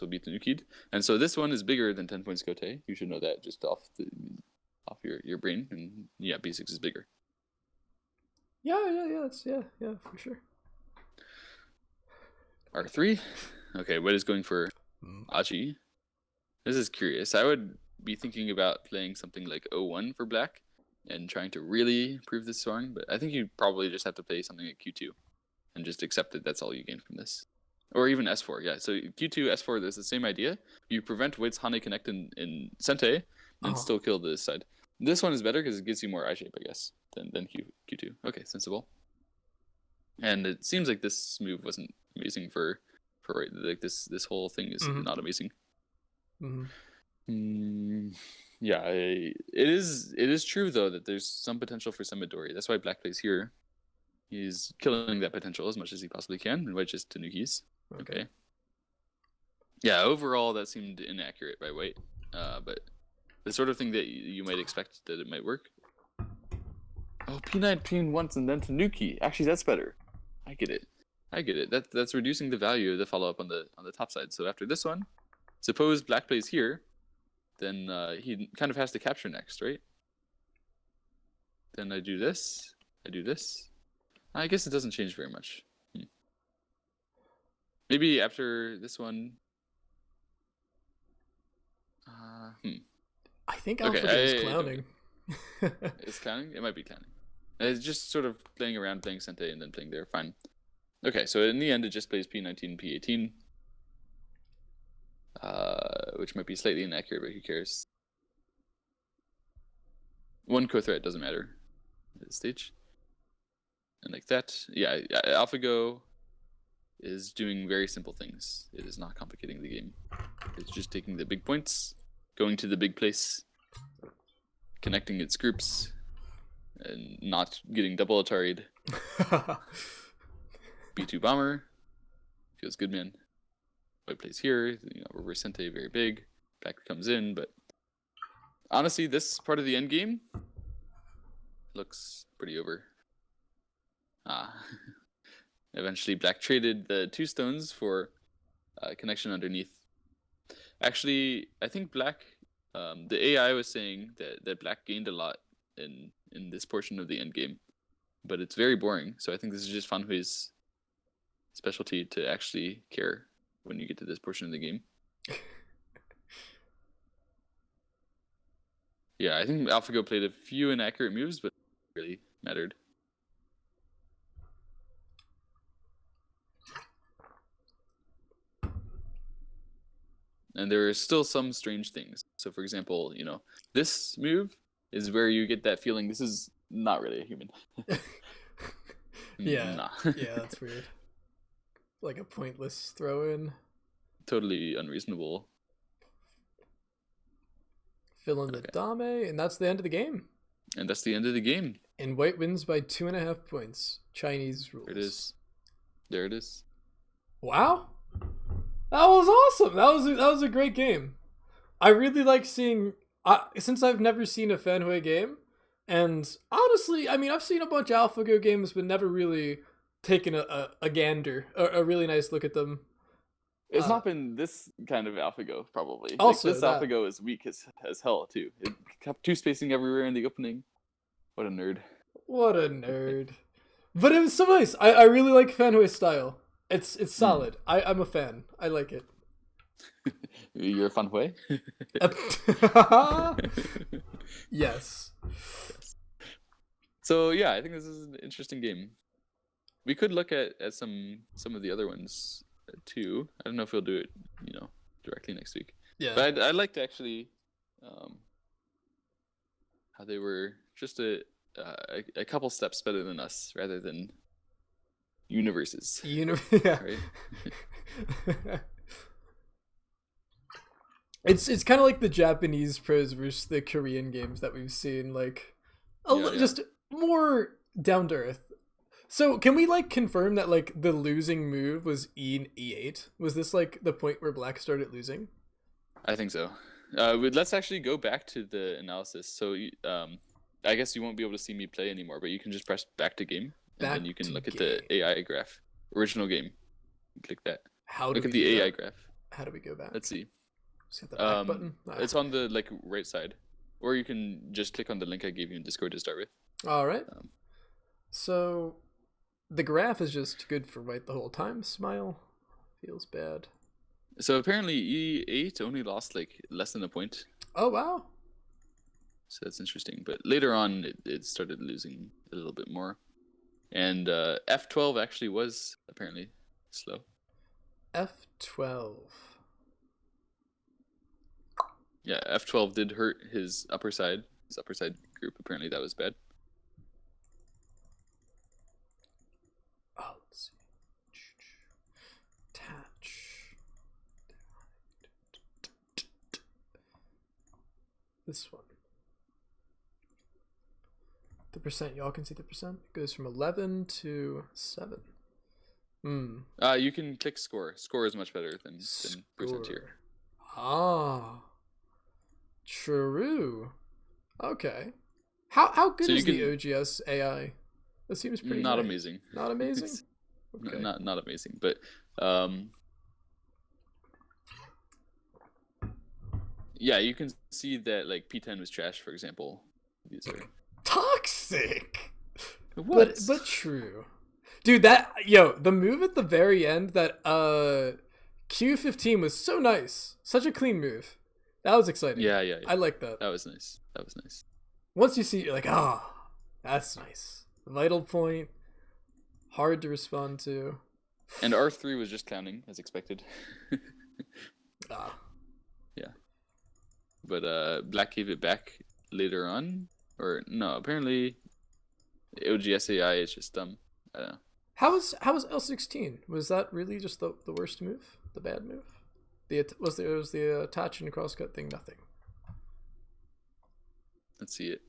beat the Nukied. And so this one is bigger than 10 points Gote. You should know that just off your brain. And yeah, b6 is bigger. Yeah, for sure. R3. Okay, what is going for Aji? This is curious. I would be thinking about playing something like O1 for black and trying to really prove this strong, but I think you probably just have to play something like Q2 and just accept that that's all you gain from this. Or even S4, yeah. So Q2, S4, there's the same idea. You prevent white's Hane Connect in Sente and still kill this side. This one is better because it gives you more eye shape, I guess, than Q2. Okay, sensible. And it seems like this move wasn't amazing for right. Like this whole thing is not amazing. Yeah, it is true though that there's some potential for some Midori. That's why black plays here. He's killing that potential as much as he possibly can, and white just Tanukis. Okay. Yeah, overall that seemed inaccurate by white, but the sort of thing that you might expect that it might work. Oh, p19 once and then Tanuki. Actually, that's better. I get it. That's reducing the value of the follow-up on the top side. So after this one, suppose black plays here, then he kind of has to capture next, right? Then I do this. I guess it doesn't change very much. Maybe after this one. I think AlphaGo is clowning. It's clowning? It might be clowning. It's just sort of playing around, playing Sente, and then playing there. Fine. Okay, so in the end, it just plays p19, p18. Which might be slightly inaccurate, but who cares? One co-threat doesn't matter at this stage. And like that, yeah, AlphaGo is doing very simple things. It is not complicating the game. It's just taking the big points, going to the big place, connecting its groups, and not getting double Atari'd. B2 Bomber. Feels good, man. White plays here. You know, reverse Sente, very big. Black comes in, but honestly, this part of the end game looks pretty over. Eventually, Black traded the 2 stones for connection underneath. Actually, I think Black, the AI was saying that Black gained a lot in this portion of the end game, but it's very boring. So I think this is just Fan Hui's specialty to actually care when you get to this portion of the game. Yeah, I think AlphaGo played a few inaccurate moves, but it really mattered. And there are still some strange things. So, for example, you know, this move is where you get that feeling this is not really a human. Yeah. Nah. Yeah, that's weird. Like a pointless throw-in. Totally unreasonable. Fill in the dame, and that's the end of the game. And that's the end of the game. And white wins by 2.5 points. Chinese rules. There it is. There it is. Wow. That was awesome. That was a great game. I really like seeing, since I've never seen a Fan Hui game, and honestly, I mean, I've seen a bunch of AlphaGo games, but never really taken a gander, a really nice look at them. It's not been this kind of AlphaGo, probably. Also, like, this AlphaGo is weak as hell, too. It kept 2 spacing everywhere in the opening. What a nerd. What a nerd. But it was so nice. I really like Fan Hui's style. It's solid. I'm a fan. I like it. You're a Fan Hui? Yes. So yeah, I think this is an interesting game. We could look at some of the other ones too. I don't know if we'll do it, you know, directly next week. Yeah. But I'd like to actually, how they were just a couple steps better than us, rather than universes. Yeah. Right? It's kind of like the Japanese pros versus the Korean games that we've seen, like just more down to earth. So can we like confirm that like the losing move was E8? Was this like the point where Black started losing? I think so. Let's actually go back to the analysis. So I guess you won't be able to see me play anymore, but you can just press back to game, and then you can look at the AI graph. Original game. Click that. Look at the AI graph. How do we go back? Let's see. Just hit the back button. It's on the like right side, or you can just click on the link I gave you in Discord to start with. All right. So the graph is just good for white the whole time. Smile. Feels bad. So apparently E8 only lost like less than a point. Oh wow. So that's interesting. But later on, it started losing a little bit more, and F12 actually was apparently slow. F12. Yeah, F12 did hurt his upper side group. Apparently that was bad. Oh, let's see. Attach. This one. The percent, y'all can see the percent. It goes from 11 to 7. You can click score. Score is much better than percent here. Ah. True. Okay. How good is the OGS AI? That seems pretty not nice. Amazing. Not amazing? Okay. Not amazing, but yeah, you can see that like P10 was trash, for example. These are toxic. What? But true. Dude, the move at the very end, that Q15 was so nice. Such a clean move. That was exciting. Yeah. I like that. That was nice. Once you see it, you're like, that's nice. Vital point. Hard to respond to. And R3 was just clowning, as expected. Yeah. But Black gave it back later on. Or no, apparently OGSAI is just dumb. I don't know. How was L16? Was that really just the worst move? The bad move? Was the attach and crosscut thing nothing? Let's see it.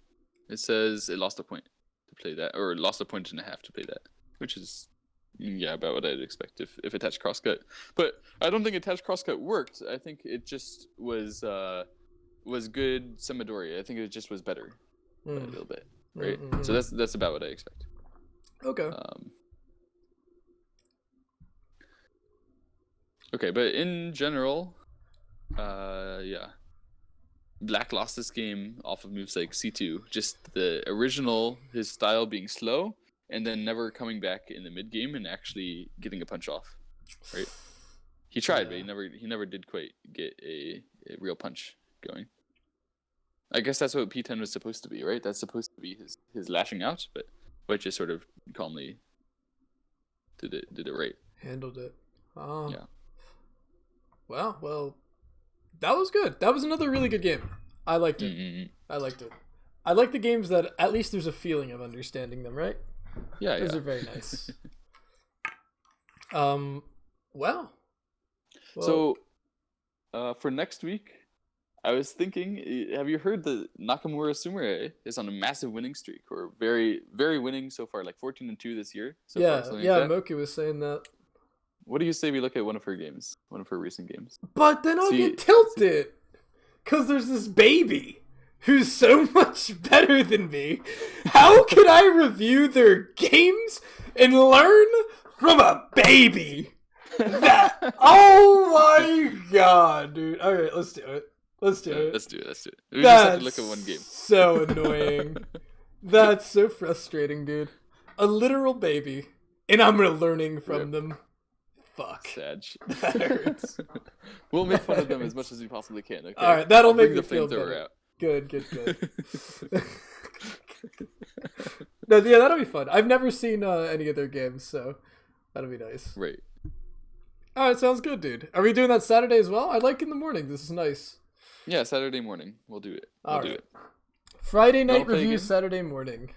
It says it lost a point to play that, or lost a point and a half to play that, which is about what I'd expect if attached crosscut. But I don't think attached crosscut worked. I think it just was good Samadori. I think it just was better a little bit, right? So that's about what I expect. Okay. Okay, but in general, Black lost this game off of moves like C2. Just the original, his style being slow, and then never coming back in the mid game and actually getting a punch off. Right? He tried, but he never did quite get a real punch going. I guess that's what P10 was supposed to be, right? That's supposed to be his lashing out, but White just sort of calmly did it right. Handled it. Yeah. Wow, well, that was good. That was another really good game. I liked it. Mm-hmm. I liked it. I like the games that at least there's a feeling of understanding them, right? Yeah, Those are very nice. Well, so for next week, I was thinking, have you heard that Nakamura Sumire is on a massive winning streak, or very, very winning so far, like 14-2 this year? So far, Moki was saying that. What do you say we look at one of her games, one of her recent games? But then I'll get tilted, because there's this baby who's so much better than me. How can I review their games and learn from a baby? Oh my god, dude. Alright, let's do it. Let's do it. We just have to look at one game. So annoying. That's so frustrating, dude. A literal baby, and I'm learning from them. Fuck. Sad. That hurts. We'll make fun of them as much as we possibly can. Okay. Alright, that'll make me feel better. Out. Good. No, yeah, that'll be fun. I've never seen any of their games, so that'll be nice. Right. Alright, sounds good, dude. Are we doing that Saturday as well? I'd like in the morning. This is nice. Yeah, Saturday morning. We'll do it. Friday night review, Saturday morning.